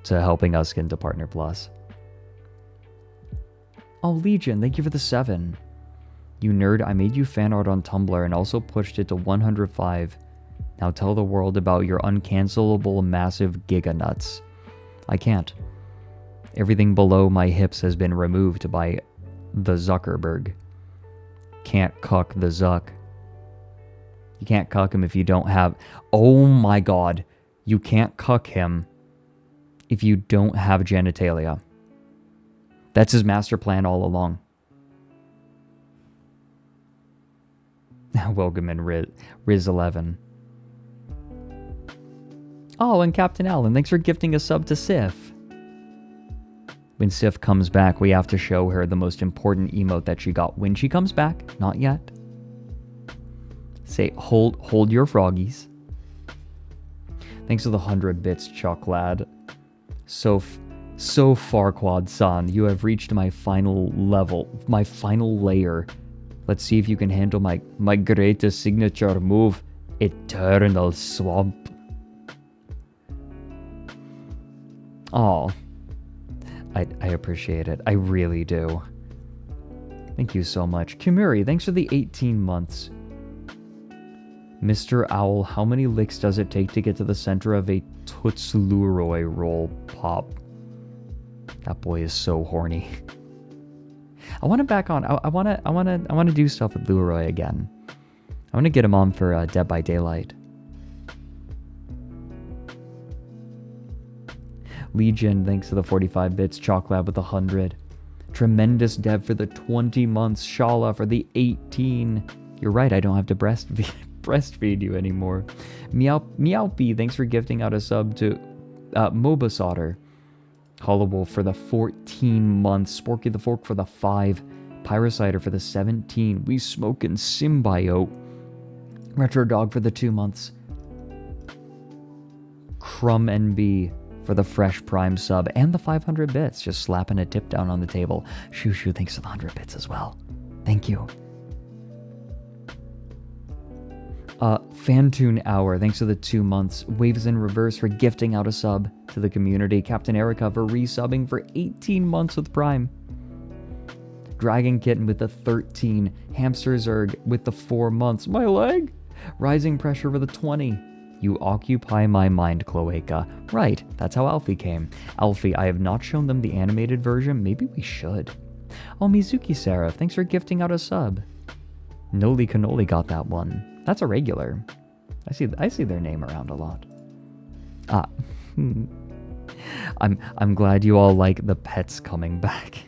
to helping us get into Partner Plus. Oh, Legion, thank you for the 7. You nerd, I made you fan art on Tumblr and also pushed it to 105. Now tell the world about your uncancelable massive giga nuts. I can't. Everything below my hips has been removed by the Zuckerberg. Can't cuck the Zuck. You can't cuck him if you don't have... Oh my god. You can't cuck him if you don't have genitalia. That's his master plan all along. Welcome in Riz11. Oh, and Captain Allen, thanks for gifting a sub to Sif. When Sif comes back, we have to show her the most important emote that she got. When she comes back, not yet. Say, hold your froggies. Thanks for the 100 bits, Chuck Lad. So far, Quad-san, you have reached my final level, my final layer. Let's see if you can handle my greatest signature move, Eternal Swamp. Aw. I appreciate it. I really do. Thank you so much. Kimuri, thanks for the 18 months. Mr. Owl, how many licks does it take to get to the center of a Toots Leroy roll pop? That boy is so horny. I want to back on. I want to do stuff with Leroy again. I want to get him on for Dead by Daylight. Legion, thanks to the 45 bits. Chalklab with 100. Tremendous Dev for the 20 months. Shala for the 18. You're right, I don't have to breastfeed you anymore. Meowpy, thanks for gifting out a sub to Mobasauter. Hollow Wolf for the 14 months. Sporky the Fork for the 5. Pyrocider for the 17. We Smokin' Symbiote. Retro Dog for the 2 months. Crumb NB for the fresh prime sub and the 500 bits. Just slapping a tip down on the table. Shoo Shoo, thanks for the 100 bits as well. Thank you. Fantune Hour, thanks for the 2 months. Waves in Reverse for gifting out a sub to the community. Captain Erica for resubbing for 18 months with Prime. Dragon Kitten with the 13. Hamster Zerg with the 4 months. My leg! Rising Pressure for the 20. You occupy my mind, Cloaca. Right, that's how Alfie came. Alfie, I have not shown them the animated version. Maybe we should. Oh, Mizuki Sarah, thanks for gifting out a sub. Noli Cannoli got that one. That's a regular. I see their name around a lot. Ah. I'm glad you all like the pets coming back.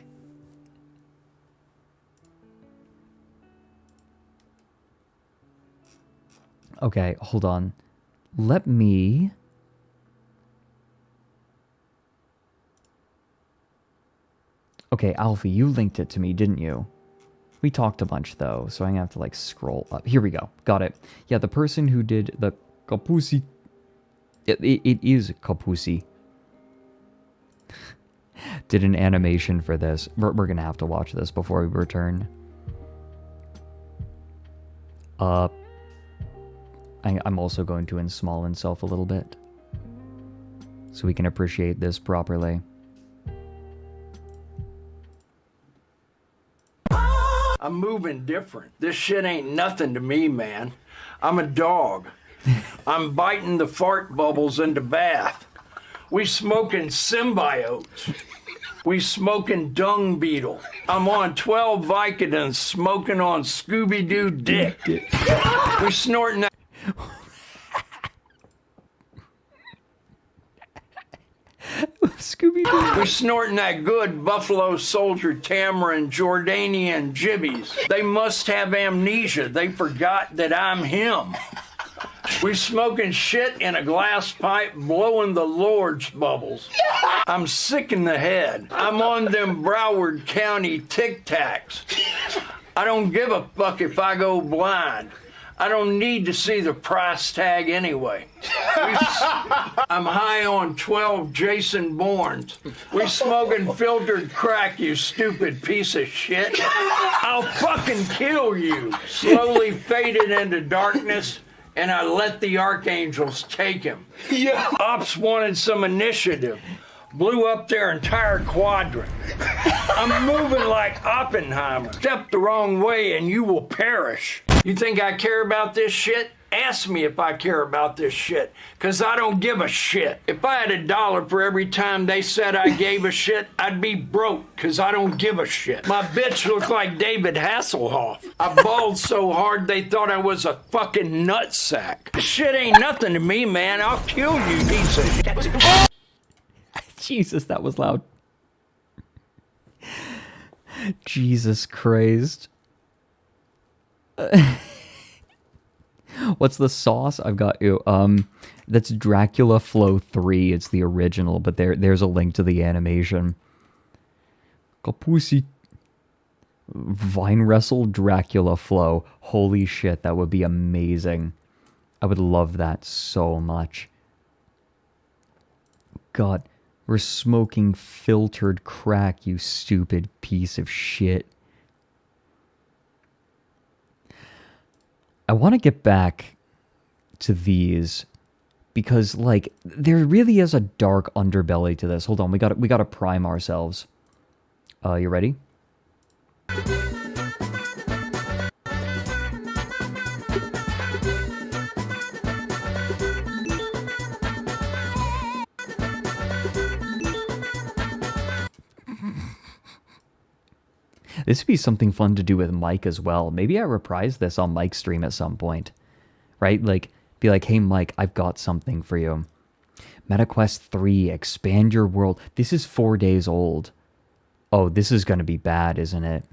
Okay, hold on. Let me... Okay, Alfie, you linked it to me, didn't you? We talked a bunch, though, so I'm gonna have to, like, scroll up. Here we go. Got it. Yeah, the person who did the Kapusi... It is Kapusi. Did an animation for this. We're gonna have to watch this before we return. I'm also going to small himself a little bit, so we can appreciate this properly. I'm moving different. This shit ain't nothing to me, man. I'm a dog. I'm biting the fart bubbles into bath. We smoking symbiotes. We smoking dung beetle. I'm on 12 Vicodins smoking on Scooby-Doo dick. We snorting that... Scooby-Doo. We snorting that good Buffalo Soldier Tamarind Jordanian jibbies. They must have amnesia. They forgot that I'm him. We smoking shit in a glass pipe, blowing the Lord's bubbles. I'm sick in the head. I'm on them Broward County Tic Tacs. I don't give a fuck if I go blind. I don't need to see the price tag anyway. I'm high on 12 Jason Bournes. We smoking filtered crack, you stupid piece of shit. I'll fucking kill you. Slowly faded into darkness, and I let the archangels take him. Yeah. Ops wanted some initiative. Blew up their entire quadrant. I'm moving like Oppenheimer. Step the wrong way and you will perish. You think I care about this shit? Ask me if I care about this shit, because I don't give a shit. If I had $1 for every time they said I gave a shit, I'd be broke, because I don't give a shit. My bitch looked like David Hasselhoff. I bawled so hard they thought I was a fucking nutsack. This shit ain't nothing to me, man. I'll kill you, piece of shit. Jesus, that was loud. Jesus Christ. What's the sauce? I've got you. That's Dracula Flow 3. It's the original, but there's a link to the animation. Kapusi. Vine Wrestle Dracula Flow. Holy shit, that would be amazing. I would love that so much. God, we're smoking filtered crack, you stupid piece of shit. I want to get back to these because, like, there really is a dark underbelly to this. Hold on, we got to prime ourselves. You ready? This would be something fun to do with Mike as well. Maybe I reprise this on Mike's stream at some point. Right? Like, be like, hey, Mike, I've got something for you. MetaQuest 3, expand your world. This is 4 days old. Oh, this is going to be bad, isn't it?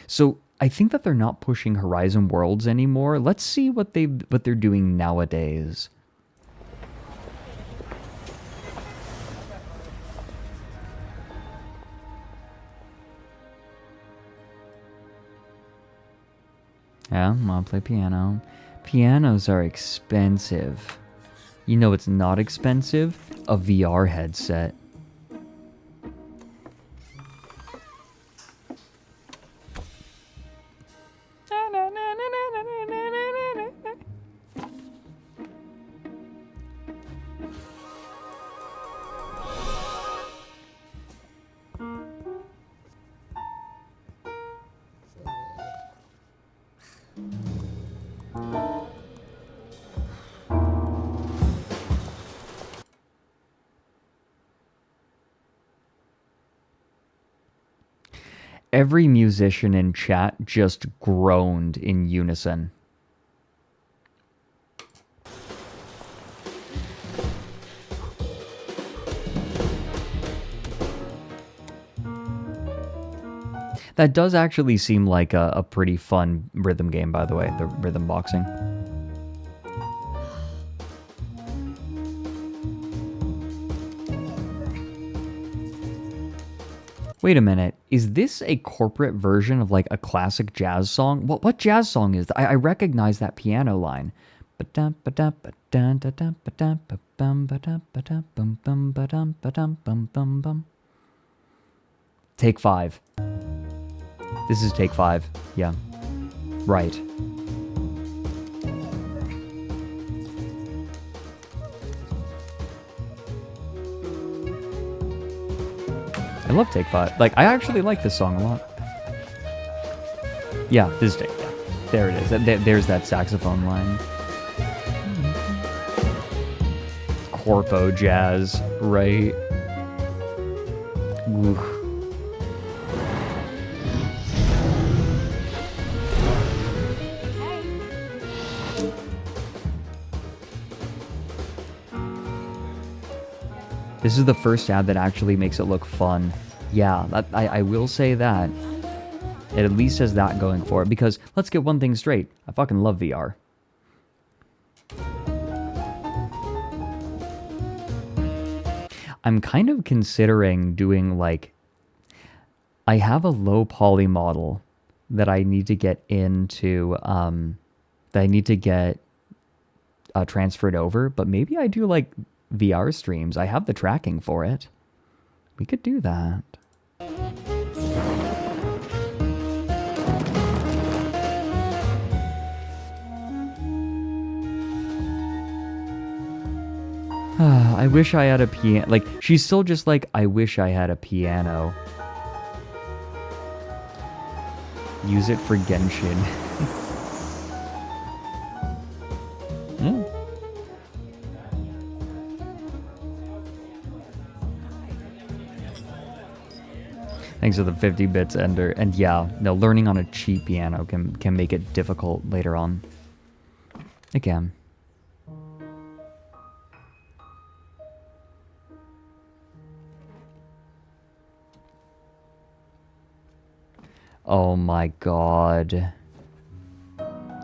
So, I think that they're not pushing Horizon Worlds anymore. Let's see what they're doing nowadays. Yeah, I want to play piano. Pianos are expensive. You know it's not expensive? A VR headset. Every musician in chat just groaned in unison. That does actually seem like a pretty fun rhythm game, by the way, the rhythm boxing. Wait a minute, is this a corporate version of like a classic jazz song? What jazz song is that? I recognize that piano line. Take 5. This is take 5. Yeah. Right. I love Take 5. Like, I actually like this song a lot. Yeah, this is Take 5. There it is. There's that saxophone line. Corpo jazz, right? Oof. This is the first ad that actually makes it look fun. Yeah, I will say that. It at least has that going for it, because let's get one thing straight. I fucking love VR. I'm kind of considering doing like... I have a low poly model that I need to get into... that I need to get transferred over, but maybe I do like... VR streams. I have the tracking for it. We could do that. I wish I had a piano. Like, she's still just like, I wish I had a piano. Use it for Genshin. Hmm. Thanks for the 50 bits, Ender. And yeah, no, learning on a cheap piano can make it difficult later on. Again. Oh my god.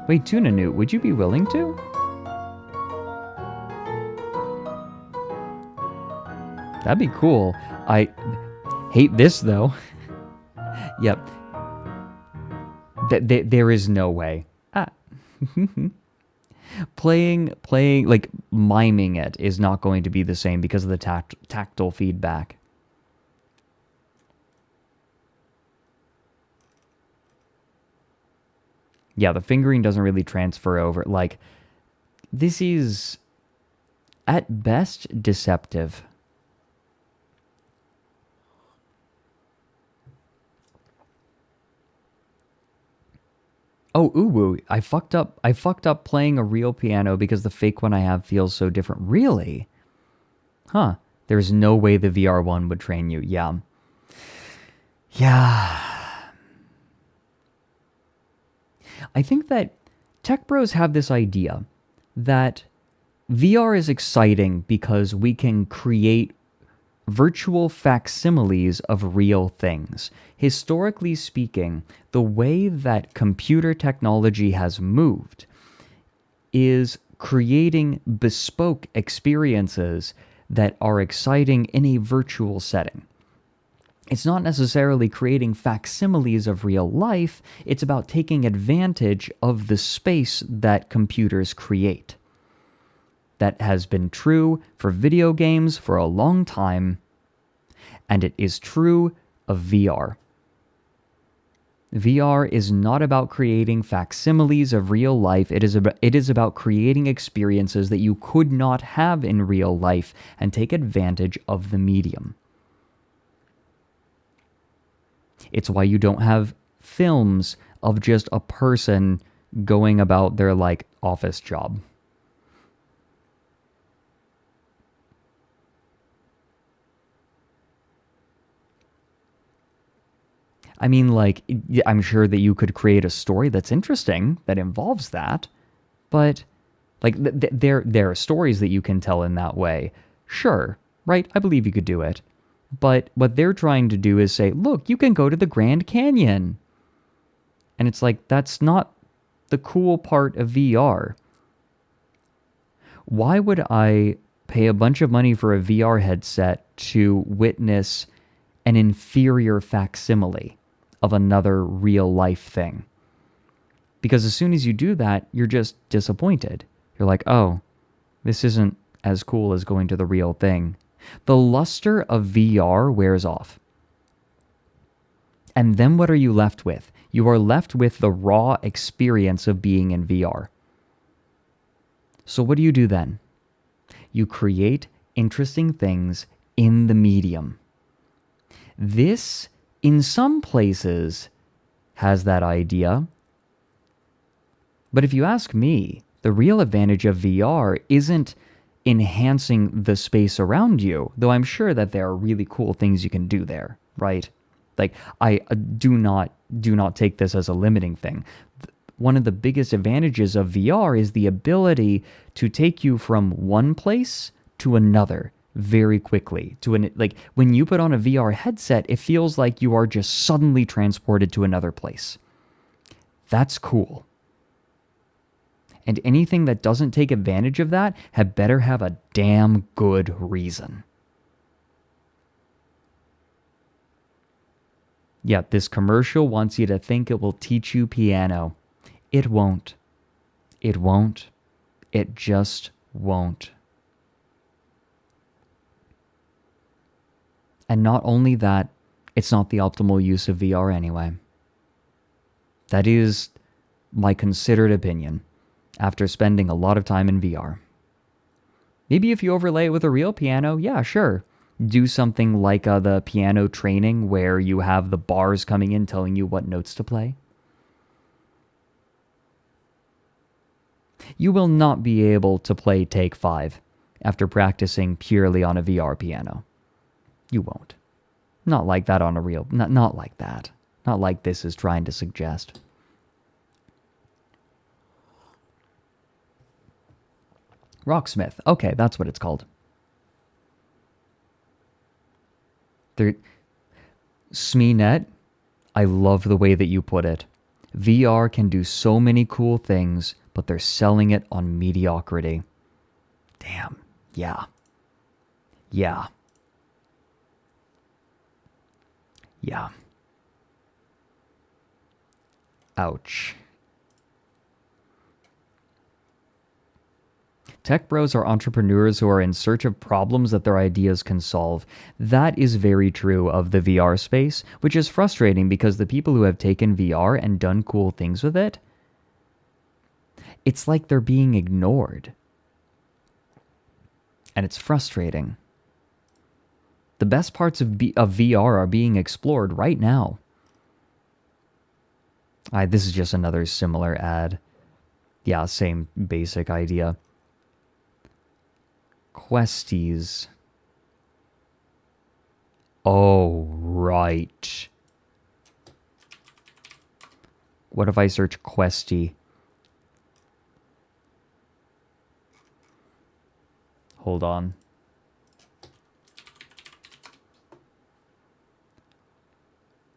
Wait, Tuna Newt, would you be willing to? That'd be cool. I hate this though. Yep. There is no way. Ah. playing, like, miming it is not going to be the same because of the tactile feedback. Yeah, the fingering doesn't really transfer over. Like, this is, at best, deceptive. Oh, Uwu, I fucked up playing a real piano because the fake one I have feels so different. Really? Huh. There's no way the VR one would train you. Yeah. Yeah. I think that tech bros have this idea that VR is exciting because we can create virtual facsimiles of real things. Historically speaking, the way that computer technology has moved is creating bespoke experiences that are exciting in a virtual setting. It's not necessarily creating facsimiles of real life, it's about taking advantage of the space that computers create. That has been true for video games for a long time, and it is true of VR. VR is not about creating facsimiles of real life, it is about creating experiences that you could not have in real life and take advantage of the medium. It's why you don't have films of just a person going about their, like, office job. I mean, like, I'm sure that you could create a story that's interesting that involves that, but like there are stories that you can tell in that way. Sure, right? I believe you could do it. But what they're trying to do is say, look, you can go to the Grand Canyon. And it's like, that's not the cool part of VR. Why would I pay a bunch of money for a VR headset to witness an inferior facsimile of another real life thing? Because as soon as you do that, you're just disappointed. You're like, oh, this isn't as cool as going to the real thing. The luster of VR wears off. And then what are you left with? You are left with the raw experience of being in VR. So what do you do then? You create interesting things in the medium. This, in some places, has that idea. But if you ask me, the real advantage of VR isn't enhancing the space around you, though I'm sure that there are really cool things you can do there, right? Like, I do not take this as a limiting thing. One of the biggest advantages of VR is the ability to take you from one place to another very quickly. Like, when you put on a VR headset, it feels like you are just suddenly transported to another place. That's cool. And anything that doesn't take advantage of that had better have a damn good reason. Yeah, this commercial wants you to think it will teach you piano. It won't. It won't. It just won't. And not only that, it's not the optimal use of VR anyway. That is my considered opinion after spending a lot of time in VR. Maybe if you overlay it with a real piano, yeah, sure. Do something like the piano training where you have the bars coming in telling you what notes to play. You will not be able to play Take 5 after practicing purely on a VR piano. You won't. Not like that on a real... Not like that. Not like this is trying to suggest. Rocksmith. Okay, that's what it's called. SmeeNet, I love the way that you put it. VR can do so many cool things, but they're selling it on mediocrity. Damn. Yeah. Yeah. Yeah. Ouch. Tech bros are entrepreneurs who are in search of problems that their ideas can solve. That is very true of the VR space, which is frustrating because the people who have taken VR and done cool things with it, it's like they're being ignored. And it's frustrating. The best parts of VR are being explored right now. This is just another similar ad. Yeah, same basic idea. Questies. Oh, right. What if I search Questy? Hold on.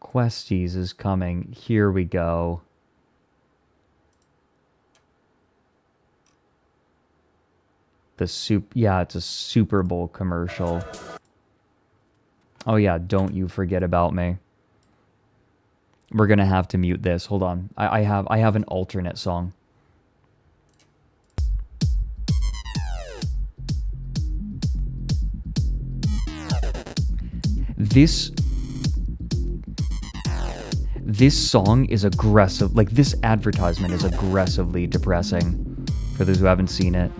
Questies is coming. Here we go. Yeah, it's a Super Bowl commercial. Oh yeah, don't you forget about me. We're gonna have to mute this. Hold on. I have an alternate song. This song is aggressive. Like, this advertisement is aggressively depressing for those who haven't seen it.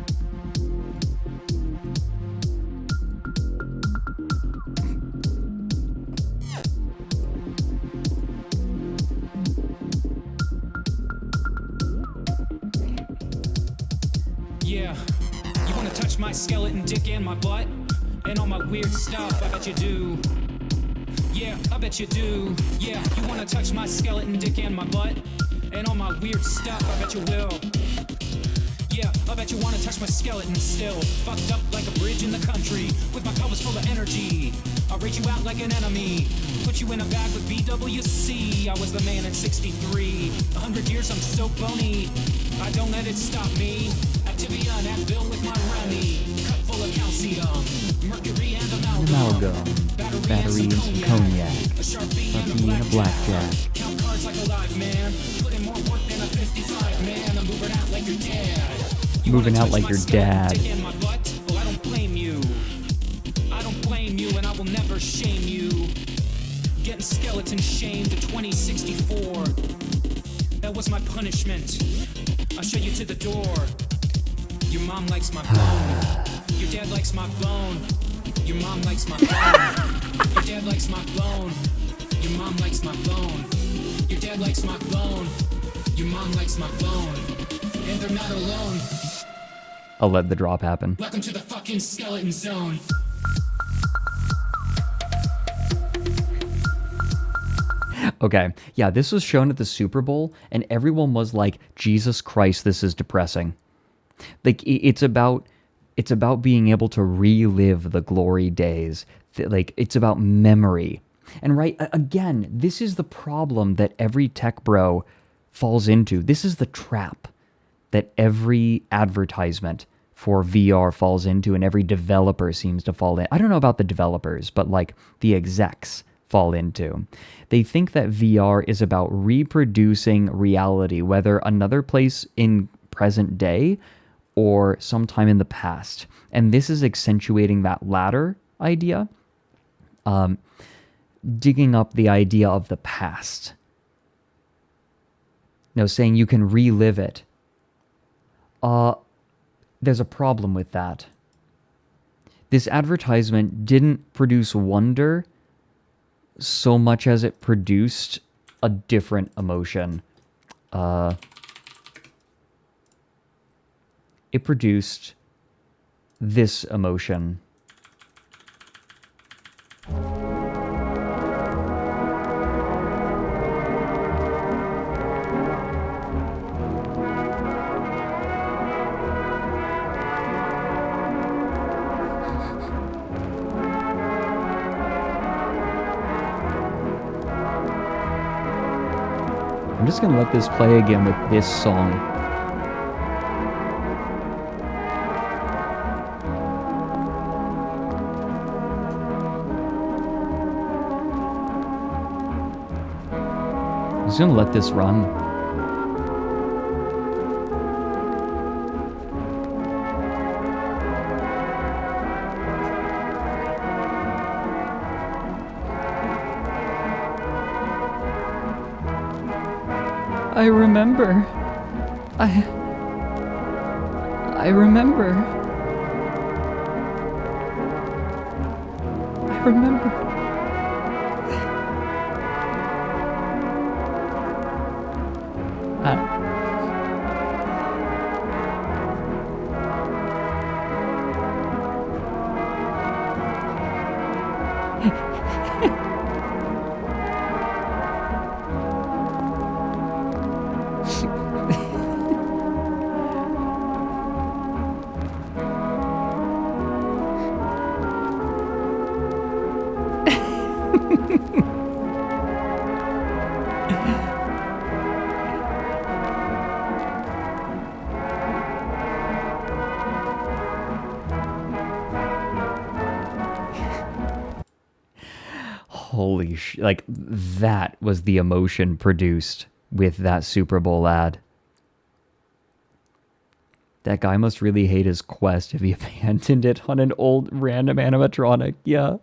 Yeah, you wanna touch my skeleton dick and my butt? And all my weird stuff, I bet you do. Yeah, I bet you do. Yeah, you wanna touch my skeleton dick and my butt? And all my weird stuff, I bet you will. Yeah, I bet you wanna touch my skeleton still. Fucked up like a bridge in the country, with my pelvis full of energy. I'll rate you out like an enemy, put you in a bag with BWC. I was the man in 63, 100 years I'm so bony. I don't let it stop me. Activia and Advil with my Remy. Cup full of calcium, mercury and Amalgam, battery and some cognac, puppy and a blackjack. Count cards like a live man. Put in more work than a 55 man. I'm moving out like your dad. Moving out like your dad. Dick in my butt? Well, I don't blame you. I don't blame you, and I will never shame you. Getting skeleton shamed to 2064. That was my punishment. I'll show you to the door. Your mom likes my bone. Your dad likes my bone. Your mom likes my bone. Your dad likes my bone. Your mom likes my bone. Your dad likes my bone. Your mom likes my bone. And they're not alone. I'll let the drop happen. Welcome to the fucking skeleton zone. Okay, yeah, this was shown at the Super Bowl, and everyone was like, Jesus Christ, this is depressing. Like, it's about being able to relive the glory days. Like, it's about memory. And right, again, this is the problem that every tech bro falls into. This is the trap that every advertisement for VR falls into, and every developer seems to fall in. I don't know about the developers, but like the execs fall into. They think that VR is about reproducing reality, whether another place in present day or sometime in the past. And this is accentuating that latter idea, digging up the idea of the past. No, saying you can relive it. There's a problem with that. This advertisement didn't produce wonder so much as it produced a different emotion. It produced this emotion. I'm just gonna let this play again with this song. I'm just gonna let this run. I remember. I remember. I remember. Holy sh! Like, that was the emotion produced with that Super Bowl ad. That guy must really hate his Quest if he abandoned it on an old random animatronic. Yeah.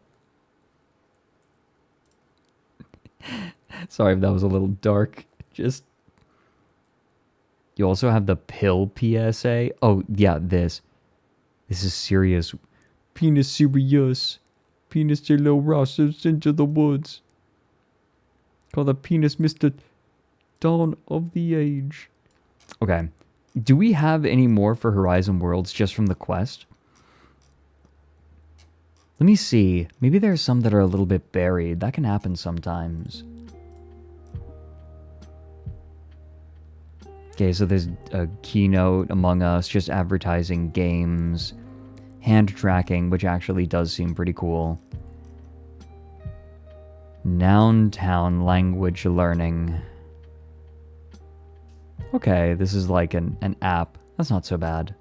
Sorry if that was a little dark. Just... You also have the pill PSA. Oh, yeah, this. This is serious. Penis serious. Penis de lo rushes into the woods. Call the penis Mr. Dawn of the Age. Okay. Do we have any more for Horizon Worlds just from the Quest? Let me see. Maybe there's some that are a little bit buried. That can happen sometimes. Okay, so there's a keynote, Among Us, just advertising games, hand tracking, which actually does seem pretty cool. Noun Town language learning. Okay, this is like an app. That's not so bad.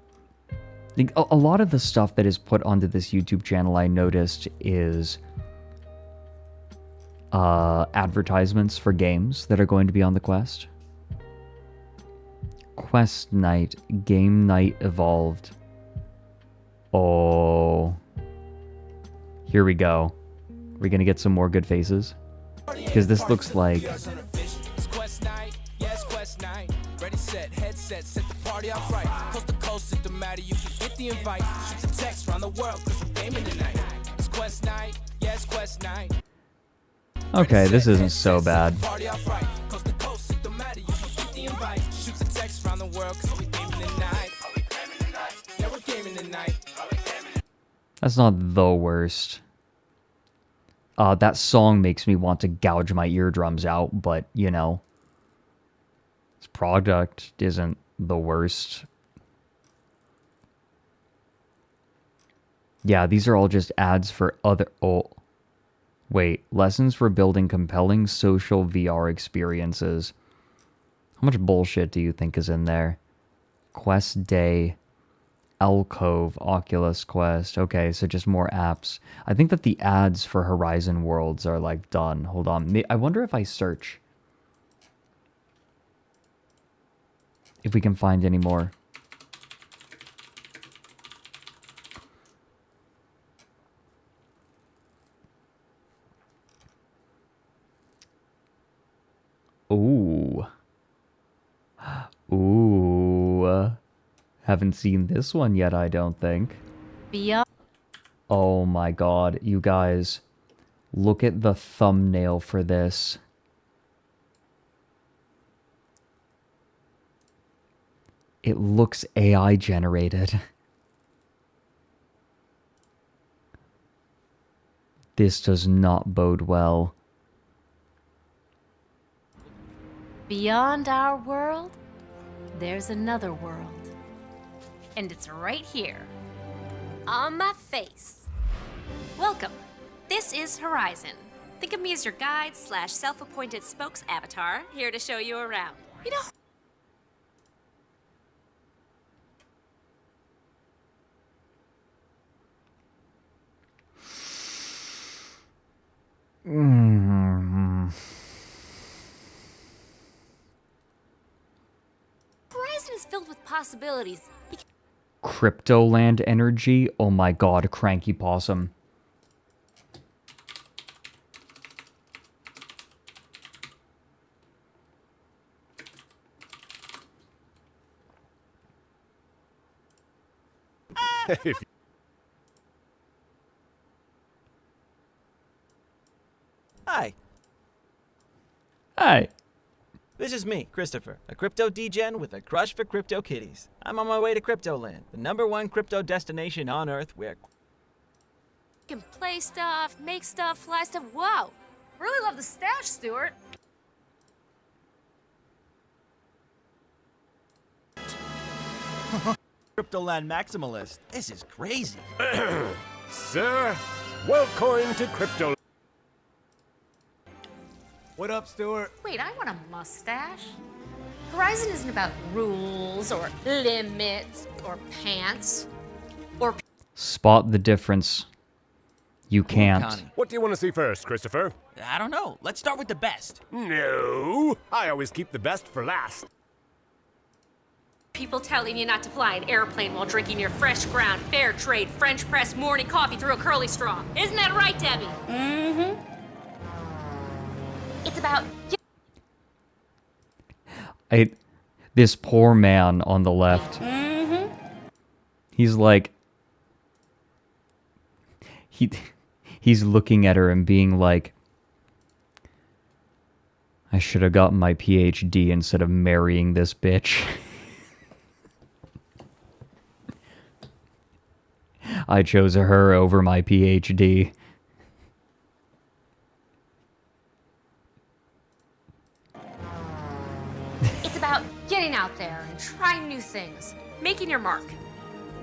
A lot of the stuff that is put onto this YouTube channel I noticed is advertisements for games that are going to be on the Quest. Quest Night, Game Night Evolved. Oh. Here we go. We're gonna get some more good faces. Because this looks like... Ready, set, headset, set the party off right. Coast to coast, it don't matter, you can get the invite. Shoot the text around the world, cause we're gaming tonight. It's Quest night, yes, Quest night. Okay, this isn't so bad. Party off right. Coast to coast, it don't matter, you can get the invite. Shoot the text around the world, cause we're gaming tonight. Yeah, we're gaming tonight. That's not the worst. That song makes me want to gouge my eardrums out, but, you know. This product isn't the worst. Yeah, these are all just ads for other... Oh, wait. Lessons for building compelling social VR experiences. How much bullshit do you think is in there? Quest Day, Alcove, Oculus Quest. Okay, so just more apps. I think that the ads for Horizon Worlds are like done. Hold on. I wonder if I search. If we can find any more. Ooh. Ooh. Haven't seen this one yet, I don't think. Oh my god, you guys. Look at the thumbnail for this. It looks AI generated. This does not bode well. Beyond our world, there's another world. And it's right here. On my face. Welcome. This is Horizon. Think of me as your guide / self-appointed spokes avatar, here to show you around. You know... Horizon is filled with possibilities. Cryptoland energy? Oh my god, Cranky Possum. Hi. Hi. This is me, Christopher, a crypto degen with a crush for crypto kitties. I'm on my way to Cryptoland, the #1 crypto destination on Earth where... You can play stuff, make stuff, fly stuff. Whoa! Really love the stash, Stuart. Cryptoland maximalist. This is crazy. Sir, welcome to Crypto. What up, Stuart? Wait, I want a mustache. Horizon isn't about rules or limits or pants or... Spot the difference. You can't. What do you want to see first, Christopher? I don't know. Let's start with the best. No, I always keep the best for last. People telling you not to fly an airplane while drinking your fresh ground, fair trade, French press morning coffee through a curly straw. Isn't that right, Debbie? Mm-hmm. It's about... This poor man on the left. Mm-hmm. He's like... He's looking at her and being like, I should have gotten my PhD instead of marrying this bitch. I chose her over my PhD. It's about getting out there and trying new things, making your mark,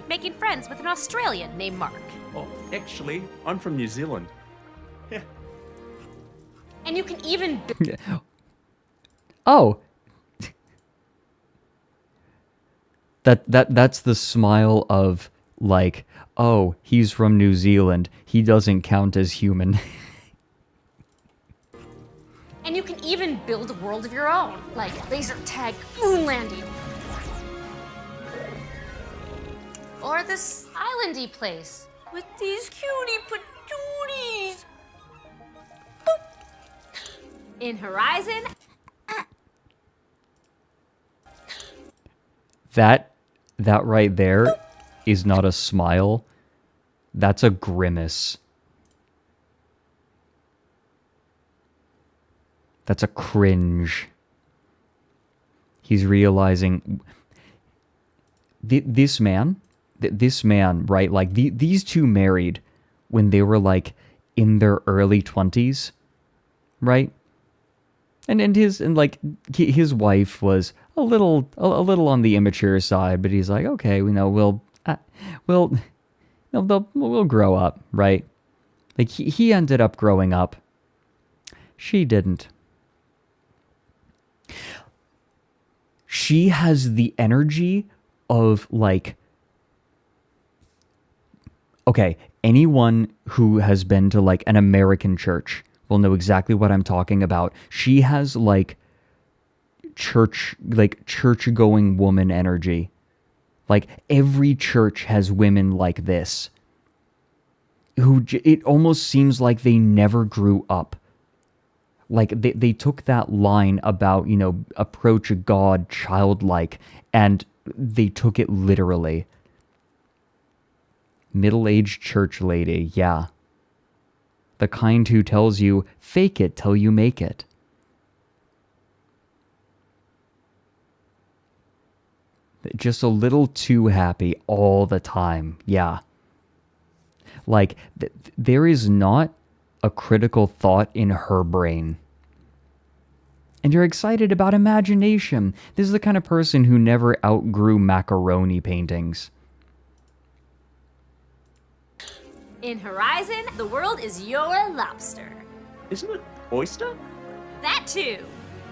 making friends with an Australian named Mark. Oh, actually, I'm from New Zealand. And you can even Oh. That's the smile of like, oh, he's from New Zealand. He doesn't count as human. And you can even build a world of your own, like laser tag moon landing. Or this islandy place with these cutie patooties. Boop. In Horizon. That right there is not a smile. That's a grimace. That's a cringe. He's realizing this man, right? Like these two married when they were like in their early 20s, right? And his wife was a little on the immature side, but he's like, okay, we'll grow up, right? Like he ended up growing up. She didn't. She has the energy of like, okay, anyone who has been to like an American church will know exactly what I'm talking about. She has like church going woman energy. Like every church has women like this who it almost seems like they never grew up. Like they took that line about, approach God childlike, and they took it literally. Middle-aged church lady, yeah. The kind who tells you, fake it till you make it. Just a little too happy all the time, yeah. Like, there is not a critical thought in her brain. And you're excited about imagination. This is the kind of person who never outgrew macaroni paintings. In Horizon, the world is your lobster. Isn't it oyster? That too.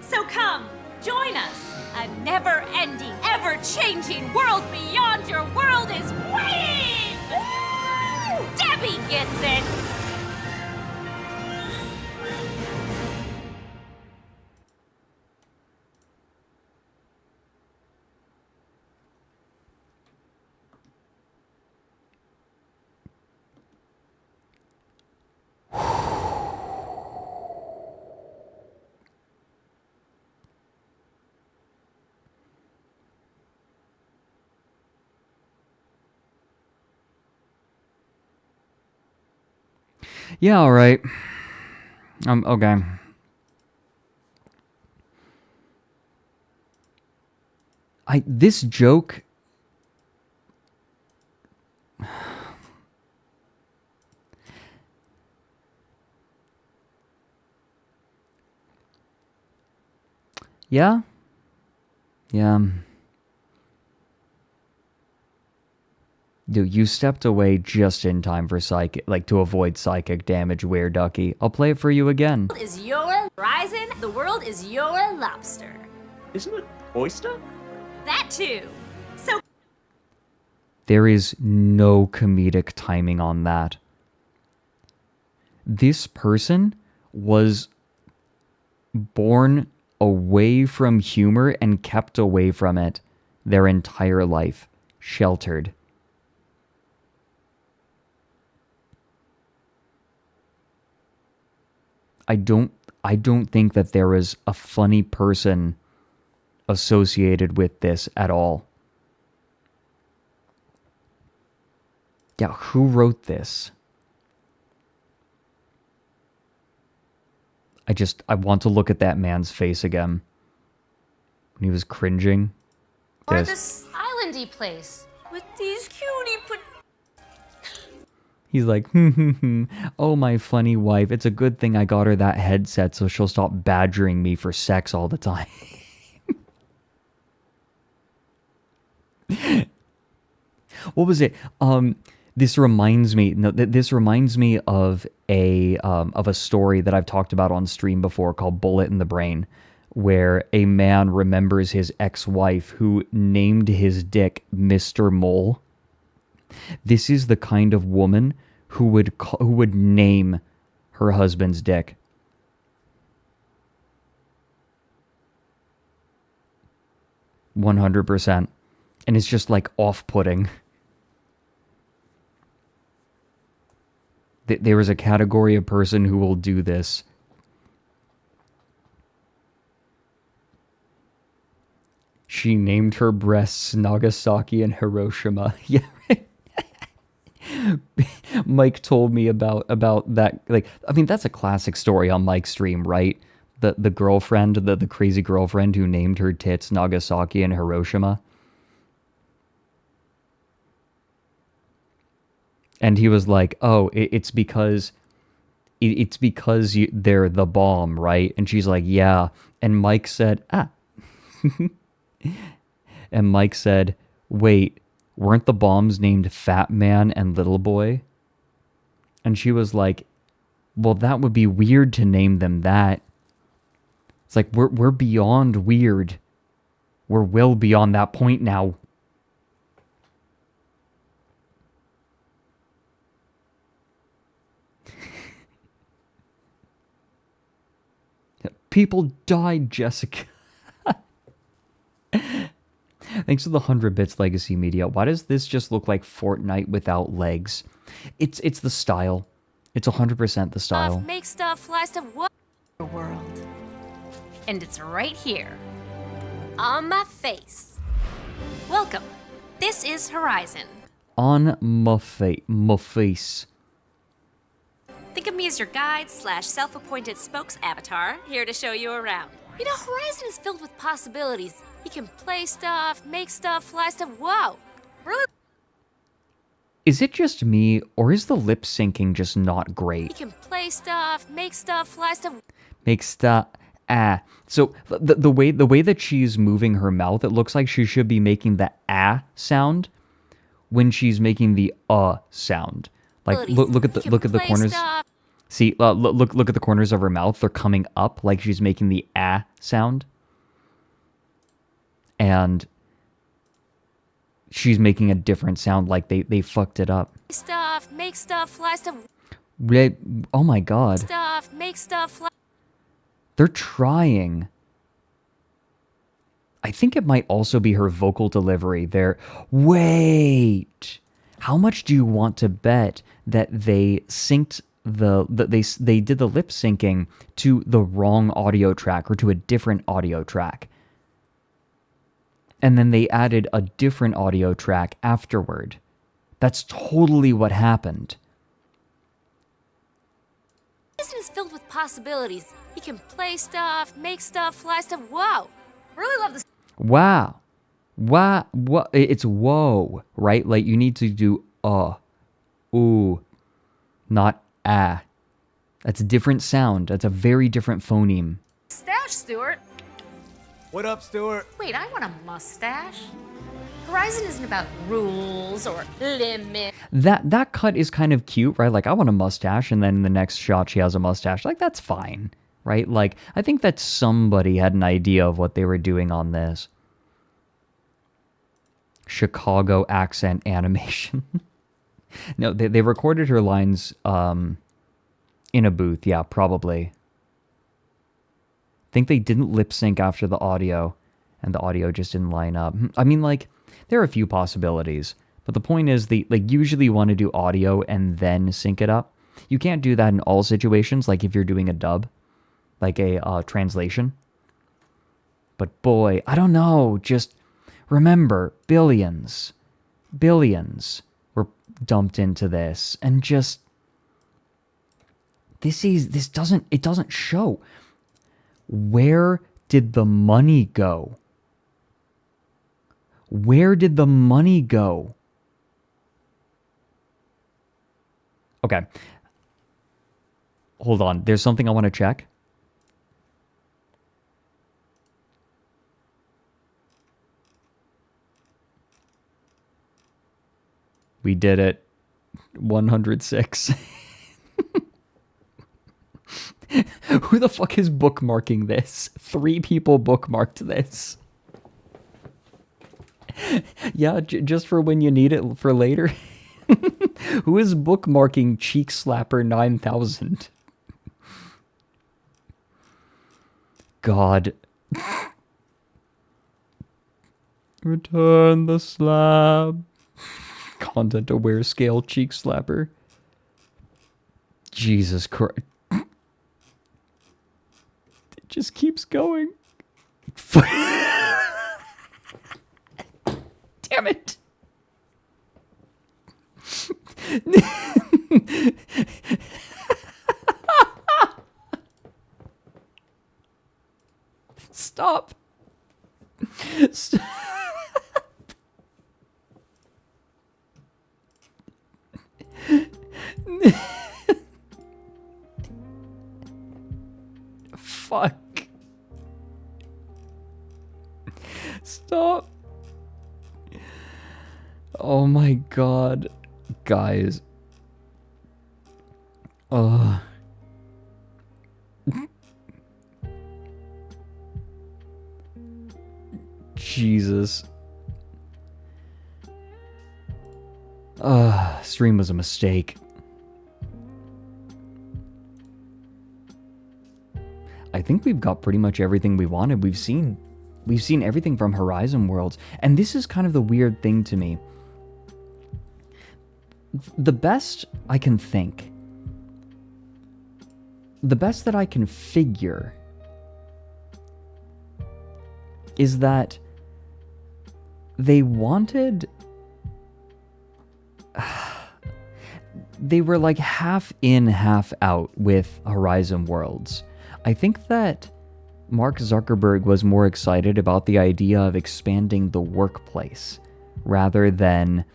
So come, join us. A never-ending, ever-changing world beyond your world is waiting! Debbie gets it! Yeah, all right. Okay. This joke. Yeah. Yeah. Dude, you stepped away just in time for to avoid psychic damage, Were Ducky. I'll play it for you again. The world is your Horizon, the world is your lobster. Isn't it oyster? That too. So There is no comedic timing on that. This person was born away from humor and kept away from it their entire life. Sheltered. I don't think that there is a funny person associated with this at all. Yeah, who wrote this? I want to look at that man's face again. When he was cringing. or this islandy place with these cutie He's like, oh, my funny wife. It's a good thing I got her that headset so she'll stop badgering me for sex all the time. What was it? This reminds me. No, this reminds me of a story that I've talked about on stream before called "Bullet in the Brain," where a man remembers his ex-wife who named his dick Mr. Mole. This is the kind of woman who would name her husband's dick. %100%. And it's just like off-putting. There is a category of person who will do this. She named her breasts Nagasaki and Hiroshima. Yeah. Mike told me about that. Like, I mean, that's a classic story on Mike's stream, right? The girlfriend, the crazy girlfriend who named her tits Nagasaki and Hiroshima. And he was like, "Oh, it's because they're the bomb, right?" And she's like, "Yeah." And Mike said, "Ah." And Mike said, "Wait, weren't the bombs named Fat Man and Little Boy?" And she was like, "Well, that would be weird to name them that." It's like, we're beyond weird. We're well beyond that point now. People died, Jessica. Thanks for the 100 bits, Legacy Media. Why does this just look like Fortnite without legs? It's the style. It's 100% the style. Make stuff, fly stuff, what? World. And it's right here. On my face. Welcome. This is Horizon. On my face. Think of me as your guide / self-appointed spokes avatar, here to show you around. You know, Horizon is filled with possibilities. You can play stuff, make stuff, fly stuff. Whoa! Really? Is it just me, or is the lip syncing just not great? You can play stuff, make stuff, fly stuff. Make stuff. So the way that she's moving her mouth, it looks like she should be making the sound when she's making the sound. Like look at the corners. Stuff. See, look at the corners of her mouth. They're coming up like she's making the sound. And she's making a different sound, like they fucked it up. Stuff, make stuff, fly stuff. Oh my god. Stuff, make stuff, fly. They're trying. I think it might also be her vocal delivery there. Wait. How much do you want to bet that they synced they did the lip syncing to the wrong audio track or to a different audio track? And then they added a different audio track afterward. That's totally what happened. This is filled with possibilities. You can play stuff, make stuff, fly stuff. Whoa! Really love this. Wow. Wow. What? It's whoa, right? Like you need to do ooh, not ah. That's a different sound. That's a very different phoneme. Stash, Stuart. What up, Stuart? Wait, I want a mustache. Horizon isn't about rules or limits. That cut is kind of cute, right? Like, I want a mustache, and then in the next shot she has a mustache. Like, that's fine, right? Like, I think that somebody had an idea of what they were doing on this. Chicago accent animation. No, they recorded her lines in a booth. Yeah, probably. Think they didn't lip sync after the audio, and the audio just didn't line up. I mean, like, there are a few possibilities, but the point is, they usually want to do audio and then sync it up. You can't do that in all situations, like if you're doing a dub, like a translation. But boy, I don't know. Just remember, billions were dumped into this, and just this doesn't show. Where did the money go? Where did the money go? Okay. Hold on. There's something I want to check. We did it. 106. Who the fuck is bookmarking this? 3 people bookmarked this. Yeah, just for when you need it for later. Who is bookmarking Cheek Slapper 9000? God. Return the slab. Content aware scale Cheek Slapper. Jesus Christ. It just keeps going. Damn it. Stop. Stop. Fuck. Stop. Oh my god. Guys. Ugh. Jesus. Stream was a mistake. I think we've got pretty much everything we wanted. We've seen everything from Horizon Worlds. And this is kind of the weird thing to me. The best I can think, the best that I can figure is that they wanted... They were like half in, half out with Horizon Worlds. I think that Mark Zuckerberg was more excited about the idea of expanding the workplace rather than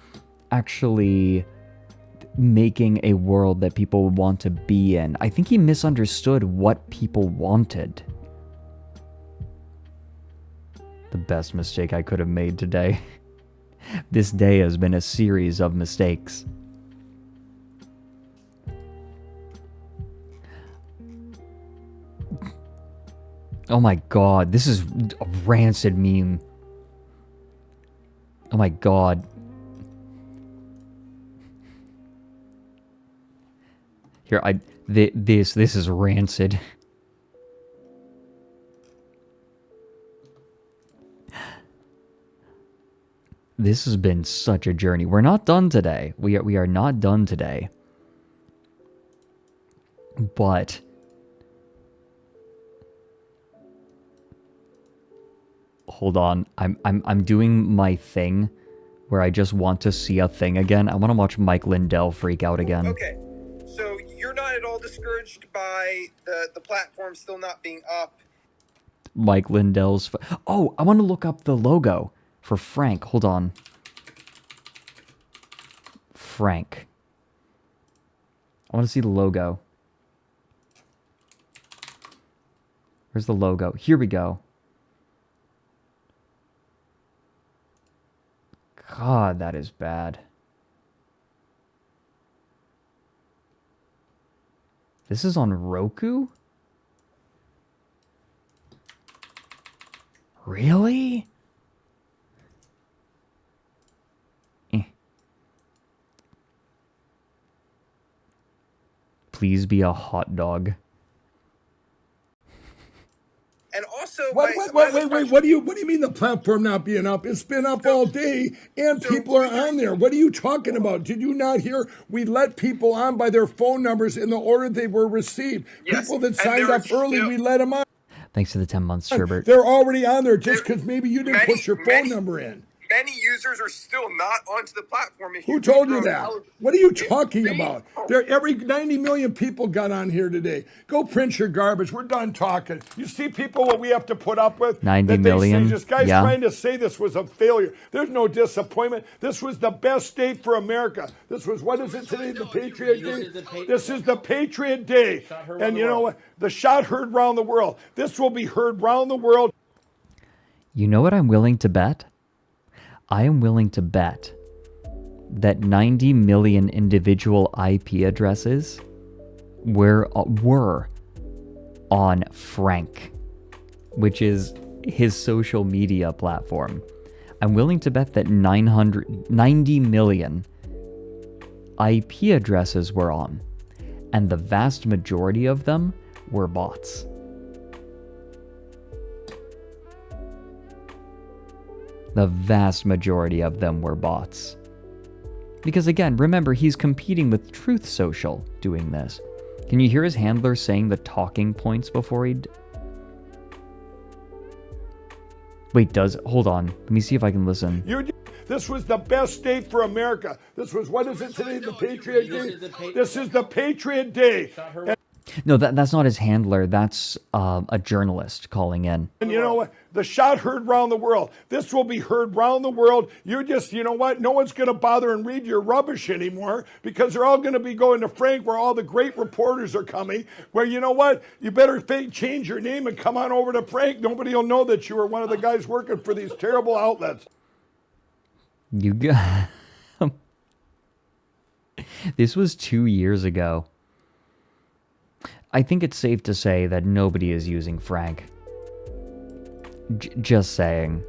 actually making a world that people would want to be in. I think he misunderstood what people wanted. The best mistake I could have made today. This day has been a series of mistakes. Oh my god, this is a rancid meme. Oh my god. Here, this is rancid. This has been such a journey. We're not done today. We are not done today. But hold on. I'm doing my thing where I just want to see a thing again. I want to watch Mike Lindell freak out again. Okay. So you're not at all discouraged by the platform still not being up. Mike Lindell's... Oh, I want to look up the logo for Frank. Hold on. Frank. I want to see the logo. Where's the logo? Here we go. God, that is bad. This is on Roku? Really? Please be a hot dog. And also, wait, what do you mean the platform not being up? It's been up all day, and people are on there. What are you talking about? Did you not hear? We let people on by their phone numbers in the order they were received. Yes, people that signed up early, we let them on. Thanks for the 10 months, Sherbert. They're already on there just because maybe you didn't put your phone number in. many users are still not onto the platform. If Who told you that? What are you talking about? There, every 90 million people got on here today. Go print your garbage. We're done talking. You see people what we have to put up with? 90 that they million? Say, just guys Yeah. trying to say this was a failure. There's no disappointment. This was the best day for America. This was, what is it today? The Patriot Day? This is the Patriot Day. And you know what? The shot heard round the world. This will be heard round the world. You know what I'm willing to bet? I am willing to bet that 90 million individual IP addresses were on Frank, which is his social media platform. I'm willing to bet that 90 million IP addresses were on, and the vast majority of them were bots. The vast majority of them were bots. Because again, remember, he's competing with Truth Social doing this. Can you hear his handler saying the talking points before he... Wait, hold on. Let me see if I can listen. This was the best day for America. This was, what is it today? The Patriot Day? This is the Patriot Day. No, that's not his handler. That's a journalist calling in. And you know what? The shot heard round the world. This will be heard round the world. You're just, you know what? No one's going to bother and read your rubbish anymore because they're all going to be going to Frank where all the great reporters are coming. Where, you know what? You better change your name and come on over to Frank. Nobody will know that you were one of the guys working for these terrible outlets. You got... This was 2 years ago. I think it's safe to say that nobody is using Frank. Just saying.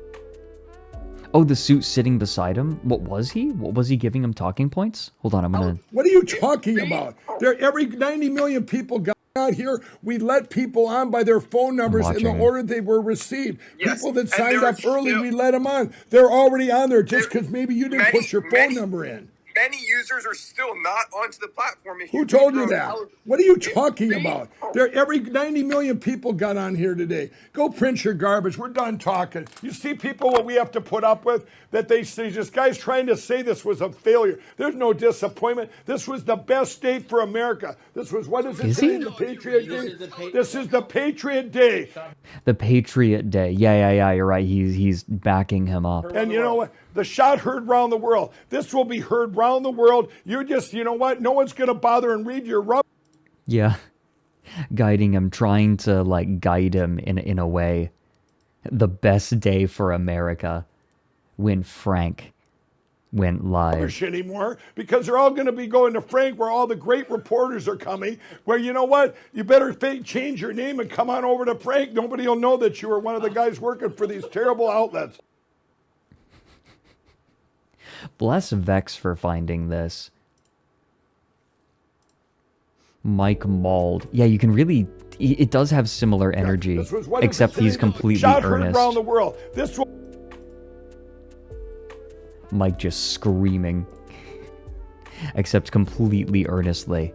Oh, the suit sitting beside him? What was he? What was he giving him talking points? Hold on, I'm gonna... What are you talking about? There, every 90 million people got out here. We let people on by their phone numbers in the order they were received. People that signed up early, we let them on. They're already on there just because maybe you didn't put your phone number in. Many users are still not onto the platform. If Who told you that? What are you talking about? There, every 90 million people got on here today. Go print your garbage. We're done talking. You see people what we have to put up with? That they say, just guys trying to say this was a failure. There's no disappointment. This was the best day for America. This was, what is it today? The Patriot Day? This is the Patriot Day. The Patriot Day. Yeah, you're right. He's backing him up. And you know what? The shot heard round the world. This will be heard round the world. You're just, you know what? No one's going to bother and read your rubbish. Yeah. Guiding him, trying to, like, guide him in a way. The best day for America when Frank went live. Anymore because they're all going to be going to Frank where all the great reporters are coming. Where, you know what? You better change your name and come on over to Frank. Nobody will know that you were one of the guys working for these terrible outlets. Bless Vex for finding this. Mike Mauld. Yeah, you can really... It does have similar energy, except he's completely Shot earnest. Heard around the world. This will... Mike just screaming. Except completely earnestly.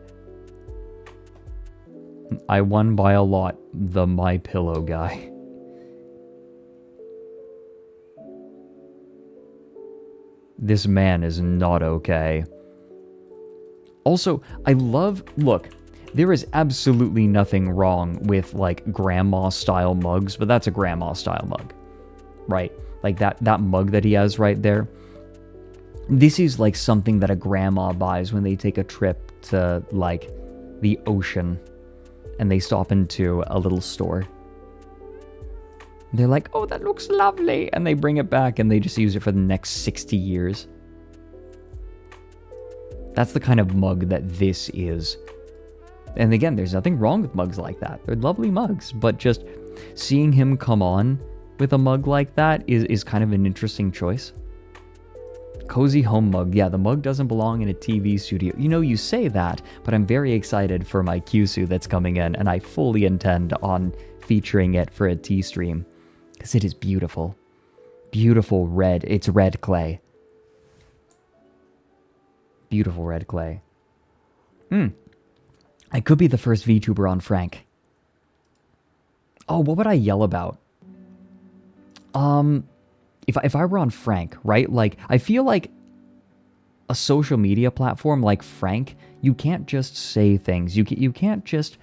I won by a lot, the My Pillow guy. This man is not okay. Also, I love... Look, there is absolutely nothing wrong with, like, grandma-style mugs, but that's a grandma-style mug. Right? Like, that mug that he has right there. This is, like, something that a grandma buys when they take a trip to, like, the ocean. And they stop into a little store. They're like, oh, that looks lovely. And they bring it back and they just use it for the next 60 years. That's the kind of mug that this is. And again, there's nothing wrong with mugs like that. They're lovely mugs. But just seeing him come on with a mug like that is kind of an interesting choice. Cozy home mug. Yeah, the mug doesn't belong in a TV studio. You know, you say that, but I'm very excited for my Kyusu that's coming in. And I fully intend on featuring it for a tea stream. Because it is beautiful. Beautiful red. It's red clay. Beautiful red clay. I could be the first VTuber on Frank. Oh, what would I yell about? if I were on Frank, right? Like, I feel like a social media platform like Frank, you can't just say things. You can't just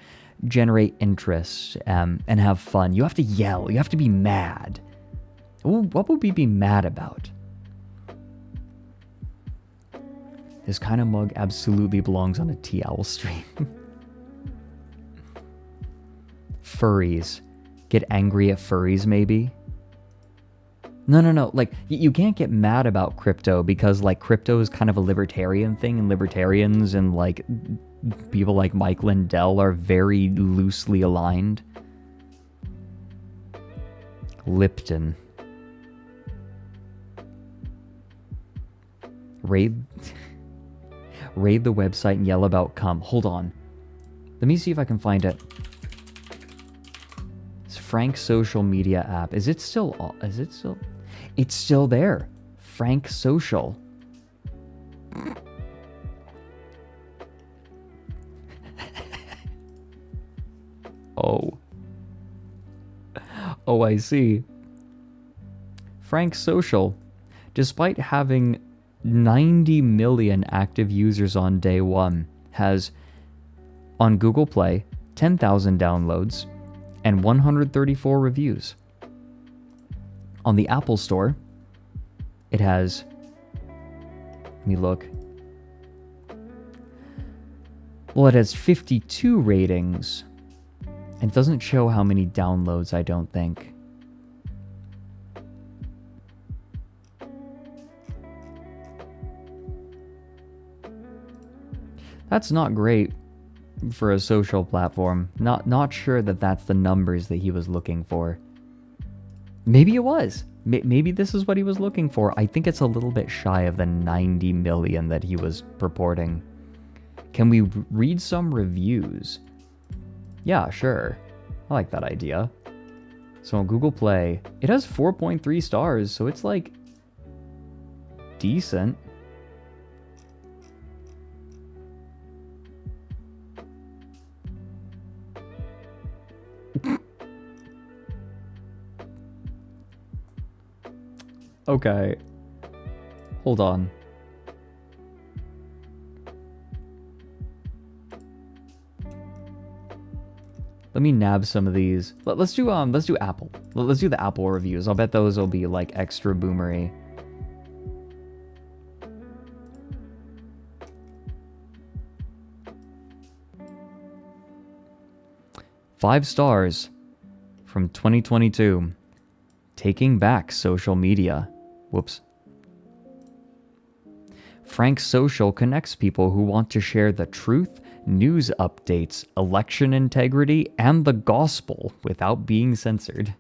generate interest and have fun. You have to yell. You have to be mad. What would we be mad about? This kind of mug absolutely belongs on a Tea Owl stream. Furries. Get angry at furries, maybe? No. Like, you can't get mad about crypto because, like, crypto is kind of a libertarian thing, and libertarians and, like, people like Mike Lindell are very loosely aligned. Lipton. Raid the website and yell about cum. Hold on. Let me see if I can find it. It's Frank's social media app. Is it still... It's still there. Frank Social. Oh. Oh, I see. Frank Social. Despite having 90 million active users on day one, has on Google Play 10,000 downloads and 134 reviews. On the Apple Store, it has, let me look. Well, it has 52 ratings. It doesn't show how many downloads, I don't think. That's not great for a social platform. Not sure that that's the numbers that he was looking for. Maybe it was. Maybe this is what he was looking for. I think it's a little bit shy of the 90 million that he was purporting. Can we read some reviews? Yeah, sure. I like that idea. So on Google Play, it has 4.3 stars, so it's like decent. Okay. Hold on. Let me nab some of these. Let's do Apple. Let's do the Apple reviews. I'll bet those will be like extra boomery. Five stars from 2022. Taking back social media. Whoops. Frank Social connects people who want to share the truth, news updates, election integrity, and the gospel without being censored.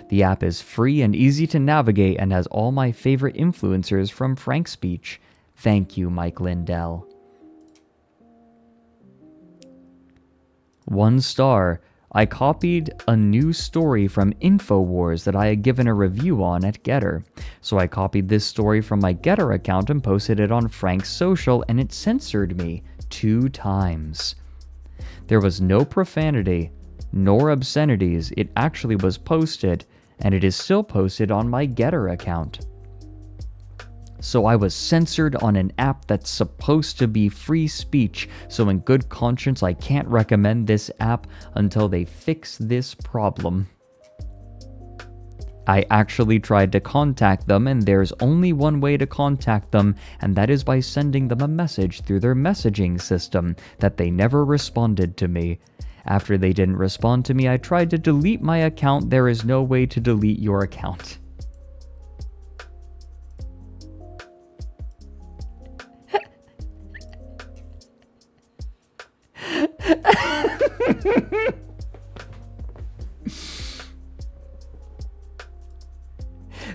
The app is free and easy to navigate and has all my favorite influencers from Frank's speech. Thank you, Mike Lindell. 1 star. I copied a news story from InfoWars that I had given a review on at Getter. So I copied this story from my Getter account and posted it on Frank's Social, and it censored me 2 times. There was no profanity, nor obscenities. It actually was posted, and it is still posted on my Getter account. So I was censored on an app that's supposed to be free speech, so in good conscience I can't recommend this app until they fix this problem. I actually tried to contact them, and there's only one way to contact them, and that is by sending them a message through their messaging system that they never responded to me. After they didn't respond to me, I tried to delete my account. There is no way to delete your account.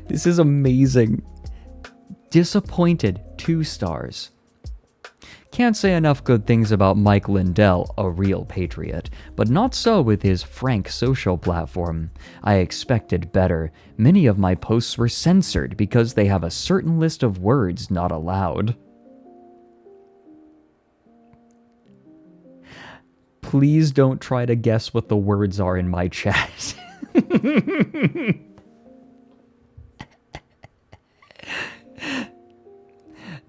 This is amazing. Disappointed 2 stars. Can't say enough good things about Mike Lindell, a real patriot, but not so with his Frank Social platform. I expected better. Many of my posts were censored because they have a certain list of words not allowed. Please don't try to guess what the words are in my chat.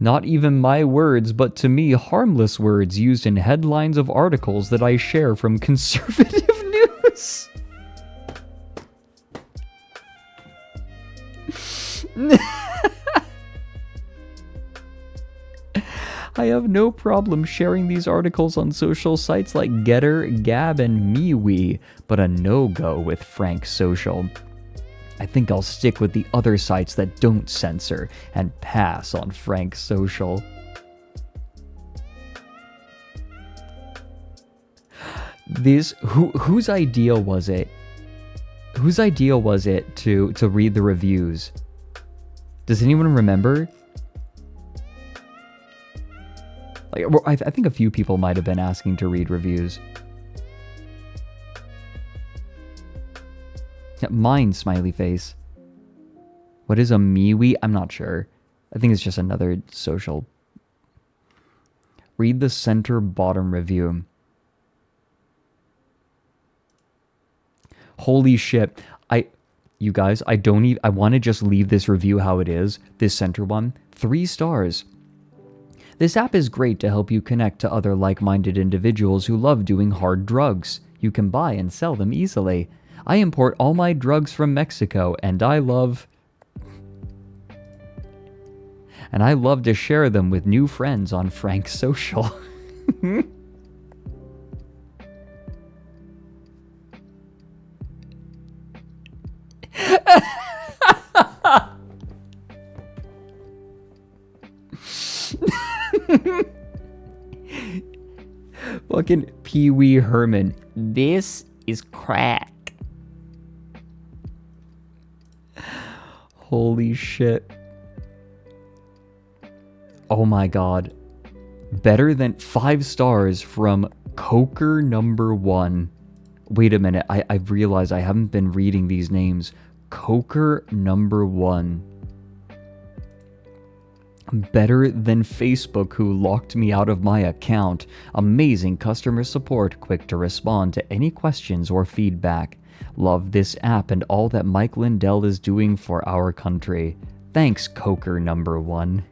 Not even my words, but to me, harmless words used in headlines of articles that I share from conservative news. I have no problem sharing these articles on social sites like Getter, Gab, and MeWe, but a no-go with Frank Social. I think I'll stick with the other sites that don't censor and pass on Frank Social. Whose idea was it? Whose idea was it to read the reviews? Does anyone remember? Like, I think a few people might have been asking to read reviews. Mine, smiley face. What is a MeWe? I'm not sure. I think it's just another social. Read the center bottom review. Holy shit. You guys, I want to just leave this review how it is. This center one. 3 stars. This app is great to help you connect to other like-minded individuals who love doing hard drugs. You can buy and sell them easily. I import all my drugs from Mexico, and I love to share them with new friends on Frank Social. Fucking Pee Wee Herman. This is crack. Holy shit. Oh my god. Better than 5 stars from Coker number 1. Wait a minute. I realize I haven't been reading these names. Coker number 1. Better than Facebook, who locked me out of my account. Amazing customer support, quick to respond to any questions or feedback. Love this app and all that Mike Lindell is doing for our country. Thanks, Coker number 1.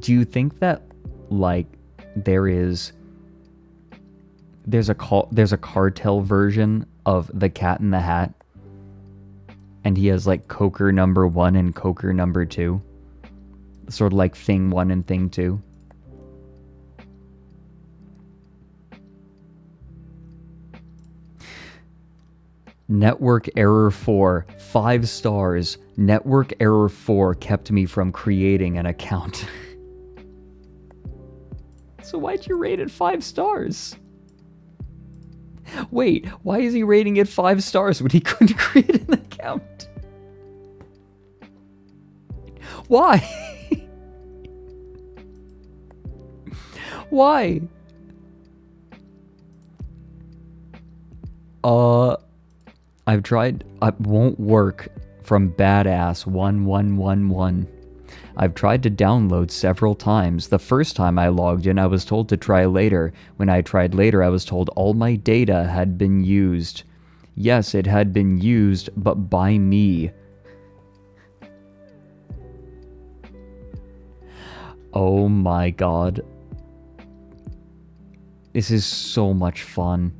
Do you think that, like, there's a cartel version of the Cat in the Hat? And he has like Coker number 1 and Coker number 2. Sort of like thing 1 and thing 2. Network error 4. 5 stars. Network error 4 kept me from creating an account. So why'd you rate it 5 stars? Wait, why is he rating it 5 stars when he couldn't create an account? Why? Why? I've tried. It won't work from Badass 1111. I've tried to download several times. The first time I logged in, I was told to try later. When I tried later, I was told all my data had been used. Yes, it had been used, but by me. Oh my god. This is so much fun.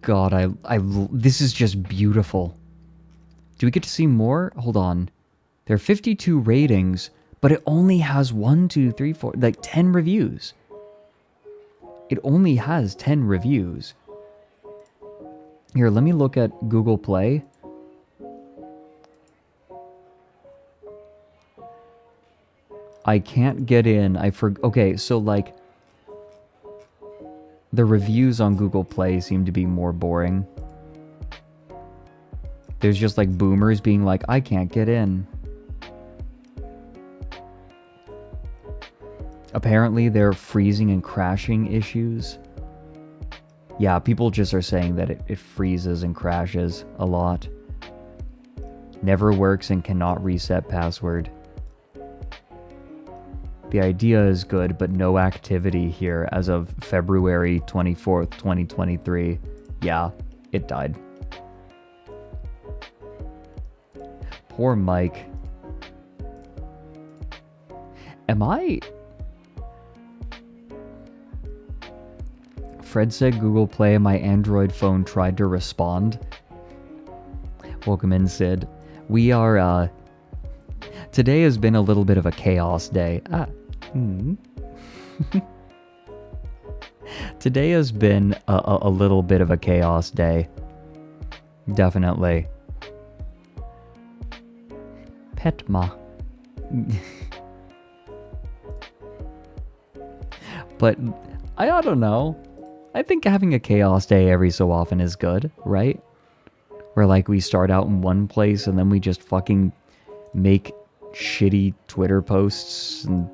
God, this is just beautiful. Do we get to see more? Hold on. There are 52 ratings, but it only has 1, 2, 3, 4, like 10 reviews. It only has 10 reviews. Here, let me look at Google Play. I can't get in. Okay, so like the reviews on Google Play seem to be more boring. There's just like boomers being like, I can't get in. Apparently there are freezing and crashing issues. Yeah, people just are saying that it freezes and crashes a lot. Never works and cannot reset password. The idea is good, but no activity here as of February 24th, 2023. Yeah, it died. Poor Mike. Am I... Fred said Google Play and my Android phone tried to respond. Welcome in, Sid. We are, today has been a little bit of a chaos day. Today has been a little bit of a chaos day. Definitely. Petma. But I don't know. I think having a chaos day every so often is good, right? Where like we start out in one place and then we just fucking make shitty Twitter posts and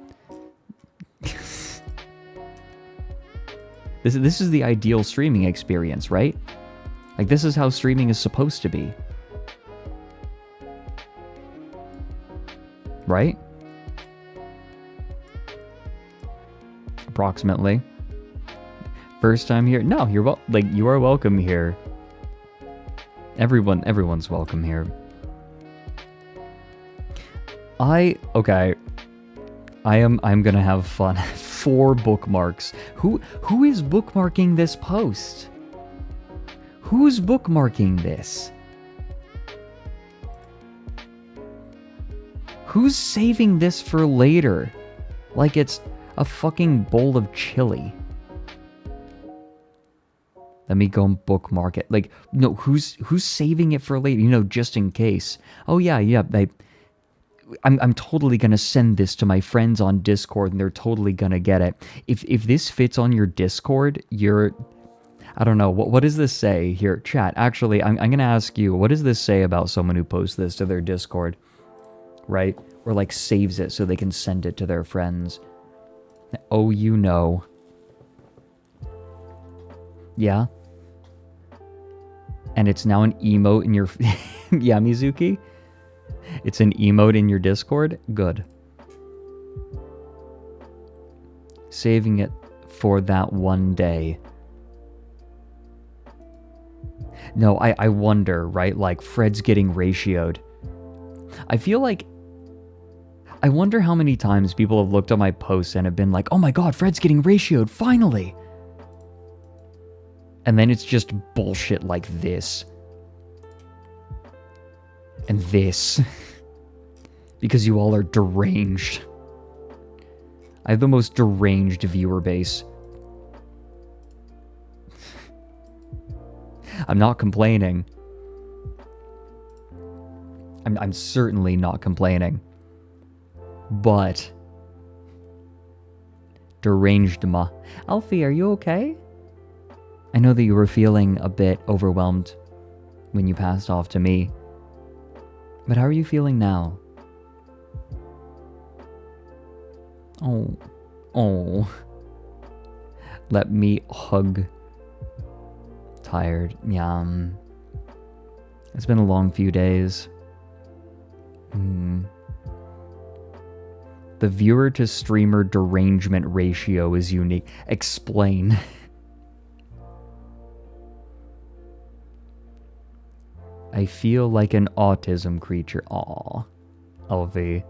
this is the ideal streaming experience, right? Like this is how streaming is supposed to be. Right? Approximately. First time here? No, you're you are welcome here. Everyone's welcome here. Okay. I'm gonna have fun. 4 bookmarks. Who is bookmarking this post? Who's bookmarking this? Who's saving this for later? Like it's a fucking bowl of chili. Let me go and bookmark it. Like, no, who's saving it for later? You know, just in case. Oh yeah, I'm totally gonna send this to my friends on Discord, and they're totally gonna get it. If this fits on your Discord, I don't know. What does this say here, chat? Actually, I'm gonna ask you. What does this say about someone who posts this to their Discord, right? Or like saves it so they can send it to their friends. Oh, you know. Yeah. And it's now an emote in your... Yeah, Mizuki? It's an emote in your Discord? Good. Saving it for that one day. No, I wonder, right? Like, Fred's getting ratioed. I feel like... I wonder how many times people have looked at my posts and have been like, oh my god, Fred's getting ratioed, finally! And then it's just bullshit like this. And this. Because you all are deranged. I have the most deranged viewer base. I'm not complaining. I'm certainly not complaining. But... deranged ma. Alfie, are you okay? I know that you were feeling a bit overwhelmed when you passed off to me. But how are you feeling now? Oh. Let me hug. Tired. Yeah. It's been a long few days. The viewer to streamer derangement ratio is unique. Explain. I feel like an autism creature. Aw. LV.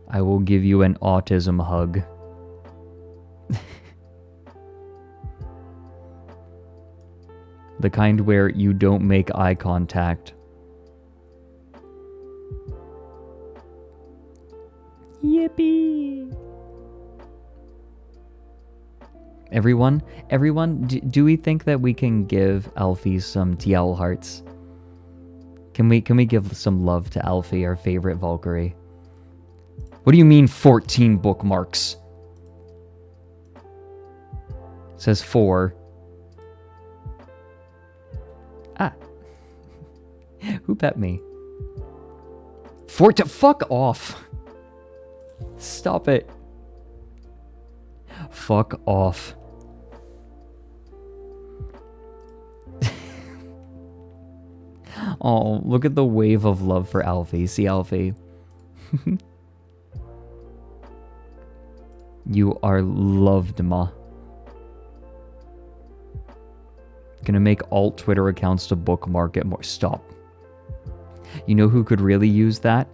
I will give you an autism hug. The kind where you don't make eye contact. Yippee! Everyone, do we think that we can give Alfie some TL hearts? Can we give some love to Alfie, our favorite Valkyrie? What do you mean 14 bookmarks? It says 4. Ah. Who pet me? Fuck off. Stop it. Fuck off. Oh, look at the wave of love for Alfie. See, Alfie? You are loved, ma. Gonna make alt Twitter accounts to bookmark it more. Stop. You know who could really use that?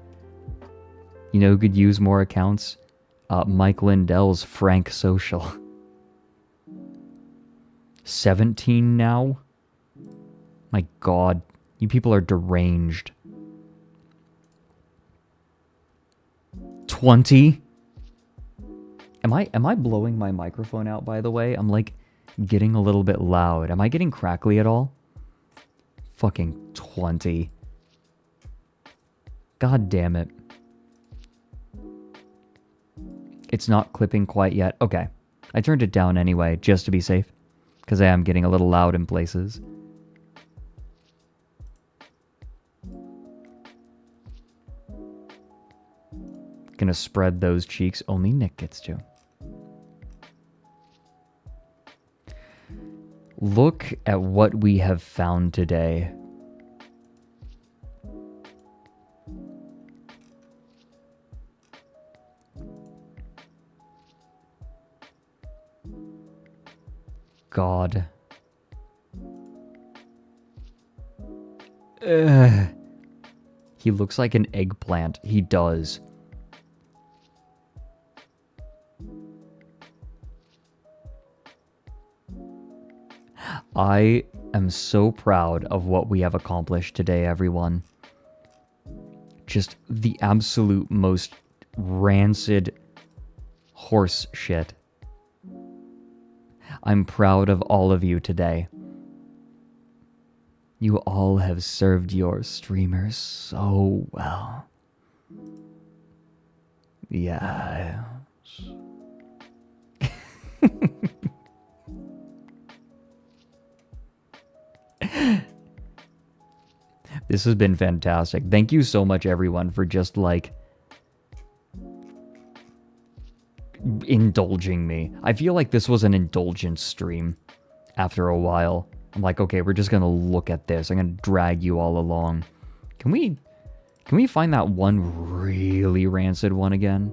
You know who could use more accounts? Mike Lindell's Frank Social. 17 now? My god. You people are deranged. 20? Am I blowing my microphone out, by the way? I'm like getting a little bit loud. Am I getting crackly at all? Fucking 20. God damn it. It's not clipping quite yet. Okay. I turned it down anyway, just to be safe. Because I am getting a little loud in places. Gonna spread those cheeks. Only Nick gets to. Look at what we have found today. God. Ugh. He looks like an eggplant. He does. I am so proud of what we have accomplished today, everyone. Just the absolute most rancid horse shit. I'm proud of all of you today. You all have served your streamers so well. Yes. This has been fantastic. Thank you so much, everyone, for just, like, indulging me. I feel like this was an indulgent stream after a while. I'm like, okay, we're just gonna look at this. I'm gonna drag you all along. Can we find that one really rancid one again?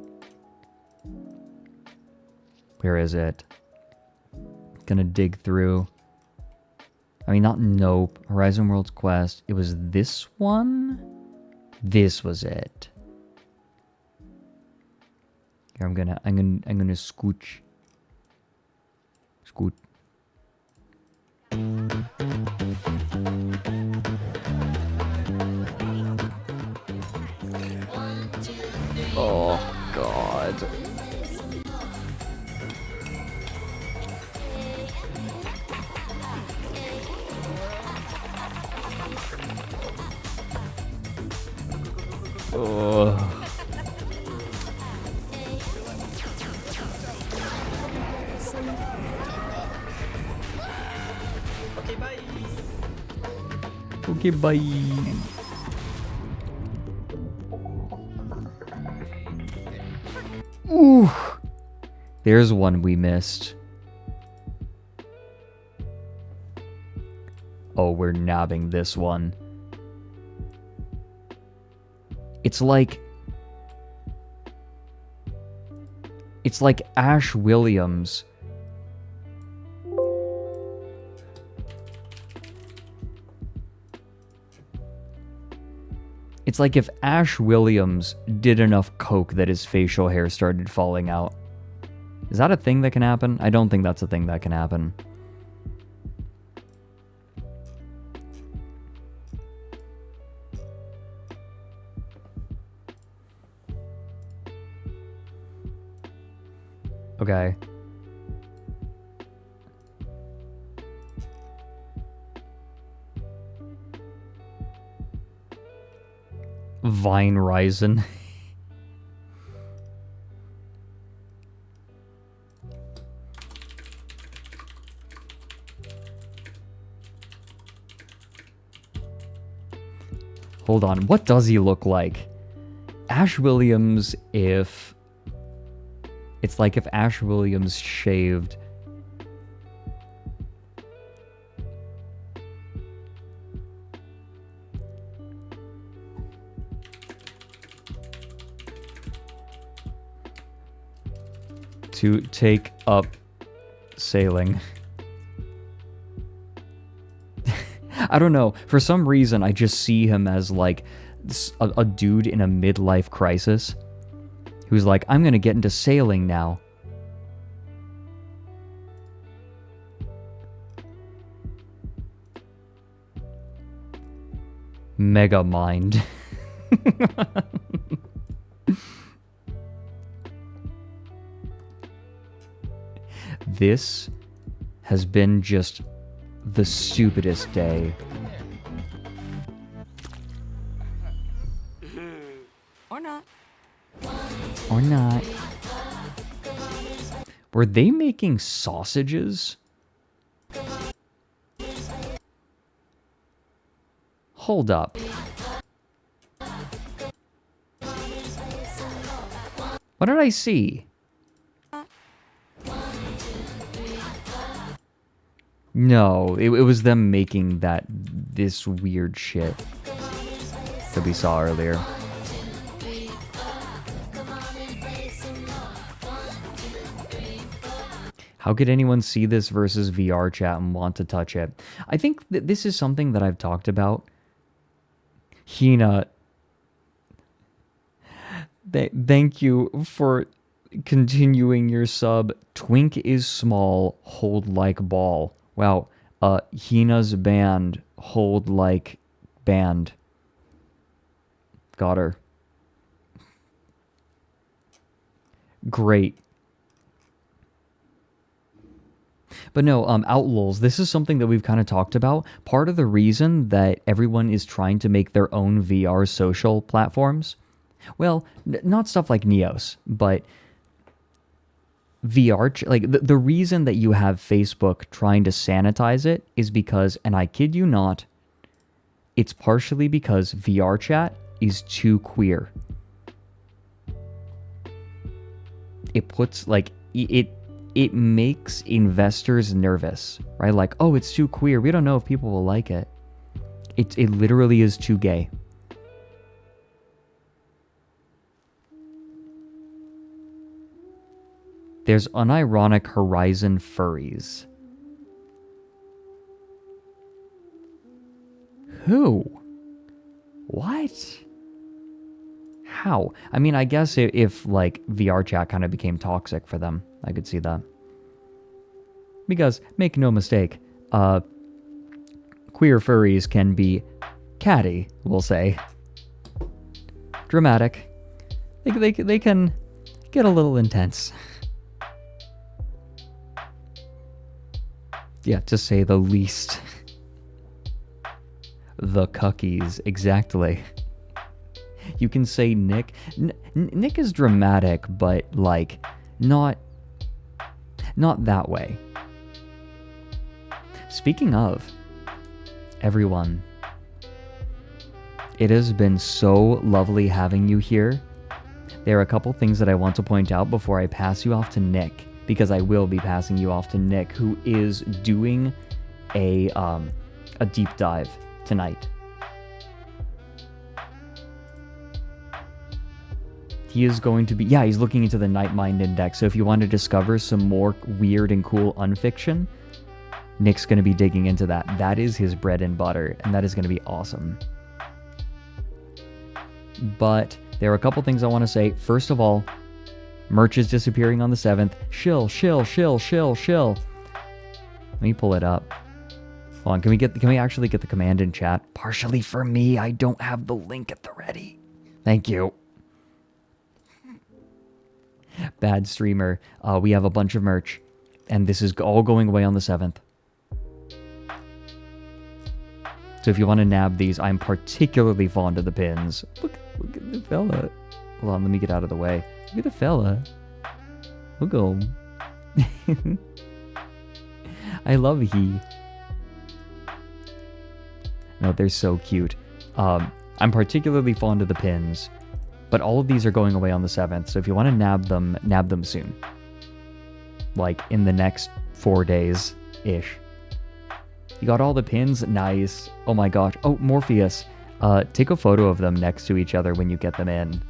Where is it? Gonna dig through. I mean, not Nope. Horizon World's Quest. It was this one? This was it. Here, I'm gonna scooch. Scoot. Oh, God. Oh. Okay, bye. Okay, bye. Ooh. There's one we missed. Oh, we're nabbing this one. It's like Ash Williams. It's like if Ash Williams did enough coke that his facial hair started falling out. Is that a thing that can happen? I don't think that's a thing that can happen. Okay. Vine Ryzen. Hold on, what does he look like? Ash Williams if... It's like if Ash Williams shaved... to take up sailing. I don't know. For some reason, I just see him as like a dude in a midlife crisis who's like, I'm gonna get into sailing now. Mega mind. This has been just the stupidest day. Or not. Or not. Were they making sausages? Hold up. What did I see? No, it was them making this weird shit that we saw earlier. How could anyone see this versus VR chat and want to touch it? I think that this is something that I've talked about. Hina, thank you for continuing your sub. Twink is small, hold like ball. Wow, Hina's band, hold like band. Got her. Great. But no, Outlaws, this is something that we've kind of talked about. Part of the reason that everyone is trying to make their own VR social platforms, well, not stuff like Neos, but VR, like the reason that you have Facebook trying to sanitize it is because, and I kid you not, it's partially because VR chat is too queer. It puts, like, it makes investors nervous, right? Like, oh, it's too queer. We don't know if people will like it. It literally is too gay. There's unironic Horizon furries. Who? What? How? I mean, I guess if like VR chat kind of became toxic for them, I could see that. Because, make no mistake, queer furries can be catty, we'll say. Dramatic. They can get a little intense. Yeah, to say the least. The cuckies, exactly. You can say Nick. Nick is dramatic, but like not that way. Speaking of, everyone, it has been so lovely having you here. There are a couple things that I want to point out before I pass you off to Nick, because I will be passing you off to Nick, who is doing a deep dive tonight. He is going to be, yeah, he's looking into the Night Mind Index. So if you want to discover some more weird and cool unfiction, Nick's going to be digging into that. That is his bread and butter, and that is going to be awesome. But there are a couple things I want to say. First of all, merch is disappearing on the 7th. Shill. Let me pull it up. Hold on, can we actually get the command in chat? Partially for me, I don't have the link at the ready. Thank you. Bad streamer. We have a bunch of merch, and this is all going away on the 7th. So if you want to nab these, I'm particularly fond of the pins. Look at the fella. Hold on, let me get out of the way. Look at the fella. Look at him. I love he. No, they're so cute. I'm particularly fond of the pins, but all of these are going away on the 7th, so if you want to nab them soon. Like, in the next 4 days-ish. You got all the pins? Nice. Oh my gosh. Oh, Morpheus. Take a photo of them next to each other when you get them in.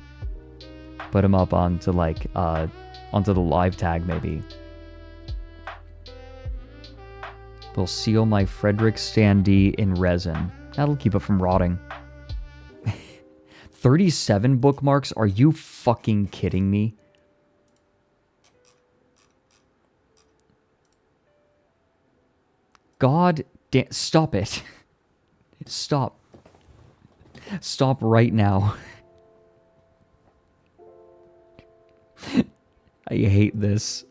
Put them up onto like onto the live tag maybe. We'll seal my Fredrik standee in resin. That'll keep it from rotting. 37 bookmarks? Are you fucking kidding me? God damn. Stop it. Stop. Stop right now. I hate this.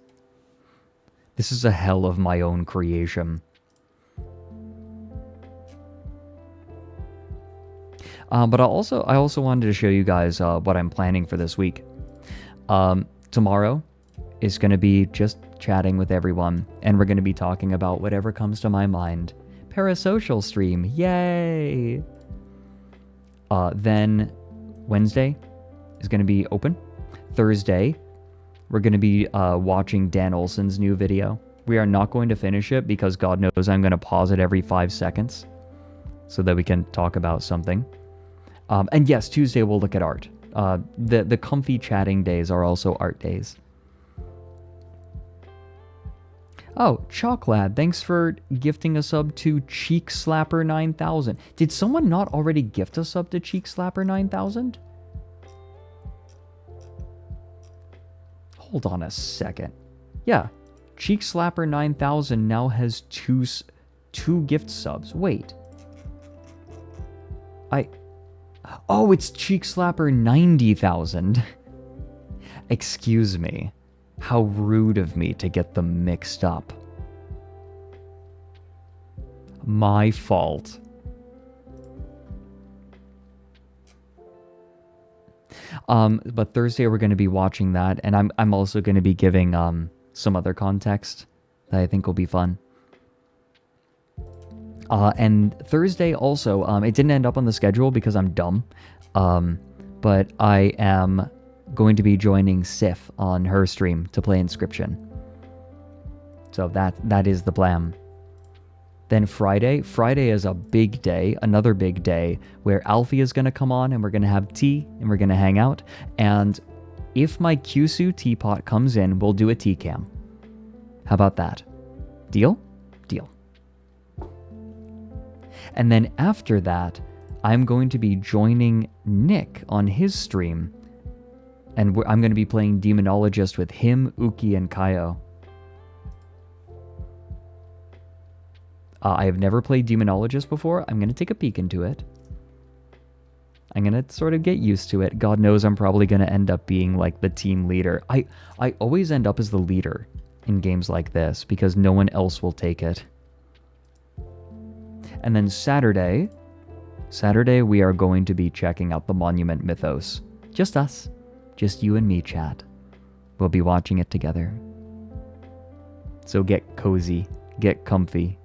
This is a hell of my own creation. But I also wanted to show you guys what I'm planning for this week. Tomorrow is going to be just chatting with everyone, and we're going to be talking about whatever comes to my mind. Parasocial stream, yay! Then Wednesday is going to be open. Thursday, we're going to be watching Dan Olsen's new video. We are not going to finish it because God knows I'm going to pause it every 5 seconds so that we can talk about something. And yes, Tuesday we'll look at art. The comfy chatting days are also art days. Oh, Chalklad, thanks for gifting a sub to Cheek Slapper 9000. Did someone not already gift a sub to Cheek Slapper 9000? Hold on a second. Yeah, Cheek Slapper 9000 now has two gift subs. Wait. Oh, it's Cheek Slapper 90,000. Excuse me. How rude of me to get them mixed up. My fault. But Thursday we're going to be watching that, and I'm also going to be giving some other context that I think will be fun. And Thursday also, it didn't end up on the schedule because I'm dumb, but I am going to be joining Sif on her stream to play Inscription. So that is the plan. Then Friday is a big day, another big day, where Alfie is going to come on and we're going to have tea and we're going to hang out. And if my Kyushu teapot comes in, we'll do a tea cam. How about that? Deal? Deal. And then after that, I'm going to be joining Nick on his stream. And I'm going to be playing Demonologist with him, Uki, and Kaio. I have never played Demonologist before. I'm going to take a peek into it. I'm going to sort of get used to it. God knows I'm probably going to end up being like the team leader. I always end up as the leader in games like this because no one else will take it. And then Saturday we are going to be checking out the Monument Mythos. Just us. Just you and me, chat. We'll be watching it together. So get cozy. Get comfy.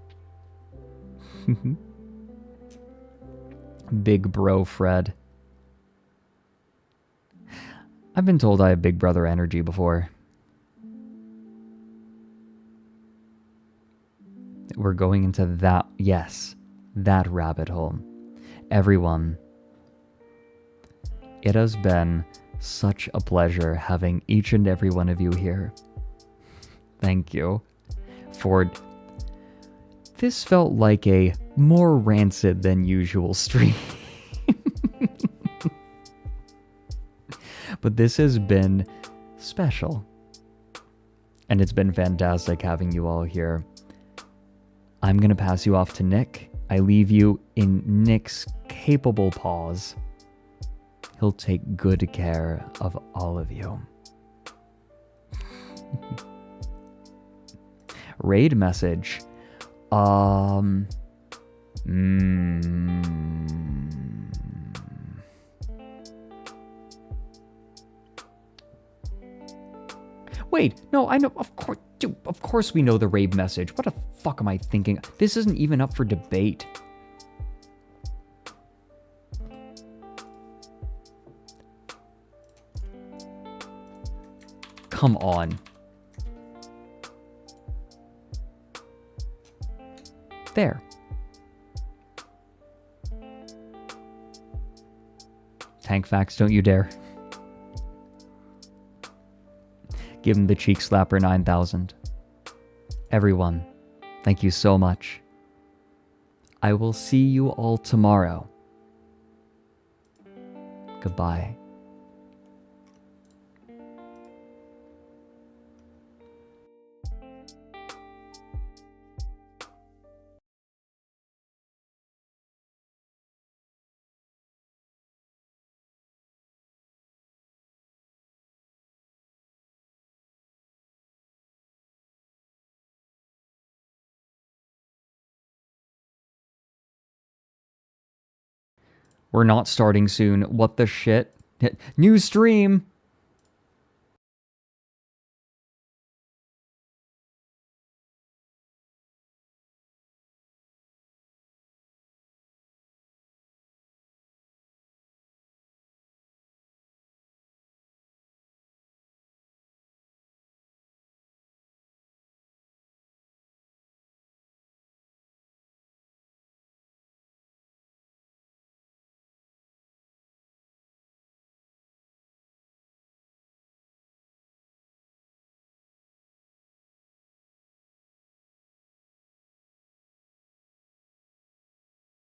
Big bro Fred. I've been told I have big brother energy before. We're going into that, yes, that rabbit hole. Everyone, it has been such a pleasure having each and every one of you here. Thank you. For this felt like a more rancid than usual stream. But this has been special. And it's been fantastic having you all here. I'm going to pass you off to Nick. I leave you in Nick's capable paws. He'll take good care of all of you. Raid message. Wait, no, I know, of course, dude, of course we know the raid message. What the fuck am I thinking? This isn't even up for debate. Come on. There. Tank facts, don't you dare. Give him the cheek slapper 9000. Everyone, thank you so much. I will see you all tomorrow. Goodbye. We're not starting soon. What the shit? New stream!